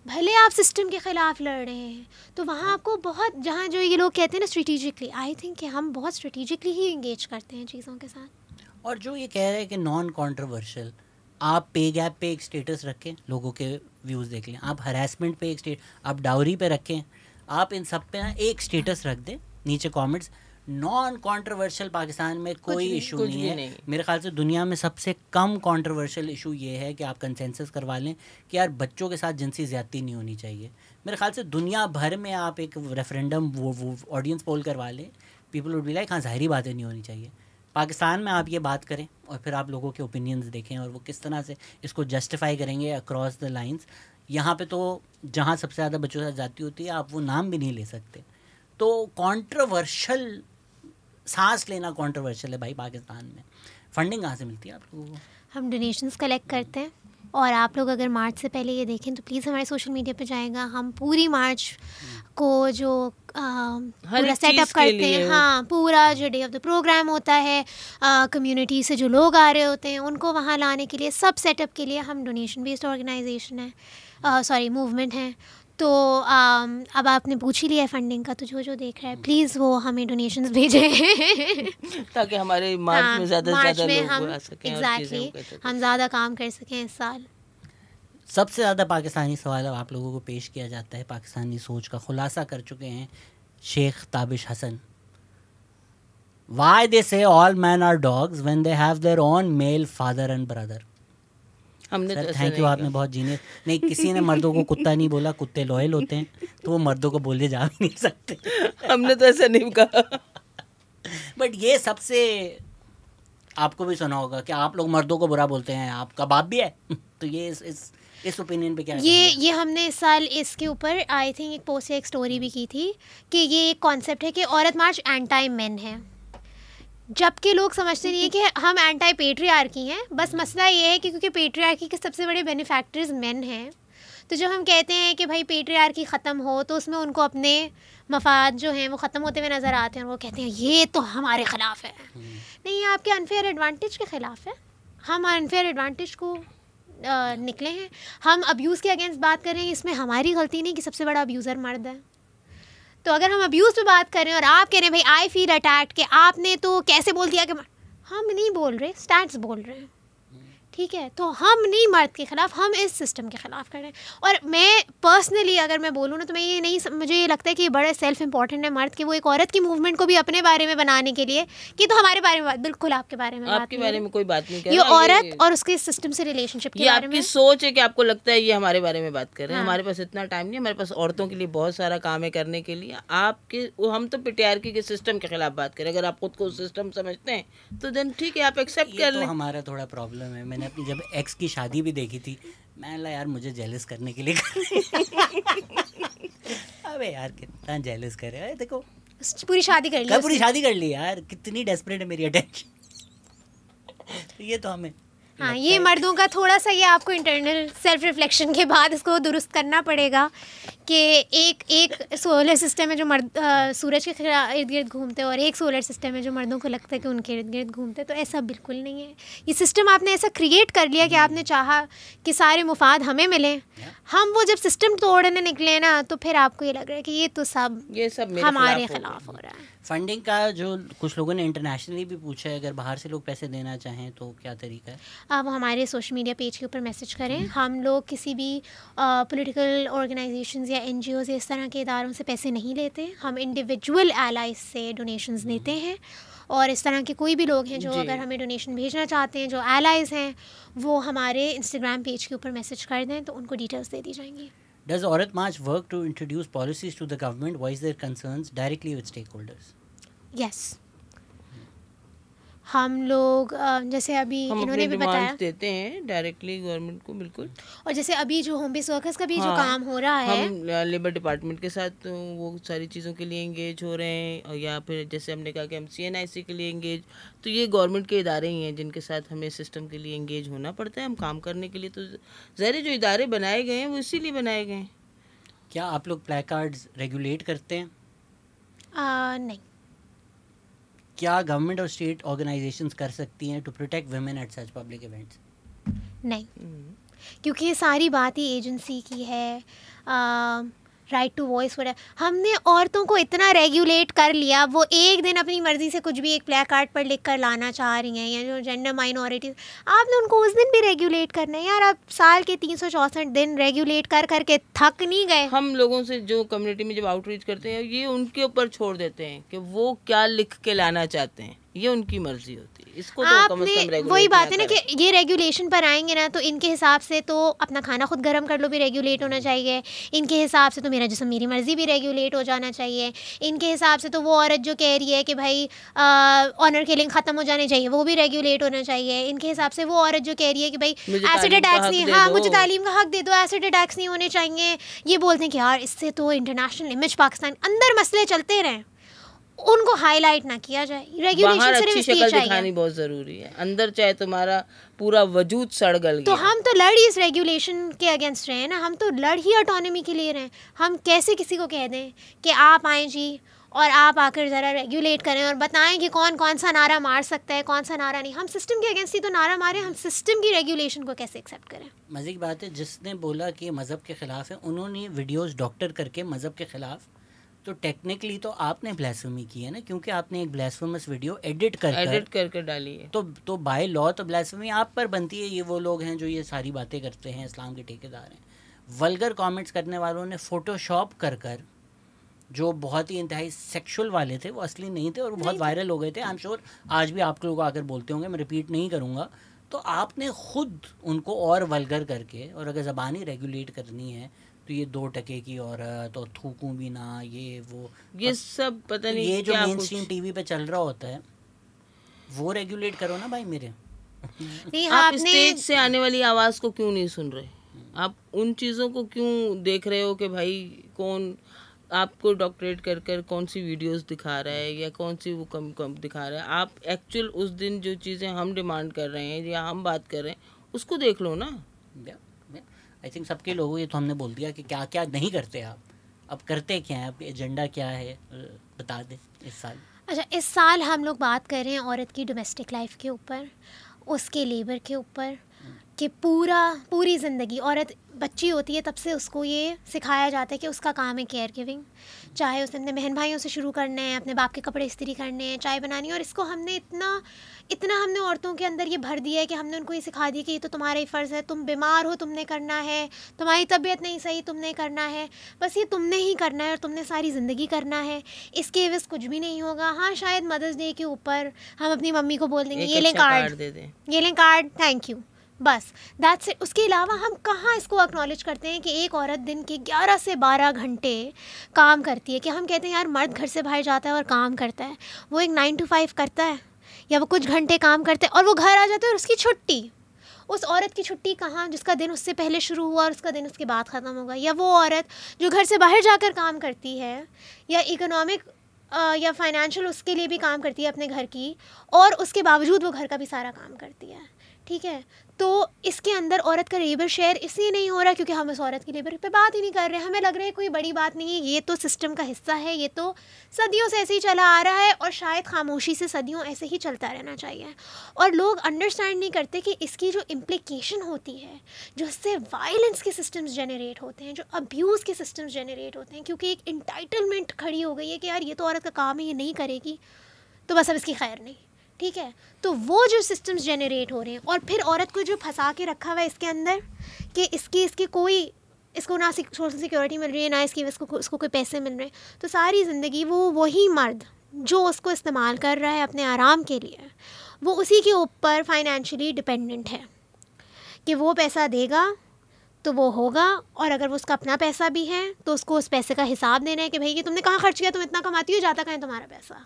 C: भले आप सिस्टम के ख़िलाफ़ लड़ रहे हैं, तो वहाँ आपको बहुत, जहाँ जो ये लोग कहते हैं ना स्ट्रेटिजिकली, आई थिंक कि हम बहुत स्ट्रेटिजिकली ही इंगेज करते हैं चीज़ों के साथ।
B: और जो ये कह रहे हैं कि नॉन कॉन्ट्रोवर्शियल, आप पे गैप पे एक स्टेटस रखें, लोगों के व्यूज़ देख लें, आप हरासमेंट पे एक आप डाउरी पे रखें, आप इन सब पे ना एक स्टेटस रख दें, नीचे कमेंट्स, नॉन कंट्रोवर्शियल पाकिस्तान में कोई इशू नहीं है। मेरे ख्याल से दुनिया में सबसे कम कंट्रोवर्शियल इशू ये है कि आप कंसेंसस करवा लें कि यार बच्चों के साथ जिनसी ज़्यादती नहीं होनी चाहिए। मेरे ख्याल से दुनिया भर में आप एक रेफरेंडम वो ऑडियंस पोल करवा लें, पीपल वुड बी लाइक हाँ ज़ाहिरी बातें नहीं होनी चाहिए। पाकिस्तान में आप ये बात करें और फिर आप लोगों के ओपिनियंस देखें और वो किस तरह से इसको जस्टिफाई करेंगे अक्रॉस द लाइंस। यहाँ पे तो जहाँ सबसे ज़्यादा बच्चों के साथ जाती होती है, आप वो नाम भी नहीं ले सकते। तो कंट्रोवर्शियल, सांस लेना कंट्रोवर्शियल है भाई पाकिस्तान में। फंडिंग कहाँ से मिलती है आप लोगों को?
C: हम डोनेशंस कलेक्ट करते हैं, और आप लोग अगर मार्च से पहले ये देखें तो प्लीज़ हमारे सोशल मीडिया पे जाएगा, हम पूरी मार्च को जो पूरा सेटअप करते हैं, हाँ, पूरा जो डे ऑफ द प्रोग्राम होता है, कम्युनिटी से जो लोग आ रहे होते हैं उनको वहाँ लाने के लिए, सब सेटअप के लिए हम डोनेशन बेस्ड ऑर्गेनाइजेशन है, मूवमेंट है। तो अब आपने पूछ ही लिया है फंडिंग का, तो जो देख रहा है प्लीज़ वो हमें डोनेशंस भेजें
A: ताकि हमारे मार्च में ज़्यादा से ज़्यादा लोग आ सकें।
C: एग्जैक्टली, हम ज़्यादा काम कर सकें इस साल।
B: सबसे ज़्यादा पाकिस्तानी सवाल आप लोगों को पेश किया जाता है, पाकिस्तानी सोच का खुलासा कर चुके हैं Sheikh Tabish Hasan. Why they say all men are dogs when they have their own male father and brother?
A: हमने
B: सर थैंक यू, आपने बहुत जीनियस। नहीं, किसी ने मर्दों को कुत्ता नहीं बोला, कुत्ते लॉयल होते हैं, तो वो मर्दों को बोले जा भी नहीं सकते।
A: हमने तो ऐसा नहीं कहा।
B: बट ये सबसे, आपको भी सुना होगा कि आप लोग मर्दों को बुरा बोलते हैं, आपका बाप भी है। तो ये इस ओपिनियन पे क्या
C: ये हमने इस साल इसके ऊपर आई थिंक एक पोस्ट या एक स्टोरी भी की थी कि ये एक कॉन्सेप्ट है कि औरत मार्च एंटी मेन है, जबकि लोग समझते नहीं है कि हम एंटी पेट्रियार्की हैं। बस मसला ये है कि क्योंकि पेट्रियार्की के सबसे बड़े बेनिफैक्टर्स मेन हैं, तो जब हम कहते हैं कि भाई पेट्रियार्की ख़त्म हो, तो उसमें उनको अपने मफाद जो हैं वो ख़त्म होते हुए नज़र आते हैं और वो कहते हैं ये तो हमारे ख़िलाफ़ है। नहीं, ये आपके अनफेयर एडवांटेज के ख़िलाफ़ है। हम अनफेयर एडवांटेज को निकले हैं। हम अब्यूज़ के अगेंस्ट बात कर रहे हैं, इसमें हमारी गलती नहीं कि सबसे बड़ा अब्यूज़र मर्द है। तो अगर हम अब्यूज़ पे बात कर रहे हैं और आप कह रहे हैं भाई आई फील अटैक्ड कि आपने तो कैसे बोल दिया, कि हम नहीं बोल रहे, स्टैट्स बोल रहे हैं, ठीक है। तो हम नहीं मर्द के ख़िलाफ़, हम इस सिस्टम के ख़िलाफ़ कर रहे हैं। और मैं पर्सनली अगर मैं बोलूँ ना, तो मैं ये नहीं, मुझे ये लगता है कि ये बड़ा सेल्फ इम्पॉर्टेंट है मर्द कि वो एक औरत की मूवमेंट को भी अपने बारे में बनाने के लिए कि तो हमारे बारे में बात, बिल्कुल आपके बारे में,
A: आपके बारे में कोई बात नहीं कर
C: ये
A: रहा,
C: औरत और उसके सिस्टम से रिलेशनशिप के बारे में।
A: आपकी सोच है कि आपको लगता है ये हमारे बारे में बात कर रहे हैं।
C: हाँ।
A: हमारे पास इतना टाइम नहीं, हमारे पास औरतों के लिए बहुत सारा काम है करने के लिए। हम तो पेट्रियार्की के सिस्टम के खिलाफ बात करें। अगर आप खुद को सिस्टम समझते हैं तो देन ठीक है, आप एक्सेप्ट कर लें।
B: हमारा थोड़ा प्रॉब्लम है। मैंने अपनी जब एक्स की शादी भी देखी थी, मैं ला यार मुझे जेलस करने के लिए अबे यार कितना जेलस करे। अरे देखो
C: पूरी शादी कर ली,
B: पूरी शादी कर ली यार, कितनी डेस्परेट है मेरी अटेंशन। तो ये तो हमें
C: हाँ, ये मर्दों का थोड़ा सा, ये आपको इंटरनल सेल्फ रिफ्लेक्शन के बाद इसको दुरुस्त करना पड़ेगा कि एक सोलर सिस्टम है जो मर्द सूरज के इर्द गिर्द घूमते हैं और एक सोलर सिस्टम है जो मर्दों को लगता है कि उनके इर्द गिर्द घूमते हैं। तो ऐसा बिल्कुल नहीं है। ये सिस्टम आपने ऐसा क्रिएट कर लिया कि आपने चाहा कि सारे मुफाद हमें मिलें। हम वो जब सिस्टम तोड़ने निकले ना, तो फिर आपको ये लग रहा है कि ये सब हमारे खिलाफ हो रहा है।
B: फंडिंग का जो कुछ लोगों ने इंटरनेशनली भी पूछा है, अगर बाहर से लोग पैसे देना चाहें तो क्या तरीका है?
C: आप हमारे सोशल मीडिया पेज के ऊपर मैसेज करें। हम लोग किसी भी पॉलिटिकल ऑर्गेनाइजेशंस या एनजीओज़ या इस तरह के इदारों से पैसे नहीं लेते। हम इंडिविजुअल एलाइज से डोनेशंस देते हैं। और इस तरह के कोई भी लोग हैं जो अगर हमें डोनेशन भेजना चाहते हैं, जो एलाइज हैं, वो हमारे इंस्टाग्राम पेज के ऊपर मैसेज कर दें तो उनको डिटेल्स दे दी जाएंगी।
B: Does Aurat March work to introduce policies to the government, voice their concerns directly with stakeholders?
C: Yes. हम लोग जैसे अभी इन्होंने भी बताया,
A: देते हैं डायरेक्टली गवर्नमेंट को, बिल्कुल।
C: और जैसे अभी जो होम बेस वर्कर्स का भी जो काम हो रहा है,
A: हम लेबर डिपार्टमेंट के साथ वो सारी चीज़ों के लिए एंगेज हो रहे हैं। और या फिर जैसे हमने कहा कि हम CNIC के लिए एंगेज, तो ये गवर्नमेंट के इदारे ही हैं जिनके साथ हमें सिस्टम के लिए एंगेज होना पड़ता है हम काम करने के लिए। तो ज़ाहिर जो इदारे बनाए गए हैं वो इसीलिए बनाए गए हैं।
B: क्या आप लोग प्लेकार्ड्स रेगुलेट करते हैं?
C: नहीं।
B: क्या गवर्नमेंट और स्टेट ऑर्गेनाइजेशंस कर सकती हैं to protect women at such public events?
C: नहीं, क्योंकि ये सारी बात ही एजेंसी की है। राइट टू वॉइस वगैरह हमने औरतों को इतना रेगुलेट कर लिया, वो एक दिन अपनी मर्ज़ी से कुछ भी एक प्ले कार्ड पर लिख कर लाना चाह रही हैं, या जो जेंडर माइनॉरिटीज़, आपने उनको उस दिन भी रेगुलेट करना है। यार आप साल के 364 दिन रेगुलेट कर करके थक नहीं गए? हम
A: लोगों से जो कम्युनिटी में जब आउटरीच करते हैं, ये उनके ऊपर छोड़ देते हैं कि वो क्या लिख के लाना चाहते हैं, ये उनकी मर्जी होती है। इसको तो कम से कम रेगुलेट, वही बात है ना कि
C: ये रेगुलेशन पर आएंगे ना, तो इनके हिसाब से तो अपना खाना खुद गर्म कर लो भी रेगुलेट होना चाहिए। इनके हिसाब से तो मेरा जिस्म मेरी मर्ज़ी भी रेगुलेट हो जाना चाहिए। इनके हिसाब से तो वो औरत जो कह रही है कि भाई ऑनर किलिंग ख़त्म हो जाने चाहिए, वो भी रेगुलेट होना चाहिए। इनके हिसाब से वो औरत जो कह रही है कि भाई एसिड अटैक्स नहीं, हाँ मुझे तालीम का हक दे दो, एसिड अटैक्स नहीं होने चाहिए, ये बोलते हैं कि यार इससे तो इंटरनेशनल इमेज पाकिस्तान, अंदर मसले चलते रहें, उनको हाईलाइट ना किया जाए। रेगुलेशन सिर्फ
A: अच्छी शक्ल दिखानी बहुत ज़रूरी है, अंदर चाहे तुम्हारा पूरा वजूद सड़ गल गया।
C: तो हम तो लड़ ही इस रेगुलेशन के अगेंस्ट रहे हैं ना, हम तो लड़ ही ऑटोनॉमी के लिए रहे हैं। हम कैसे किसी को कह दें कि आप आएँ जी और आप आकर ज़रा रेगुलेट करें और बताएं कि कौन कौन सा नारा मार सकता है, कौन सा नारा नहीं। हम सिस्टम के अगेंस्ट ही तो नारा मारें, हम सिस्टम की रेगुलेशन को कैसे एक्सेप्ट करें?
B: मज़े की बात है, जिसने बोला कि मज़हब के ख़िलाफ़ है, उन्होंने वीडियोज़ डॉक्टर करके मज़हब के ख़िलाफ़, तो टेक्निकली तो आपने ब्लास्फेमी की है ना, क्योंकि आपने एक ब्लास्फेमस वीडियो एडिट कर
A: डाली है।
B: तो बाय लॉ तो ब्लास्फेमी आप पर बनती है। ये वो लोग हैं जो ये सारी बातें करते हैं, इस्लाम के ठेकेदार हैं। वल्गर कमेंट्स करने वालों ने फ़ोटोशॉप कर जो बहुत ही इंतहाई सेक्सुअल वाले थे, वो असली नहीं थे और वो बहुत वायरल हो गए थे। आई एम श्योर आज भी आप लोग आकर बोलते होंगे, मैं रिपीट नहीं करूँगा। तो आपने ख़ुद उनको और वल्गर करके, और अगर ज़बानी रेगुलेट करनी है तो ये 2 टके की औरत और थूकूं भी ना, ये वो,
A: ये सब पता नहीं,
B: ये जो मेन स्ट्रीम टीवी पे चल रहा होता है वो रेगुलेट करो ना भाई मेरे।
C: नहीं,
A: आप स्टेज से आने वाली आवाज़ को क्यों नहीं सुन रहे? आप उन चीज़ों को क्यों देख रहे हो कि भाई कौन आपको डॉक्टरेट कर कौन सी वीडियोस दिखा रहा है या कौन सी वो कम दिखा रहा है? आप एक्चुअल उस दिन जो चीज़ें हम डिमांड कर रहे हैं या हम बात कर रहे हैं उसको देख लो ना।
B: आई थिंक सबके लोगों ये तो हमने बोल दिया कि क्या क्या नहीं करते आप, अब करते क्या हैं, आपके एजेंडा क्या है, बता दें इस साल।
C: अच्छा, इस साल हम लोग बात कर रहे हैं औरत की डोमेस्टिक लाइफ के ऊपर, उसके लेबर के ऊपर, कि पूरी ज़िंदगी औरत बच्ची होती है तब से उसको ये सिखाया जाता है कि उसका काम है केयर गिविंग, चाहे उसने अपने बहन भाइयों से शुरू करने हैं, अपने बाप के कपड़े इस्त्री करने हैं, चाय बनानी है। और इसको हमने इतना हमने औरतों के अंदर ये भर दिया है कि हमने उनको ये सिखा दिया कि ये तो तुम्हारा ही फ़र्ज़ है, तुम बीमार हो तुमने करना है, तुम्हारी तबीयत नहीं सही तुमने करना है, बस ये तुमने ही करना है और तुमने सारी ज़िंदगी करना है, इसके एवज़ कुछ भी नहीं होगा। हाँ, शायद मदर्स डे के ऊपर हम अपनी मम्मी को बोल देंगे ये लें कार्ड दे दें, ये लें कार्ड, थैंक यू, बस दैट्स इट। उसके अलावा हम कहाँ इसको एक्नॉलेज करते हैं कि एक औरत दिन के 11 से 12 घंटे काम करती है, कि हम कहते हैं यार मर्द घर से बाहर जाता है और काम करता है, वो एक 9 to 5 करता है या वो कुछ घंटे काम करते हैं और वो घर आ जाता है और उसकी छुट्टी, उस औरत की छुट्टी कहाँ जिसका दिन उससे पहले शुरू हुआ और उसका दिन उसके बाद ख़त्म होगा। या वो औरत जो घर से बाहर जाकर काम करती है या इकोनॉमिक या फाइनेंशियल उसके लिए भी काम करती है अपने घर की, और उसके बावजूद वो घर का भी सारा काम करती है, ठीक है। तो इसके अंदर औरत का लेबर शेयर इसलिए नहीं हो रहा क्योंकि हम इस औरत की लेबर पे बात ही नहीं कर रहे। हमें लग रहा है कोई बड़ी बात नहीं है, ये तो सिस्टम का हिस्सा है, ये तो सदियों से ऐसे ही चला आ रहा है और शायद खामोशी से सदियों ऐसे ही चलता रहना चाहिए। और लोग अंडरस्टैंड नहीं करते कि इसकी जो इम्प्लिकेशन होती है, जो इससे वायलेंस के सिस्टम्स जनरेट होते हैं, जो अब्यूज़ के सिस्टम्स जनरेट होते हैं, क्योंकि एक इंटाइटलमेंट खड़ी हो गई है कि यार ये तो औरत का काम है, ये नहीं करेगी तो बस अब इसकी खैर नहीं, ठीक है। तो वो जो सिस्टम्स जनरेट हो रहे हैं और फिर औरत को जो फंसा के रखा हुआ है इसके अंदर कि इसको ना सोशल सिक्योरिटी मिल रही है, ना उसको कोई पैसे मिल रहे हैं, तो सारी ज़िंदगी वो वही मर्द जो उसको इस्तेमाल कर रहा है अपने आराम के लिए, वो उसी के ऊपर फाइनेंशियली डिपेंडेंट है कि वो पैसा देगा तो वो होगा, और अगर वो उसका अपना पैसा भी है तो उसको उस पैसे का हिसाब देना है कि भाई ये तुमने कहाँ खर्च किया, तुम इतना कमाती हो, जाता कहाँ है तुम्हारा पैसा,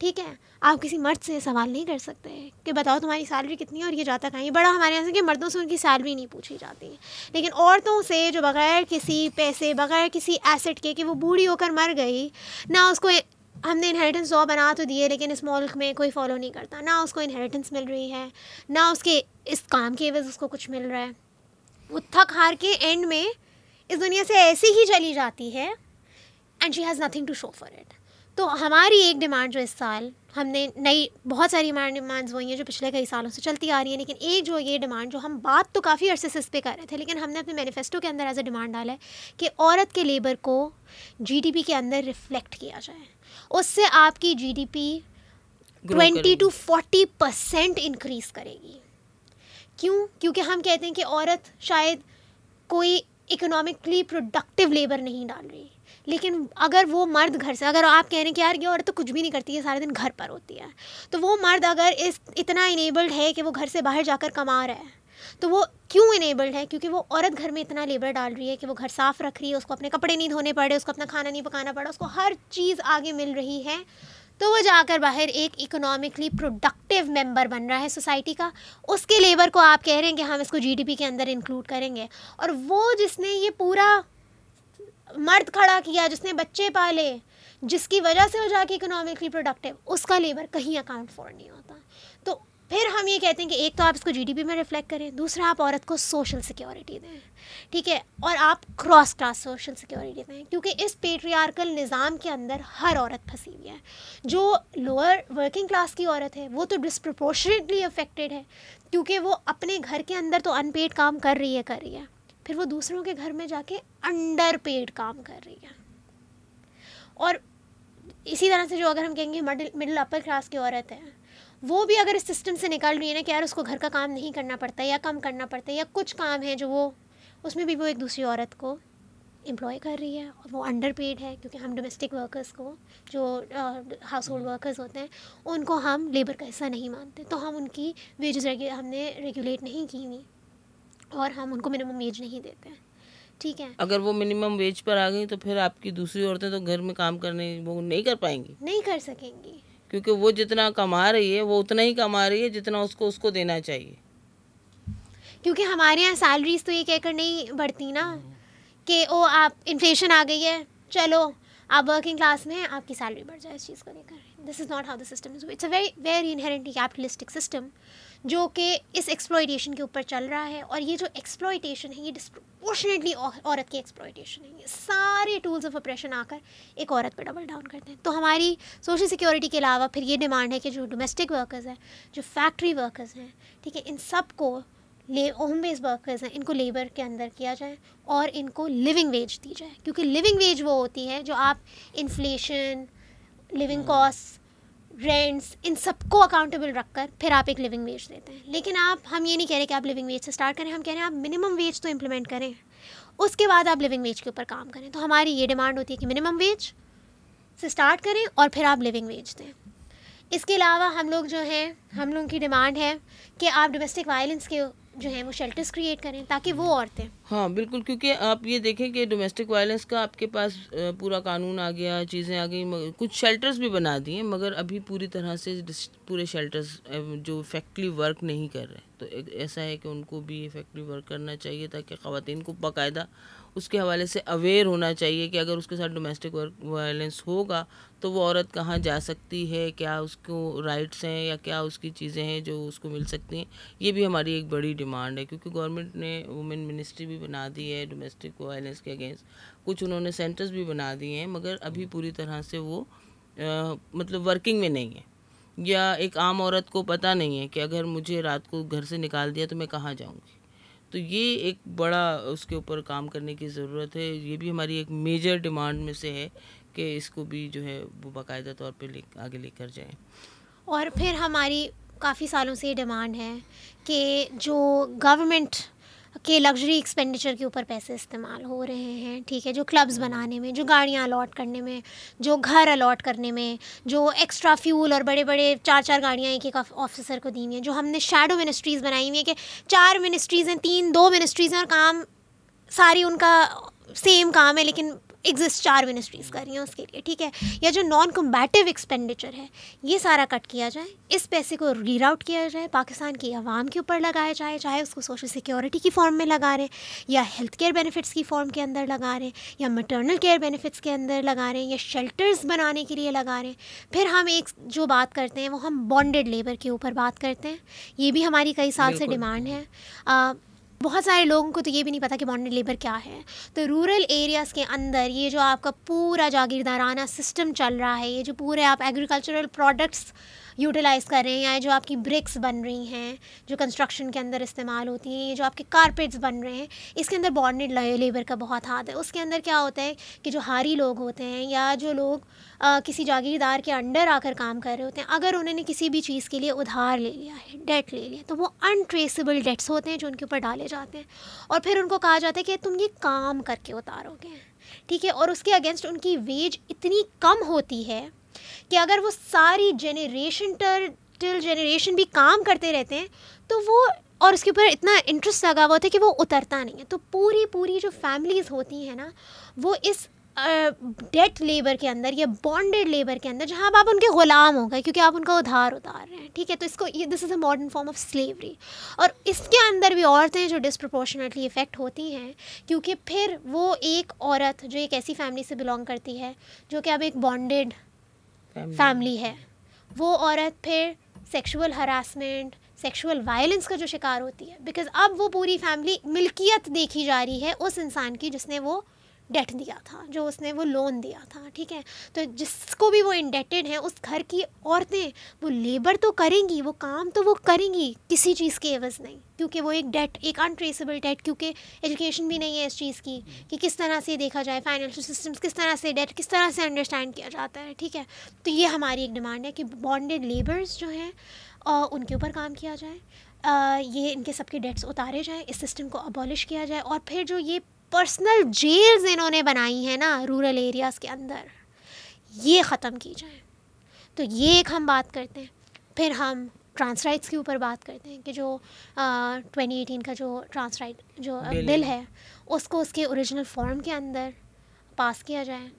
C: ठीक है। आप किसी मर्द से सवाल नहीं कर सकते कि बताओ तुम्हारी सैलरी कितनी है और ये जाता कहाँ है। बड़ा हमारे यहाँ से कि मर्दों से उनकी सैलरी नहीं पूछी जाती, लेकिन औरतों से जो बग़ैर किसी पैसे, बग़ैर किसी एसेट के, कि वो बूढ़ी होकर मर गई, ना उसको हमने इनहेरिटेंस लॉ बना तो दिए लेकिन इस मुल्क में कोई फॉलो नहीं करता, ना उसको इनहेरिटेंस मिल रही है, ना उसके इस काम के एवज़ उसको कुछ मिल रहा है, वो थक हार के एंड में इस दुनिया से ऐसी ही चली जाती है and she has nothing to show for it. तो हमारी एक डिमांड जो इस साल हमने नई, बहुत सारी हमारी डिमांड्स वही हैं जो पिछले कई सालों से चलती आ रही है, लेकिन एक जो ये डिमांड जो हम बात तो काफ़ी अरसे से इस पे कर रहे थे, लेकिन हमने अपने मैनिफेस्टो के अंदर एज अ डिमांड डाला है कि औरत के लेबर को जीडीपी के अंदर रिफ्लेक्ट किया जाए, उससे आपकी जीडीपी 20 to 40% इंक्रीज़ करेगी। क्यों? क्योंकि हम कहते हैं कि औरत शायद कोई इकोनॉमिकली प्रोडक्टिव लेबर नहीं डाल रही, लेकिन अगर वो मर्द घर से, अगर आप कह रहे हैं कि यार ये औरत तो कुछ भी नहीं करती है, सारे दिन घर पर होती है, तो वो मर्द अगर इतना इनेबल्ड है कि वो घर से बाहर जाकर कमा रहा है, तो वो क्यों इनेबल्ड है? क्योंकि वो औरत घर में इतना लेबर डाल रही है कि वो घर साफ़ रख रही है, उसको अपने कपड़े नहीं धोने पड़े, उसको अपना खाना नहीं पकाना पड़ा, उसको हर चीज़ आगे मिल रही है, तो वो जाकर बाहर एक इकोनॉमिकली प्रोडक्टिव मेंबर बन रहा है सोसाइटी का। उसके लेबर को आप कह रहे हैं कि हम इसको जीडीपी के अंदर इंक्लूड करेंगे, और वो जिसने ये पूरा मर्द खड़ा किया, जिसने बच्चे पाले, जिसकी वजह से वो जाके इकोनॉमिकली प्रोडक्टिव, उसका लेबर कहीं अकाउंट फॉर नहीं होता। तो फिर हम ये कहते हैं कि एक तो आप इसको जीडीपी में रिफ्लेक्ट करें, दूसरा आप औरत को सोशल सिक्योरिटी दें, ठीक है, और आप क्रॉस क्लास सोशल सिक्योरिटी दें, क्योंकि इस पेट्रियार्कल निज़ाम के अंदर हर औरत फंसी हुई है। जो लोअर वर्किंग क्लास की औरत है वो तो डिस्प्रपोर्शनेटली अफेक्टेड है, क्योंकि वो अपने घर के अंदर तो अनपेड काम कर रही है, फिर वो दूसरों के घर में जाके अंडर पेड काम कर रही है। और इसी तरह से जो अगर हम कहेंगे मिडिल अपर क्लास की औरत है, वो भी अगर इस सिस्टम से निकल रही है ना कि यार उसको घर का काम नहीं करना पड़ता या कम करना पड़ता है, या कुछ काम है जो वो उसमें भी वो एक दूसरी औरत को एम्प्लॉय कर रही है और वो अंडर पेड है, क्योंकि हम डोमेस्टिक वर्कर्स को, जो हाउस होल्ड वर्कर्स होते हैं, उनको हम लेबर का हिस्सा नहीं मानते, तो हम उनकी वेजेस हमने रेगुलेट नहीं की हुई और हम उनको मिनिमम वेज नहीं देते हैं, ठीक है।
A: अगर वो मिनिमम वेज पर आ गई तो फिर आपकी दूसरी औरतें तो घर में काम करने वो नहीं कर पाएंगी,
C: नहीं कर सकेंगी,
A: क्योंकि वो जितना कमा रही है वो उतना ही कमा रही है जितना उसको देना चाहिए।
C: क्योंकि हमारे यहाँ सैलरीज तो ये कहकर नहीं बढ़ती ना कि ओ आप इन्फ्लेशन आ गई है, चलो आप वर्किंग क्लास में हैं, आपकी सैलरी बढ़ जाए, इस चीज़ को लेकर this is not how the system is, it's a very very inherently capitalistic system जो कि इस एक्सप्लॉयटेशन के ऊपर चल रहा है। और ये जो एक्सप्लॉयटेशन है ये डिस्प्रोपोर्शनेटली औरत की एक्सप्लॉयटेशन है। ये सारे टूल्स ऑफ ऑपरेशन आकर एक औरत पे डबल डाउन करते हैं। तो हमारी सोशल सिक्योरिटी के अलावा फिर ये डिमांड है कि जो डोमेस्टिक वर्कर्स हैं, जो फैक्ट्री वर्कर्स हैं, ठीक है, इन सब को होम बेस्ड वर्कर्स हैं, इनको लेबर के अंदर किया जाए और इनको लिविंग वेज दी जाए। क्योंकि लिविंग वेज वो होती है जो आप इन्फ्लेशन, लिविंग कॉस्ट, रेंट्स, इन सबको अकाउंटेबल रखकर फिर आप एक लिविंग वेज देते हैं। लेकिन हम ये नहीं कह रहे कि आप लिविंग वेज से स्टार्ट करें, हम कह रहे हैं आप मिनिमम वेज तो इम्प्लीमेंट करें, उसके बाद आप लिविंग वेज के ऊपर काम करें। तो हमारी ये डिमांड होती है कि मिनिमम वेज से स्टार्ट करें और फिर आप लिविंग वेज दें। इसके अलावा हम लोगों की डिमांड है कि आप डोमेस्टिक वायलेंस के जो है वो शेल्टर्स क्रिएट करें ताकि वो औरतें,
A: हाँ बिल्कुल, क्योंकि आप ये देखें कि डोमेस्टिक वायलेंस का आपके पास पूरा कानून आ गया, चीज़ें आ गई, कुछ शेल्टर्स भी बना दिए, मगर अभी पूरी तरह से पूरे शेल्टर्स जो इफेक्टिवली वर्क नहीं कर रहे। तो ऐसा है कि उनको भी इफेक्टिवली वर्क करना चाहिए ताकि ख़वातीन को बाकायदा उसके हवाले से अवेयर होना चाहिए कि अगर उसके साथ डोमेस्टिक वायलेंस होगा तो वो औरत कहाँ जा सकती है, क्या उसको राइट्स हैं या क्या उसकी चीज़ें हैं जो उसको मिल सकती हैं। ये भी हमारी एक बड़ी डिमांड है, क्योंकि गवर्नमेंट ने वुमेन मिनिस्ट्री भी बना दी है डोमेस्टिक वायलेंस के अगेंस्ट, कुछ उन्होंने सेंटर्स भी बना दिए हैं, मगर अभी पूरी तरह से वो मतलब वर्किंग में नहीं है, या एक आम औरत को पता नहीं है कि अगर मुझे रात को घर से निकाल दिया तो मैं कहाँ जाऊँगी। तो ये एक बड़ा उसके ऊपर काम करने की ज़रूरत है। ये भी हमारी एक मेजर डिमांड में से है कि इसको भी जो है वो बाकायदा तौर पे आगे लेकर जाएं।
C: और फिर हमारी काफ़ी सालों से ये डिमांड है कि जो गवर्नमेंट के लग्जरी एक्सपेंडिचर के ऊपर पैसे इस्तेमाल हो रहे हैं, ठीक है, जो क्लब्स बनाने में, जो गाड़ियाँ अलॉट करने में, जो घर अलॉट करने में, जो एक्स्ट्रा फ्यूल और बड़े बड़े 4-4 गाड़ियाँ एक ऑफिसर को दी हुई हैं, जो हमने शैडो मिनिस्ट्रीज़ बनाई हुई हैं कि 4 मिनिस्ट्रीज़ हैं, 2 मिनिस्ट्रीज़ हैं और काम सारी उनका सेम काम है लेकिन एग्जिस्ट 4 मिनिस्ट्रीज़ कर रही हैं उसके लिए, ठीक है। या जो नॉन कम्बैटिव एक्सपेंडिचर है ये सारा कट किया जाए, इस पैसे को रीराउट किया जाए, पाकिस्तान की आवाम के ऊपर लगाया जाए, चाहे उसको सोशल सिक्योरिटी की फॉर्म में लगा रहे हैं या हेल्थ केयर बेनिफिट्स की फॉर्म के अंदर लगा रहे हैं या मैटरनल केयर बेनिफिट्स के अंदर लगा रहे हैं या शेल्टर्स बनाने के लिए लगा रहे हैं। फिर हम एक जो बात करते हैं वो हम बॉन्डेड लेबर के ऊपर बात करते हैं। ये भी हमारी कई साल से डिमांड है। बहुत सारे लोगों को तो ये भी नहीं पता कि बॉन्डेड लेबर क्या है। तो रूरल एरियाज़ के अंदर ये जो आपका पूरा जागीरदाराना सिस्टम चल रहा है, ये जो पूरे आप एग्रीकल्चरल प्रोडक्ट्स यूटिलाइज़ कर रहे हैं, या जो आपकी ब्रिक्स बन रही हैं जो कंस्ट्रक्शन के अंदर इस्तेमाल होती हैं, ये जो आपके कारपेट्स बन रहे हैं, इसके अंदर बॉन्डेड लेबर का बहुत हाथ है। उसके अंदर क्या होता है कि जो हारी लोग होते हैं या जो लोग किसी जागीरदार के अंडर आकर काम कर रहे होते हैं, अगर उन्होंने किसी भी चीज़ के लिए उधार ले लिया है, डेट ले लिया, तो वो अनट्रेसेबल डेट्स होते हैं जो उनके ऊपर डाले जाते हैं और फिर उनको कहा जाता है कि तुम ये काम करके उतारोगे, ठीक है। और उसके अगेंस्ट उनकी वेज इतनी कम होती है कि अगर वो सारी जनरेशन टिल जनरेशन भी काम करते रहते हैं तो वो, और उसके ऊपर इतना इंटरेस्ट लगा हुआ था कि वो उतरता नहीं है। तो पूरी जो फैमिलीज़ होती हैं ना, वो इस डेट लेबर के अंदर या बॉन्डेड लेबर के अंदर, जहाँ आप उनके ग़ुलाम हो गए क्योंकि आप उनका उधार उतार रहे हैं, ठीक है। तो इसको this is a modern form of slavery. और इसके अंदर भी औरतें जो डिस्प्रपोर्शनेटली इफ़ेक्ट होती हैं, क्योंकि फिर वो एक औरत जो एक ऐसी फैमिली से बिलोंग करती है जो कि अब एक बॉन्डेड फैमिली है, वो औरत फिर सेक्सुअल हरासमेंट, सेक्सुअल वायलेंस का जो शिकार होती है, बिकॉज़ अब वो पूरी फैमिली मिल्कियत देखी जा रही है उस इंसान की जिसने वो डेट दिया था, जो उसने वो लोन दिया था, ठीक है। तो जिसको भी वो इंडेटेड है, उस घर की औरतें वो लेबर तो करेंगी, वो काम तो वो करेंगी, किसी चीज़ के एवज़ नहीं, क्योंकि वो एक डेट, एक अनट्रेसेबल डेट, क्योंकि एजुकेशन भी नहीं है इस चीज़ की कि किस तरह से देखा जाए, फाइनेंशियल सिस्टम्स किस तरह से, डेट किस तरह से अंडरस्टैंड किया जाता है, ठीक है। तो ये हमारी एक डिमांड है कि बॉन्डेड लेबर्स जो हैं उनके ऊपर काम किया जाए, ये इनके सबके डेट्स उतारे जाएँ, इस सिस्टम को अबॉलिश किया जाए, और फिर जो ये पर्सनल जेल्स इन्होंने बनाई हैं ना रूरल एरियाज़ के अंदर, ये ख़त्म की जाए। तो ये एक हम बात करते हैं। फिर हम ट्रांस राइट्स के ऊपर बात करते हैं कि जो 2018 का जो ट्रांस राइट जो बिल है उसको उसके ओरिजिनल फॉर्म के अंदर पास किया जाए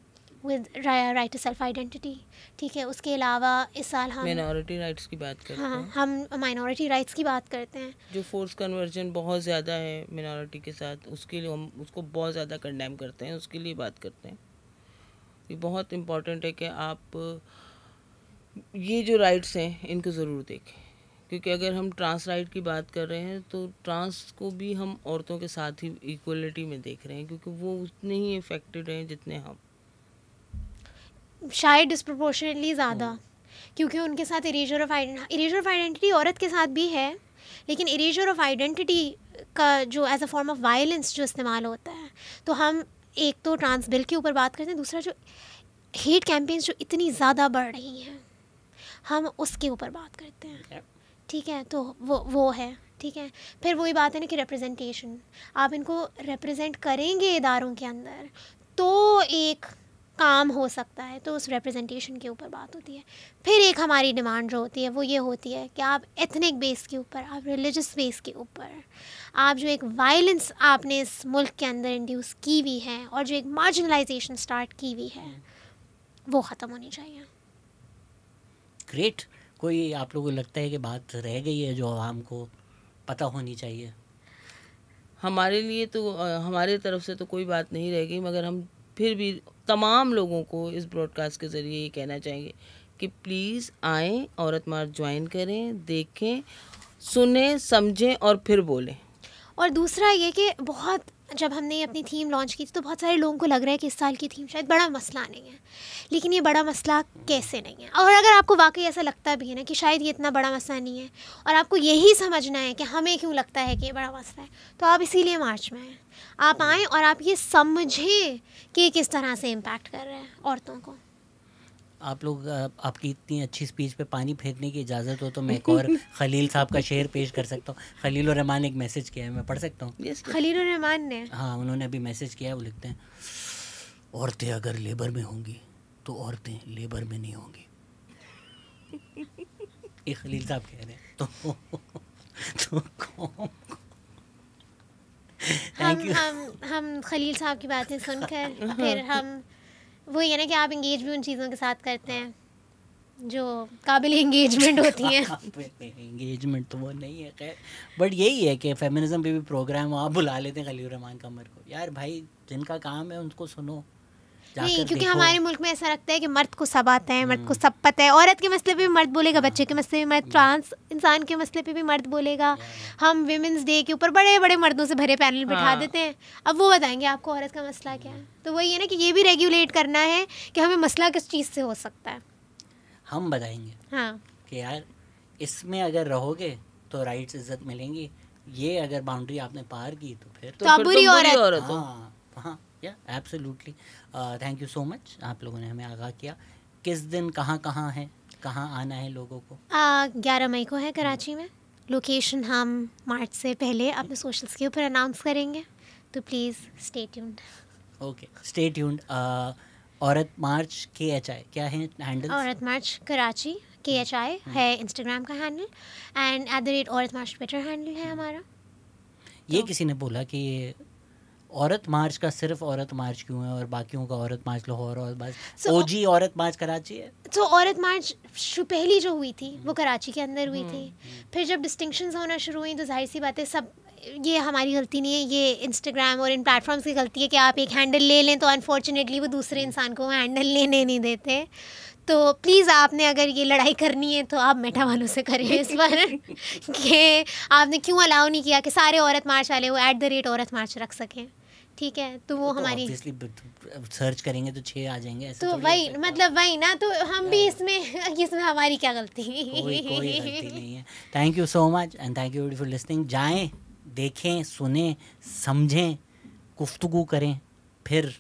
C: with right to self identity, ठीक है। उसके अलावा इस साल हम
A: माइनॉरिटी राइट्स की बात करते हैं।
C: हम माइनॉरिटी राइट्स की बात करते हैं।
A: जो फोर्स कन्वर्जन बहुत ज़्यादा है मिनॉरिटी के साथ, उसके लिए हम उसको बहुत ज़्यादा कंडेम करते हैं, उसके लिए बात करते हैं। ये बहुत इम्पॉर्टेंट है कि आप ये जो राइट्स हैं इनको ज़रूर देखें, क्योंकि अगर हम ट्रांस राइट की बात कर रहे हैं तो ट्रांस को भी हम औरतों के साथ ही इक्वलिटी में देख रहे हैं, क्योंकि वो उतने ही इफेक्टेड हैं जितने हम,
C: शायद डिस्प्रोपोर्शनेटली ज़्यादा, क्योंकि उनके साथ इरेजर ऑफ आइडेंटिटी औरत के साथ भी है, लेकिन इरेजर ऑफ आइडेंटिटी का जो as a form of violence जो इस्तेमाल होता है, तो हम एक तो ट्रांस बिल के ऊपर बात करते हैं, दूसरा जो हेट कैंपेन्स जो इतनी ज़्यादा बढ़ रही हैं हम उसके ऊपर बात करते हैं, ठीक है। तो वो है, ठीक है। फिर वही बात है ना कि रिप्रेजेंटेशन, आप इनको रिप्रेजेंट करेंगे इदारों के अंदर तो एक काम हो सकता है, तो उस रिप्रेजेंटेशन के ऊपर बात होती है। फिर एक हमारी डिमांड जो होती है वो ये होती है कि आप एथनिक बेस के ऊपर, आप रिलीजियस बेस के ऊपर, आप जो एक वायलेंस आपने इस मुल्क के अंदर इंड्यूस की हुई है और जो एक मार्जिनलाइजेशन स्टार्ट की हुई है वो ख़त्म होनी चाहिए।
B: ग्रेट। कोई आप लोगों को लगता है कि बात रह गई है जो आवाम को पता होनी चाहिए?
A: हमारे लिए तो हमारे तरफ से तो कोई बात नहीं रह गई, मगर हम फिर भी तमाम लोगों को इस ब्रॉडकास्ट के ज़रिए ये कहना चाहेंगे कि प्लीज़ आएँ, औरत मार्च ज्वाइन करें, देखें, सुने, समझें और फिर बोलें।
C: और दूसरा ये कि बहुत जब हमने अपनी थीम लॉन्च की थी तो बहुत सारे लोगों को लग रहा है कि इस साल की थीम शायद बड़ा मसला नहीं है, लेकिन ये बड़ा मसला कैसे नहीं है। और अगर आपको वाकई ऐसा लगता भी है ना कि शायद ये इतना बड़ा मसला नहीं है और आपको यही समझना है कि हमें क्यों लगता है कि ये बड़ा मसला है, तो आप इसीलिए मार्च में आएँ, आप आएँ और आप ये समझें कि किस तरह से इम्पैक्ट कर रहा है औरतों को।
B: आप लोग आपकी इतनी अच्छी स्पीच पे पानी फेरने की इजाज़त हो तो मैं एक और खलील साहब का शेर पेश कर सकता हूँ। खलील रहमान एक मैसेज किया है, मैं पढ़ सकता हूँ?
C: खलील रहमान ने,
B: हाँ, उन्होंने अभी मैसेज किया है। वो लिखते हैं, औरतें अगर लेबर में होंगी तो औरतें लेबर में नहीं होंगी। ये खलील साहब कह रहे हैं। तो
C: हम खलील साहब की बातें सुनकर फिर हम वो ये ना कि आप इंगेज भी उन चीज़ों के साथ करते हैं जो काबिल एंगेजमेंट होती हैं।
B: एंगेजमेंट तो वो नहीं है खैर, बट यही है कि फेमिनिज्म पे भी प्रोग्राम आप बुला लेते हैं खलील रहमान कमर को। यार भाई, जिनका काम है उनको सुनो,
C: नहीं, क्योंकि हमारे मुल्क में ऐसा लगता है कि मर्द को सब आता है, मर्द को सब पता है, औरत के मसले पे भी मर्द बोलेगा, बच्चे के मसले पे मर्द, ट्रांस इंसान के मसले पे भी मर्द बोलेगा। हम विमेंस डे के ऊपर बड़े बड़े मर्दों से भरे पैनल बिठा देते हैं, अब वो बताएंगे आपको औरत का मसला क्या है। तो वही है ना कि ये भी रेगुलेट करना है कि हमें मसला किस चीज़ से हो सकता है, हम
B: बताएंगे।
C: हाँ,
B: कि यार इसमें अगर रहोगे तो राइट्स इज्जत मिलेंगी, ये अगर बाउंड्री आपने पार की तो फिर
C: तो बुरी औरत।
B: हाँ, या absolutely. Thank you so much, आप लोगों ने हमें आगाह किया। किस दिन कहाँ है, कहाँ आना है लोगों को?
C: 11 मई को है कराची में। लोकेशन हम मार्च से पहले अपने सोशल्स के ऊपर अनाउंस करेंगे, तो please stay tuned.
B: Okay, stay tuned. औरत मार्च KHI क्या है हैंडल?
C: औरत मार्च कराची KHI है इंस्टाग्राम का हैंडल, एंड @औरत मार्च ट्विटर हैंडल है हमारा।
B: ये किसी ने बोला कि औरत मार्च का सिर्फ औरत मार्च क्यों है और बाकियों का औरत मार्च लाहौर और बस ओजी औरत मार्च कराची है?
C: तो औरत मार्च पहली जो हुई थी वो कराची के अंदर हुई थी, फिर जब डिस्टिंक्शंस होना शुरू हुई तो जाहिर सी बात है, सब ये हमारी गलती नहीं है, ये इंस्टाग्राम और इन प्लेटफॉर्म्स की गलती है कि आप एक हैंडल ले लें तो अनफॉर्चुनेटली वो दूसरे इंसान को हैंडल लेने नहीं देते। तो प्लीज़ आपने अगर ये लड़ाई करनी है तो आप मेटा वालों से करें इस बार कि आपने क्यों अलाउ नहीं किया कि सारे औरत मार्च वाले वो @औरत मार्च रख सकें, ठीक है। तो वो हमारी
B: सर्च करेंगे तो 6 आ जाएंगे ऐसे,
C: तो वही मतलब वही ना, तो हम भी इसमें हमारी क्या गलती?
B: कोई गलती नहीं है। Thank you so much and thank you for listening. जाएं, देखें, सुने, समझें, गुफ्तगू करें, फिर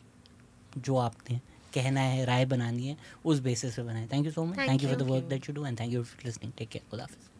B: जो आपने कहना है, राय बनानी है, उस बेसिस पे बनाएं। Thank you so much, thank you for the work that you do and thank you for listening. Take care, खुदा हाफिज़।